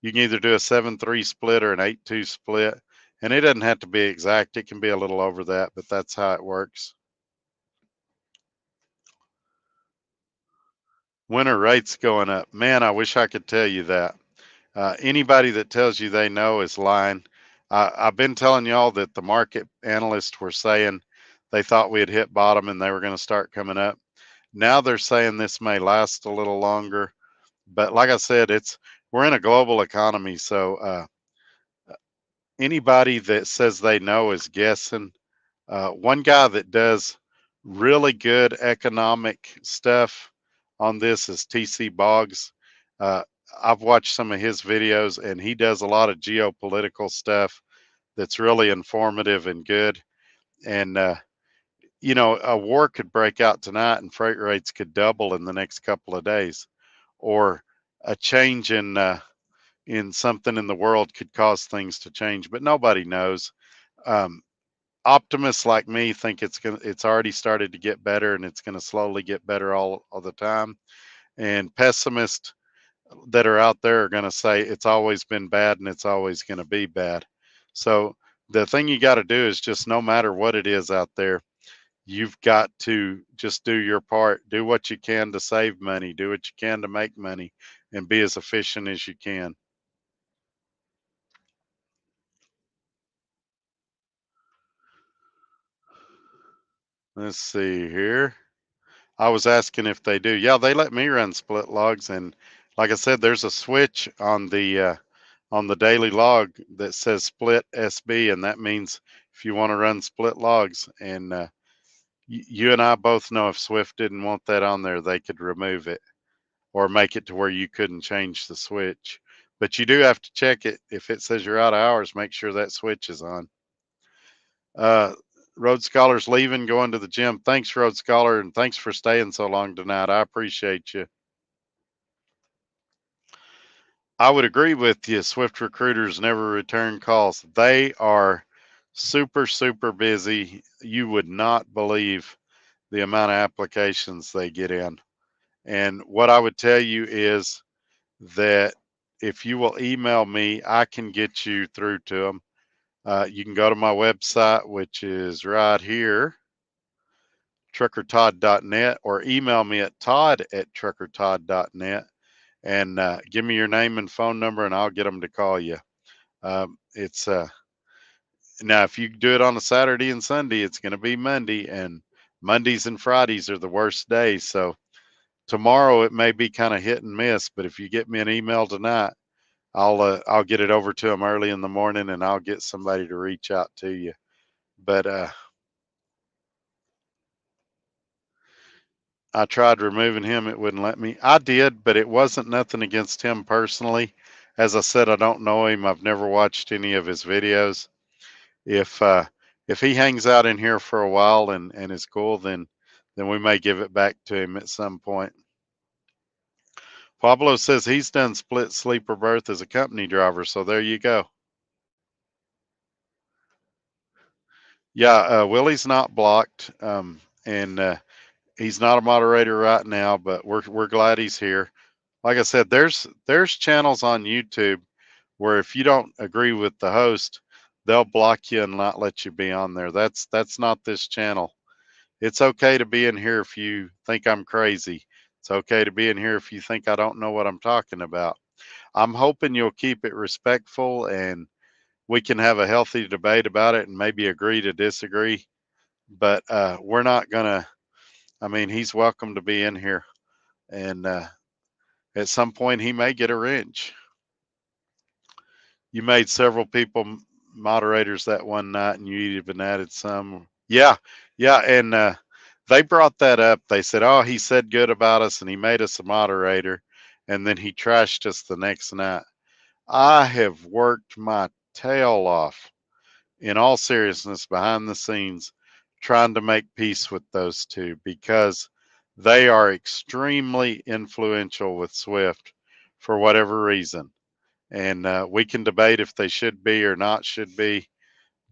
You can either do a 7-3 split or an 8-2 split. And it doesn't have to be exact. It can be a little over that, but that's how it works. Winter rates going up. Man, I wish I could tell you that. Anybody that tells you they know is lying. I've been telling y'all that the market analysts were saying they thought we had hit bottom and they were going to start coming up. Now they're saying this may last a little longer, but like I said, we're in a global economy, so anybody that says they know is guessing. One guy that does really good economic stuff on this is TC Boggs. Uh, I've watched some of his videos, and he does a lot of geopolitical stuff that's really informative and good. And a war could break out tonight, and freight rates could double in the next couple of days, or a change in something in the world could cause things to change, but nobody knows. Um, Optimists like me think it's already started to get better, and it's gonna slowly get better all the time. And pessimists that are out there are gonna say it's always been bad and it's always gonna be bad. So the thing you got to do is just, no matter what it is out there, you've got to just do your part. Do what you can to save money, do what you can to make money, and be as efficient as you can. Let's see here. I was asking if they do. Yeah, they let me run split logs, and like I said, there's a switch on the daily log that says split SB, and that means if you want to run split logs. And you and I both know if Swift didn't want that on there, they could remove it or make it to where you couldn't change the switch. But you do have to check it. If it says you're out of hours, make sure that switch is on. Uh, Road Scholar's leaving, going to the gym. Thanks, Road Scholar, and thanks for staying so long tonight. I appreciate you. I would agree with you. Swift recruiters never return calls. They are super, super busy. You would not believe the amount of applications they get in. And what I would tell you is that if you will email me, I can get you through to them. You can go to my website, which is right here, truckertodd.net, or email me at todd@truckertodd.net, and give me your name and phone number, and I'll get them to call you. It's Now, if you do it on a Saturday and Sunday, it's going to be Monday, and Mondays and Fridays are the worst days. So tomorrow it may be kind of hit and miss, but if you get me an email tonight, I'll get it over to them early in the morning, and I'll get somebody to reach out to you. But I tried removing him, it wouldn't let me. I did, but it wasn't nothing against him personally. As I said, I don't know him. I've never watched any of his videos. If uh, if he hangs out in here for a while and is cool, then we may give it back to him at some point. Pablo says he's done split sleeper berth as a company driver, so there you go. Yeah, Willie's not blocked, and he's not a moderator right now, but we're glad he's here. Like I said, there's channels on YouTube where if you don't agree with the host, they'll block you and not let you be on there. That's not this channel. It's okay to be in here if you think I'm crazy. It's okay to be in here if you think I don't know what I'm talking about. I'm hoping you'll keep it respectful and we can have a healthy debate about it and maybe agree to disagree. But we're not gonna. I mean, he's welcome to be in here, and at some point he may get a wrench. You made several people moderators that one night, and you even added some. Yeah, yeah, and they brought that up. They said, "Oh, he said good about us, and he made us a moderator, and then he trashed us the next night." I have worked my tail off, in all seriousness, behind the scenes, trying to make peace with those two because they are extremely influential with Swift for whatever reason. And we can debate if they should be or not should be.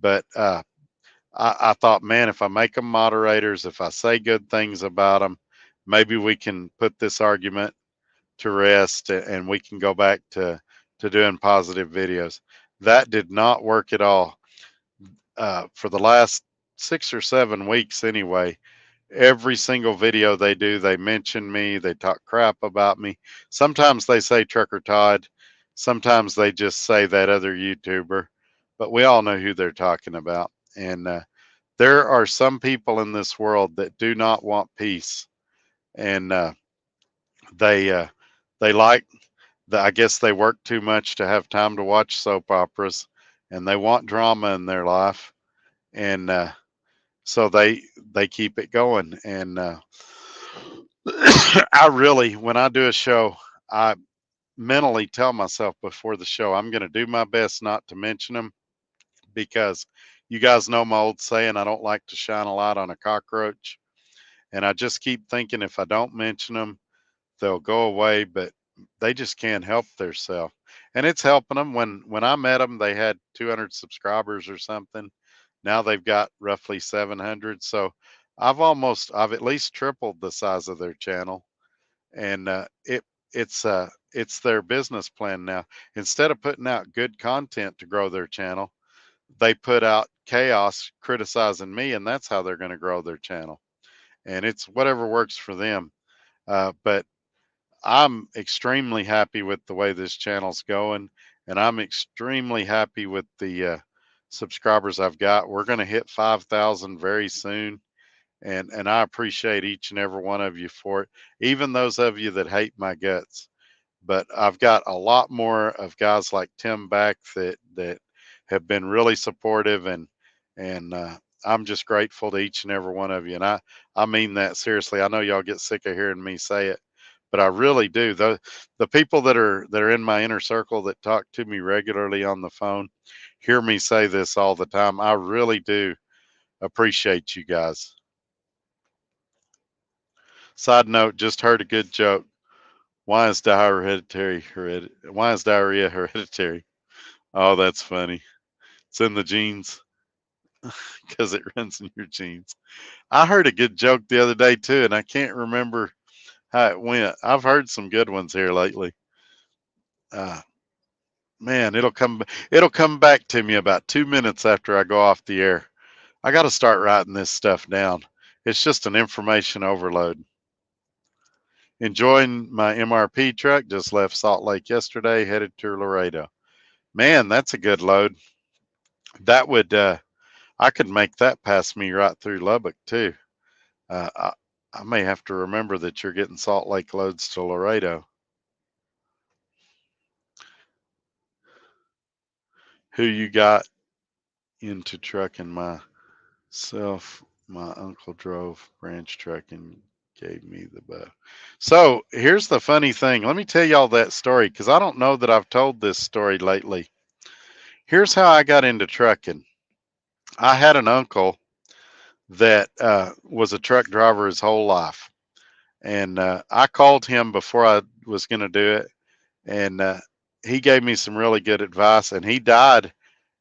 But I thought, man, if I make them moderators, if I say good things about them, maybe we can put this argument to rest and we can go back to doing positive videos. That did not work at all. For the last 6 or 7 weeks anyway, every single video they do, they mention me, they talk crap about me. Sometimes they say Trucker Todd, sometimes they just say that other YouTuber, but we all know who they're talking about. And there are some people in this world that do not want peace, and they they like I guess they work too much to have time to watch soap operas, and they want drama in their life, and so they keep it going. And I really, when I do a show, I mentally tell myself before the show, I'm going to do my best not to mention them because you guys know my old saying, I don't like to shine a light on a cockroach. And I just keep thinking if I don't mention them, they'll go away, but they just can't help themselves. And it's helping them. When I met them, they had 200 subscribers or something. Now they've got roughly 700. So I've at least tripled the size of their channel, and it's their business plan now. Instead of putting out good content to grow their channel, they put out chaos criticizing me, and that's how they're going to grow their channel. And it's whatever works for them. But I'm extremely happy with the way this channel's going, and I'm extremely happy with the subscribers I've got. We're going to hit 5,000 very soon, and I appreciate each and every one of you for it, even those of you that hate my guts. But I've got a lot more of guys like Tim back that have been really supportive, and I'm just grateful to each and every one of you, and I mean that seriously. I know y'all get sick of hearing me say it, but I really do. The people that are in my inner circle that talk to me regularly on the phone hear me say this all the time. I really do appreciate you guys. Side note, just heard a good joke. Why is diarrhea hereditary? Oh, that's funny. It's in the genes because it runs in your genes. I heard a good joke the other day too, and I can't remember how it went. I've heard some good ones here lately. Uh, Man, it'll come back to me about 2 minutes after I go off the air. I got to start writing this stuff down. It's just an information overload. Enjoying my MRP truck. Just left Salt Lake yesterday, headed to Laredo. Man, that's a good load. That would I could make that pass me right through Lubbock too. I may have to remember that you're getting Salt Lake loads to Laredo. Who you got into trucking? Myself, my uncle drove branch truck and gave me the bug. So here's the funny thing. Let me tell y'all that story because I don't know that I've told this story lately. Here's how I got into trucking. I had an uncle that was a truck driver his whole life. And I called him before I was going to do it. And he gave me some really good advice. And he died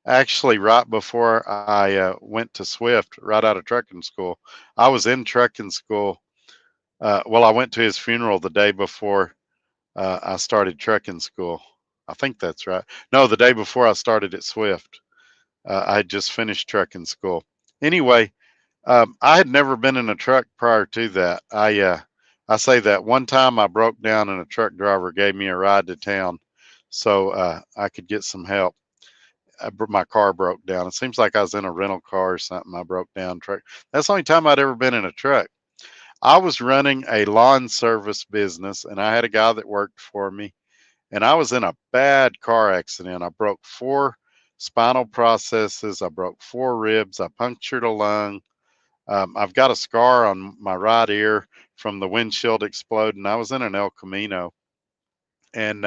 actually right before I went to Swift, right out of trucking school. I was in trucking school. Well, I went to his funeral the day before I started trucking school. I think that's right. No, the day before I started at Swift. I had just finished trucking school. Anyway, I had never been in a truck prior to that. I say that one time I broke down and a truck driver gave me a ride to town, so I could get some help. My car broke down. It seems like I was in a rental car or something. I broke down truck. That's the only time I'd ever been in a truck. I was running a lawn service business, and I had a guy that worked for me, and I was in a bad car accident. I broke 4 spinal processes. I broke 4 ribs. I punctured a lung. I've got a scar on my right ear from the windshield exploding. I was in an El Camino, and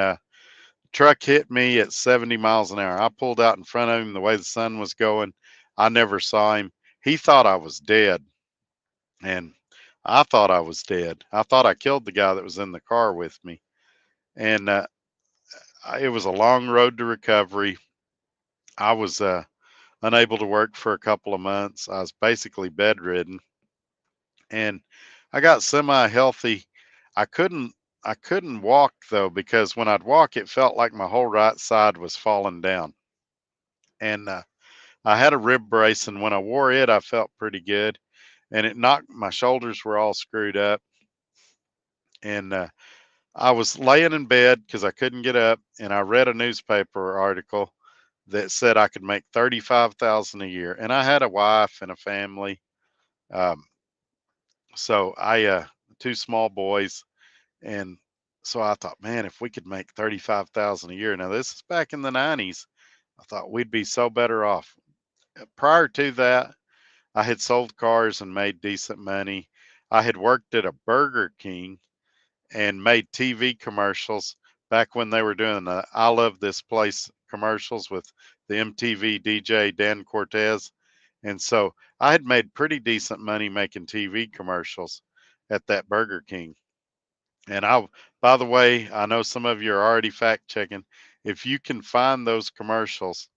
truck hit me at 70 miles an hour. I pulled out in front of him the way the sun was going. I never saw him. He thought I was dead, and I thought I was dead. I thought I killed the guy that was in the car with me, and it was a long road to recovery. I was unable to work for a couple of months. I was basically bedridden, and I got semi healthy. I couldn't I couldn't walk though because when I'd walk it felt like my whole right side was falling down. And I had a rib brace, and when I wore it I felt pretty good, and it knocked my shoulders were all screwed up. And I was laying in bed because I couldn't get up, and I read a newspaper article that said I could make 35,000 a year, and I had a wife and a family. Um, so I 2 small boys. And so I thought, man, if we could make 35,000 a year. Now this is back in the 90s. I thought we'd be so better off. Prior to that, I had sold cars and made decent money. I had worked at a Burger King and made TV commercials back when they were doing the I Love This Place commercials with the MTV DJ Dan Cortez. And so I had made pretty decent money making TV commercials at that Burger King. And by the way, I know some of you are already fact checking. If you can find those commercials,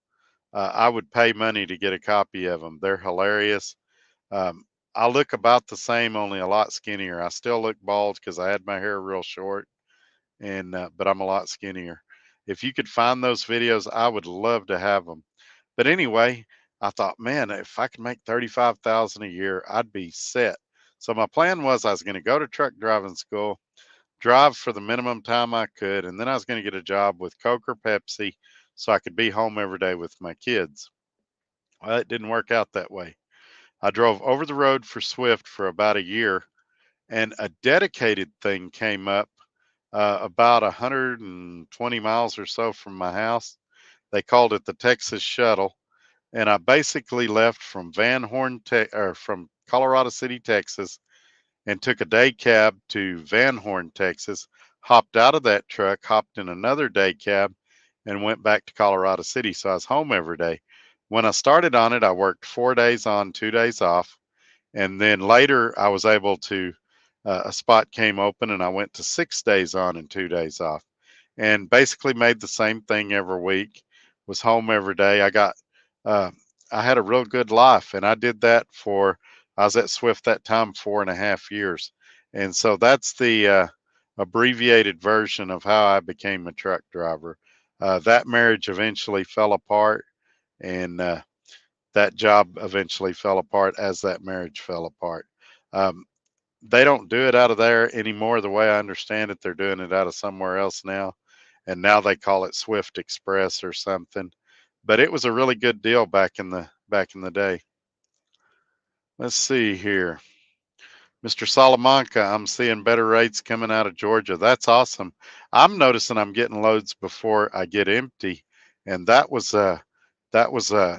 I would pay money to get a copy of them. They're hilarious. Um, I look about the same, only a lot skinnier. I still look bald because I had my hair real short, and but I'm a lot skinnier. If you could find those videos, I would love to have them. But anyway, I thought, man, if I could make 35,000 a year, I'd be set. So my plan was I was going to go to truck driving school, drive for the minimum time I could, and then I was going to get a job with Coke or Pepsi so I could be home every day with my kids. Well, it didn't work out that way. I drove over the road for Swift for about a year, and a dedicated thing came up about 120 miles or so from my house. They called it the Texas Shuttle, and I basically left from from Colorado City, Texas, and took a day cab to Van Horn, Texas. Hopped out of that truck, hopped in another day cab, and went back to Colorado City. So I was home every day. When I started on it, I worked 4 days on, 2 days off, and then later I was able to. A spot came open, and I went to 6 days on and 2 days off, and basically made the same thing every week. Was home every day. Uh, I had a real good life, and I did that for. I was at Swift that time 4.5 years, and so that's the abbreviated version of how I became a truck driver. That marriage eventually fell apart, and that job eventually fell apart as that marriage fell apart. Um, they don't do it out of there anymore. The way I understand it, they're doing it out of somewhere else now, and now they call it Swift Express or something. But it was a really good deal back in the day. Let's see here. Mr. Salamanca, I'm seeing better rates coming out of Georgia. That's awesome. I'm noticing I'm getting loads before I get empty, and that was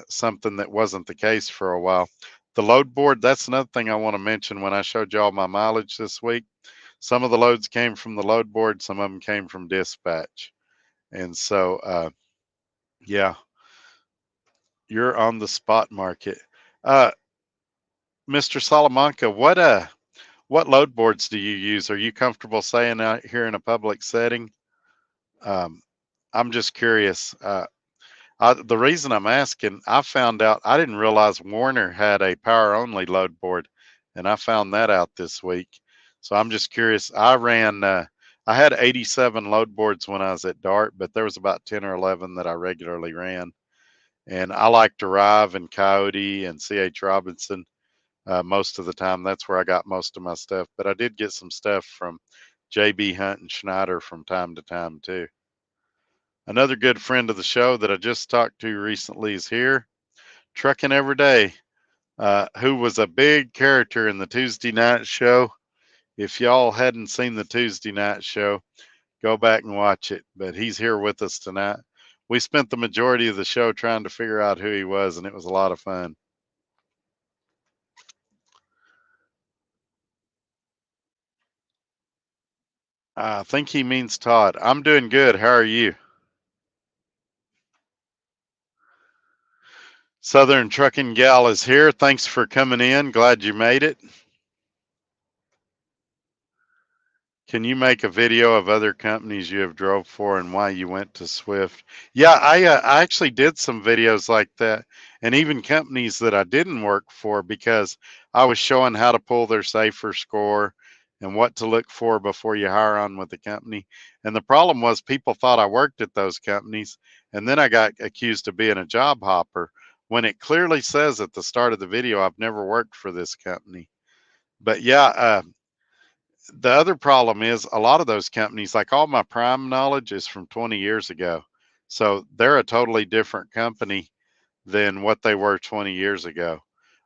something that wasn't the case for a while. The load board, that's another thing I want to mention. When I showed y'all my mileage this week, some of the loads came from the load board, some of them came from dispatch. And so, yeah, you're on the spot market. Uh, Mr. Salamanca, what load boards do you use? Are you comfortable saying out here in a public setting? Um, I'm just curious. The reason I'm asking, I found out I didn't realize Warner had a power only load board, and I found that out this week. So I'm just curious. I had 87 load boards when I was at Dart, but there was about 10 or 11 that I regularly ran. And I like Derive and Coyote and CH Robinson most of the time. That's where I got most of my stuff. But I did get some stuff from JB Hunt and Schneider from time to time too. Another good friend of the show that I just talked to recently is here, Trucking Every Day, who was a big character in the Tuesday night show. If y'all hadn't seen the Tuesday night show, go back and watch it. But he's here with us tonight. We spent the majority of the show trying to figure out who he was, and it was a lot of fun. I think he means Todd. I'm doing good. How are you? Southern Trucking Gal is here. Thanks for coming in. Glad you made it. Can you make a video of other companies you have drove for and why you went to Swift? Yeah, I actually did some videos like that, and even companies that I didn't work for, because I was showing how to pull their safer score and what to look for before you hire on with the company. And the problem was people thought I worked at those companies, and then I got accused of being a job hopper when it clearly says at the start of the video I've never worked for this company. But yeah, the other problem is a lot of those companies, like all my prime knowledge is from 20 years ago. So they're a totally different company than what they were 20 years ago.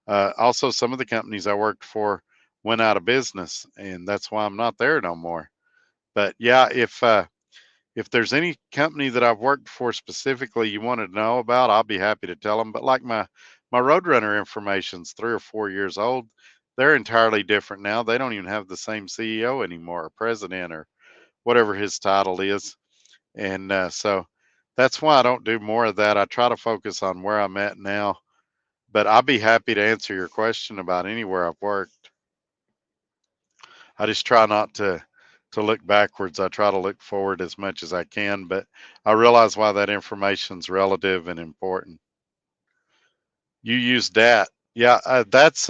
Also, some of the companies I worked for went out of business, and that's why I'm not there no more. But yeah, if there's any company that I've worked for specifically you wanted to know about, I'll be happy to tell them. But like my Roadrunner information's 3 or 4 years old. They're entirely different now. They don't even have the same CEO anymore, or president, or whatever his title is. And so that's why I don't do more of that. I try to focus on where I'm at now. But I'll be happy to answer your question about anywhere I've worked. I just try not to look backwards. I try to look forward as much as I can, but I realize why that information's relative and important. You use DAT. Yeah, that's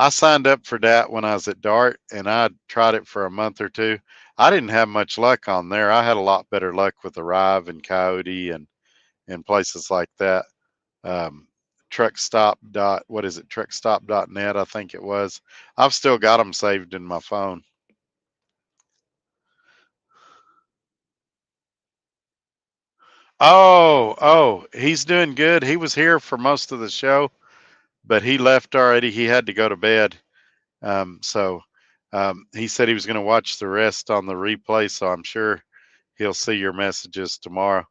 I signed up for DAT when I was at Dart, and I tried it for a month or two. I didn't have much luck on there. I had a lot better luck with Arrive and Coyote and places like that. Um, truckstop.net, I think it was. I've still got them saved in my phone. Oh, he's doing good. He was here for most of the show, but he left already. He had to go to bed. So he said he was going to watch the rest on the replay. So I'm sure he'll see your messages tomorrow.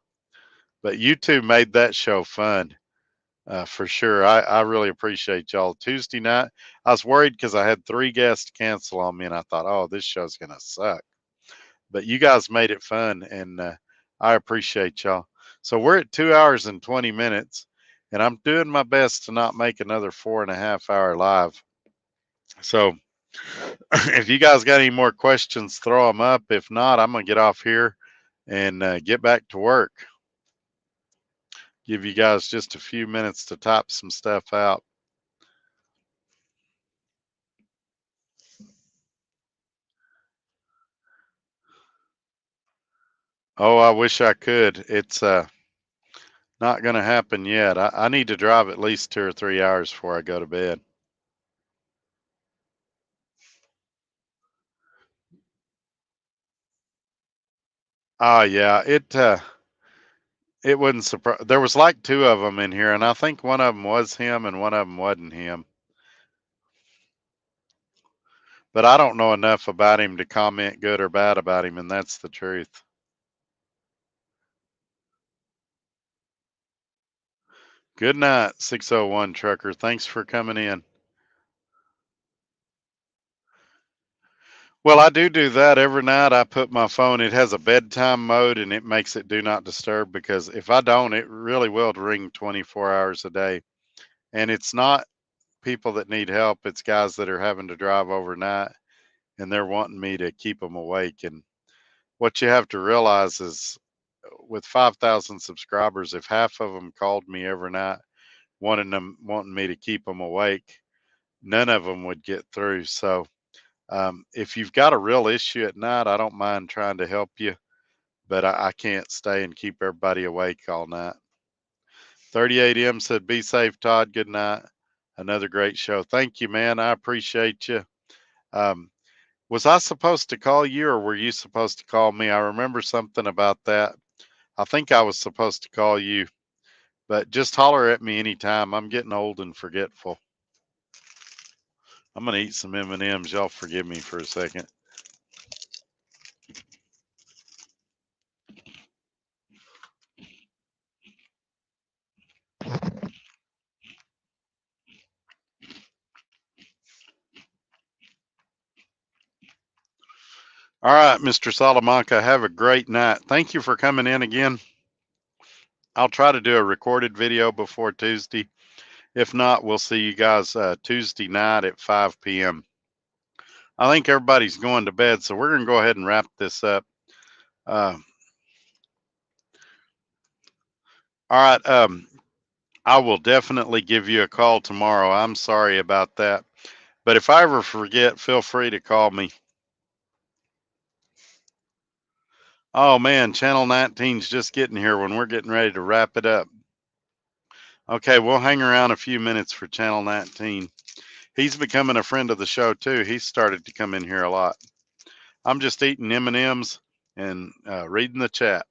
But you two made that show fun. For sure. I really appreciate y'all. Tuesday night, I was worried because I had 3 guests cancel on me, and I thought, oh, this show's going to suck. But you guys made it fun, and I appreciate y'all. So we're at 2 hours and 20 minutes, and I'm doing my best to not make another 4.5 hour live. So if you guys got any more questions, throw them up. If not, I'm going to get off here and get back to work. Give you guys just a few minutes to type some stuff out. Oh, I wish I could. It's not going to happen yet. I need to drive at least 2 or 3 hours before I go to bed. Oh yeah, it wouldn't surprise. There was like two of them in here, and I think one of them was him, and one of them wasn't him. But I don't know enough about him to comment good or bad about him, and that's the truth. Good night, 601 Trucker. Thanks for coming in. Well, I do that every night. I put my phone, it has a bedtime mode and it makes it do not disturb, because if I don't, it really will ring 24 hours a day. And it's not people that need help, it's guys that are having to drive overnight and they're wanting me to keep them awake. And what you have to realize is with 5,000 subscribers, if half of them called me every night wanting me to keep them awake, none of them would get through. So if you've got a real issue at night, I don't mind trying to help you, but I can't stay and keep everybody awake all night. 38M said, be safe, Todd. Good night. Another great show. Thank you, man. I appreciate you. Um, was I supposed to call you, or were you supposed to call me? I remember something about that. I think I was supposed to call you, but just holler at me anytime. I'm getting old and forgetful. I'm going to eat some M&Ms. Y'all forgive me for a second. All right, Mr. Salamanca, have a great night. Thank you for coming in again. I'll try to do a recorded video before Tuesday. If not, we'll see you guys Tuesday night at 5 p.m. I think everybody's going to bed, so we're going to go ahead and wrap this up. All right. I will definitely give you a call tomorrow. I'm sorry about that. But if I ever forget, feel free to call me. Oh man, Channel 19's just getting here when we're getting ready to wrap it up. Okay, we'll hang around a few minutes for Channel 19. He's becoming a friend of the show too. He's started to come in here a lot. I'm just eating M&Ms and reading the chat.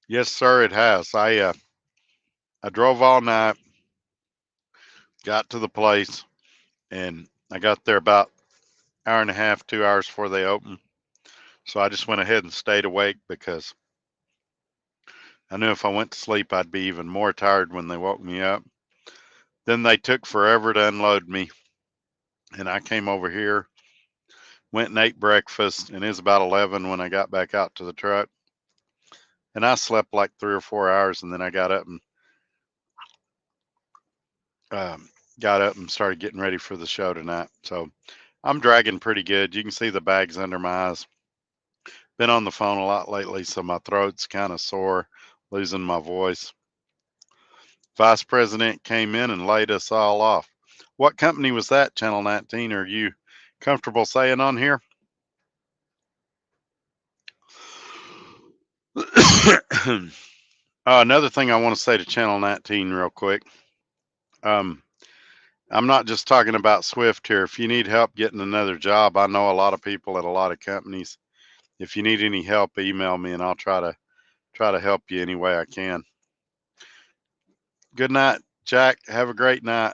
Yes, sir, it has. I drove all night, got to the place, and I got there about hour and a half, 2 hours before they opened. So I just went ahead and stayed awake because I knew if I went to sleep, I'd be even more tired when they woke me up. Then they took forever to unload me, and I came over here, went and ate breakfast, and it was about 11 when I got back out to the truck. And I slept like 3 or 4 hours, and then I got up and started getting ready for the show tonight. So I'm dragging pretty good. You can see the bags under my eyes. Been on the phone a lot lately, so my throat's kind of sore, losing my voice. Vice President came in and laid us all off. What company was that, Channel 19? Are you comfortable saying on here? Another thing I want to say to Channel 19 real quick. I'm not just talking about Swift here. If you need help getting another job, I know a lot of people at a lot of companies. If you need any help, email me and I'll try to help you any way I can. Good night, Jack. Have a great night.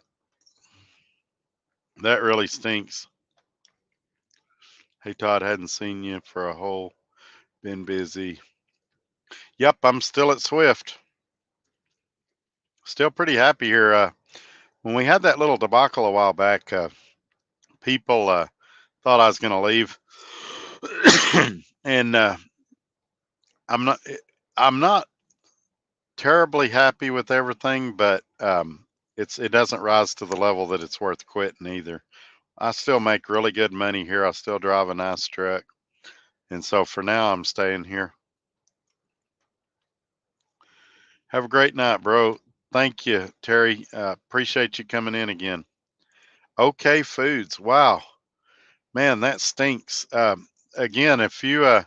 That really stinks. Hey, Todd, hadn't seen you for a whole. Been busy. Yep, I'm still at Swift. Still pretty happy here. When we had that little debacle a while back, people thought I was going to leave, and I'm not. I'm not terribly happy with everything, but it doesn't rise to the level that it's worth quitting either. I still make really good money here. I still drive a nice truck, and so for now, I'm staying here. Have a great night, bro. Thank you, Terry. Appreciate you coming in again. Okay Foods. Wow, man, that stinks. Again, if you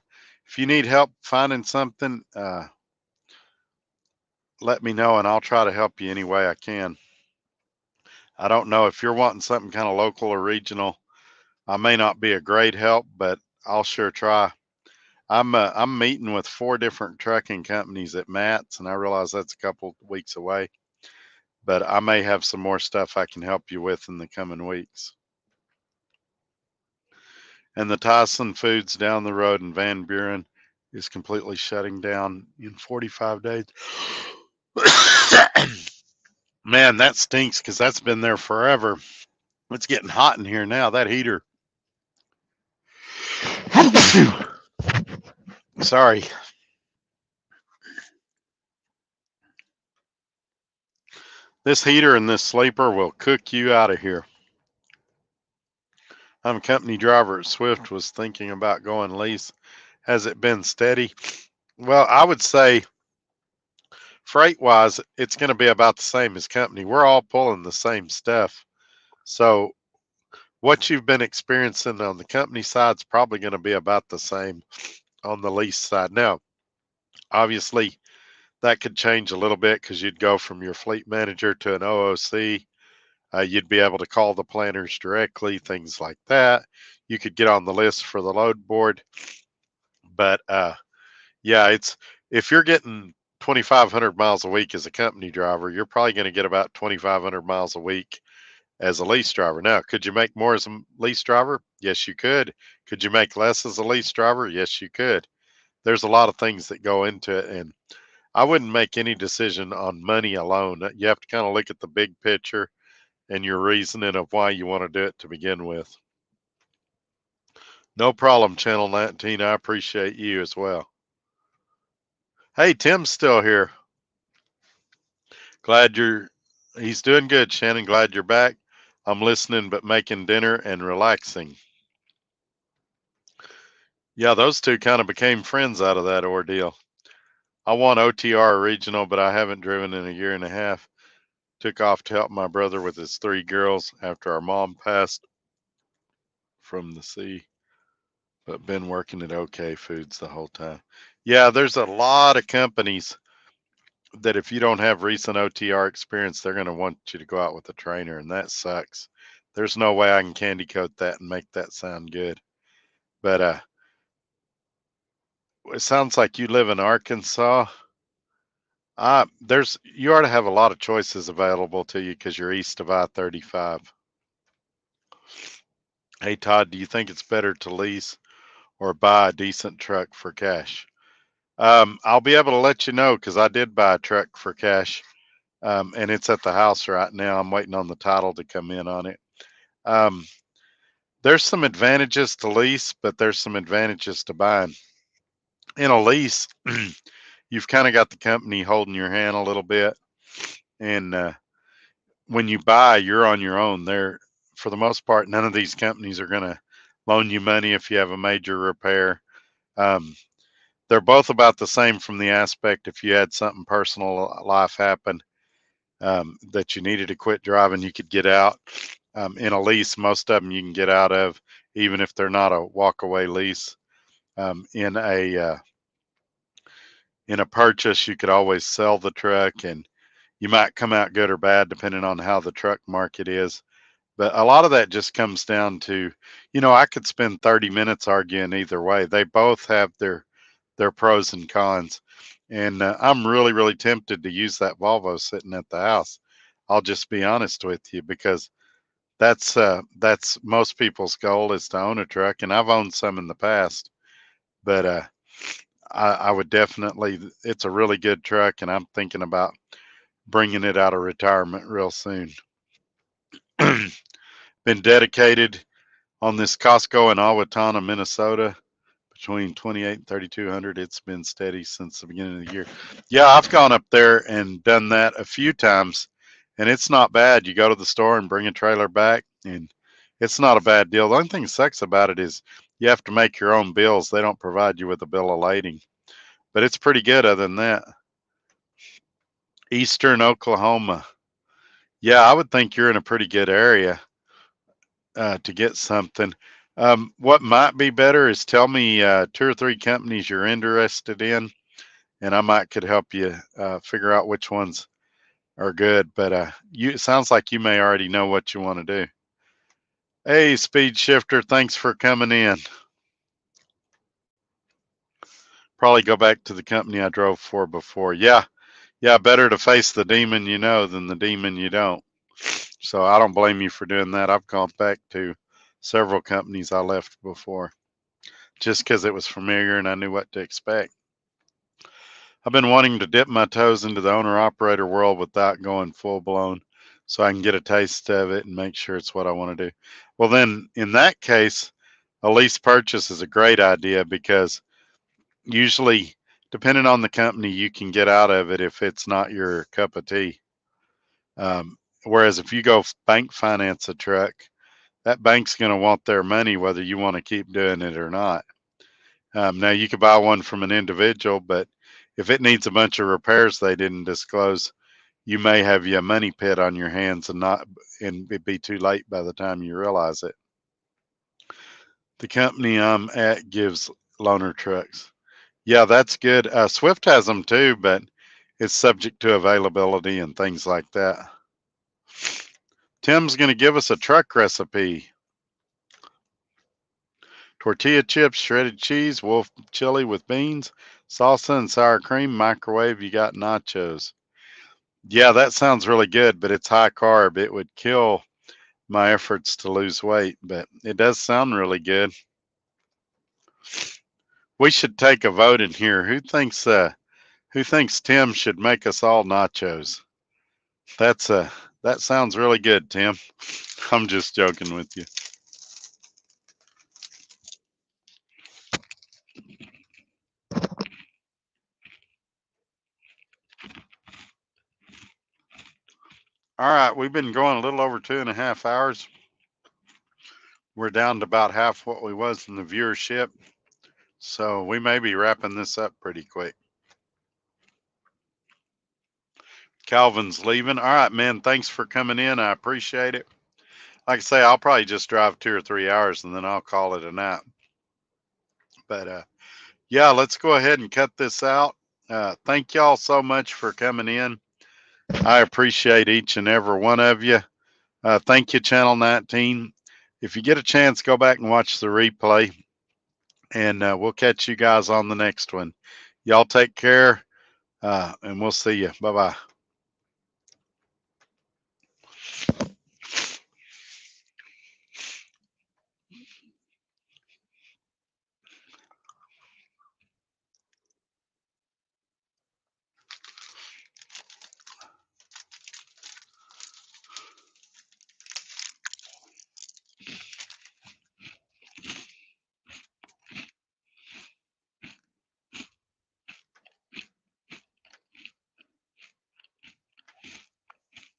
need help finding something, let me know and I'll try to help you any way I can. I don't know if you're wanting something kind of local or regional. I may not be a great help, but I'll sure try. I'm meeting with 4 different trucking companies at Matt's, and I realize that's a couple weeks away, but I may have some more stuff I can help you with in the coming weeks. And the Tyson Foods down the road in Van Buren is completely shutting down in 45 days. Man, that stinks because that's been there forever. It's getting hot in here now. That heater. Sorry. This heater and this sleeper will cook you out of here. I'm a company driver at Swift, was thinking about going lease. Has it been steady? Well, I would say freight wise, it's going to be about the same as company. We're all pulling the same stuff. So what you've been experiencing on the company side is probably going to be about the same on the lease side. Now, obviously, that could change a little bit because you'd go from your fleet manager to an OOC. You'd be able to call the planners directly, things like that. You could get on the list for the load board. But yeah, it's if you're getting 2,500 miles a week as a company driver, you're probably going to get about 2,500 miles a week as a lease driver. Now, could you make more as a lease driver? Yes, you could. Could you make less as a lease driver? Yes, you could. There's a lot of things that go into it, and I wouldn't make any decision on money alone. You have to kind of look at the big picture and your reasoning of why you want to do it to begin with. No problem, Channel 19. I appreciate you as well. Hey, Tim's still here. He's doing good, Shannon. Glad you're back. I'm listening, but making dinner and relaxing. Yeah, those two kind of became friends out of that ordeal. I want OTR regional, but I haven't driven in a year and a half. Took off to help my brother with his 3 girls after our mom passed from the sea, but been working at OK Foods the whole time. Yeah, there's a lot of companies that if you don't have recent OTR experience, they're going to want you to go out with a trainer, and that sucks. There's no way I can candy coat that and make that sound good. But it sounds like you live in Arkansas. You ought to have a lot of choices available to you because you're east of I-35. Hey Todd, do you think it's better to lease or buy a decent truck for cash? I'll be able to let you know because I did buy a truck for cash, and it's at the house right now. I'm waiting on the title to come in on it. There's some advantages to lease, but there's some advantages to buying. In a lease, you've kind of got the company holding your hand a little bit, and when you buy, you're on your own. For the most part, none of these companies are going to loan you money if you have a major repair. They're both about the same from the aspect if you had something personal life happen. that you needed to quit driving, you could get out. In a lease, most of them you can get out of, even if they're not a walk-away lease. In a purchase, you could always sell the truck, and you might come out good or bad depending on how the truck market is. But a lot of that just comes down to, I could spend 30 minutes arguing either way. They both have their pros and cons. And I'm really, really tempted to use that Volvo sitting at the house. I'll just be honest with you, because that's most people's goal, is to own a truck, and I've owned some in the past. But I would definitely. It's a really good truck, and I'm thinking about bringing it out of retirement real soon. Been dedicated on this Costco in Owatonna, Minnesota, between 28 and 3,200. It's been steady since the beginning of the year. Yeah, I've gone up there and done that a few times, and it's not bad. You go to the store and bring a trailer back, and it's not a bad deal. The only thing that sucks about it is you have to make your own bills. They don't provide you with a bill of lading, but it's pretty good other than that. Eastern Oklahoma. Yeah, I would think you're in a pretty good area to get something. What might be better is tell me 2 or 3 companies you're interested in, and I might could help you figure out which ones are good. But it sounds like you may already know what you want to do. Hey, Speed Shifter, thanks for coming in. Probably go back to the company I drove for before. Yeah, better to face the demon you know than the demon you don't. So I don't blame you for doing that. I've gone back to several companies I left before, just because it was familiar and I knew what to expect. I've been wanting to dip my toes into the owner operator world without going full blown, so I can get a taste of it and make sure it's what I want to do. Well, then in that case, a lease purchase is a great idea, because usually, depending on the company, you can get out of it if it's not your cup of tea. Whereas if you go bank finance a truck, that bank's going to want their money whether you want to keep doing it or not. Now you could buy one from an individual, but if it needs a bunch of repairs they didn't disclose, you may have a money pit on your hands and it'd be too late by the time you realize it. The company I'm at gives loaner trucks. Yeah, that's good. Swift has them too, but it's subject to availability and things like that. Tim's going to give us a truck recipe. Tortilla chips, shredded cheese, wolf chili with beans, salsa and sour cream, microwave. You got nachos. Yeah, that sounds really good, but it's high carb. It would kill my efforts to lose weight, but it does sound really good. We should take a vote in here. Who thinks Tim should make us all nachos? That sounds really good, Tim. I'm just joking with you. All right, we've been going a little over 2.5 hours. We're down to about half what we was in the viewership, so we may be wrapping this up pretty quick. Calvin's leaving. All right, man, thanks for coming in. I appreciate it. Like I say, I'll probably just drive 2 or 3 hours and then I'll call it a night. But yeah, let's go ahead and cut this out. Thank y'all so much for coming in. I appreciate each and every one of you. Thank you, Channel 19. If you get a chance, go back and watch the replay, and we'll catch you guys on the next one. Y'all take care, and we'll see you. Bye-bye.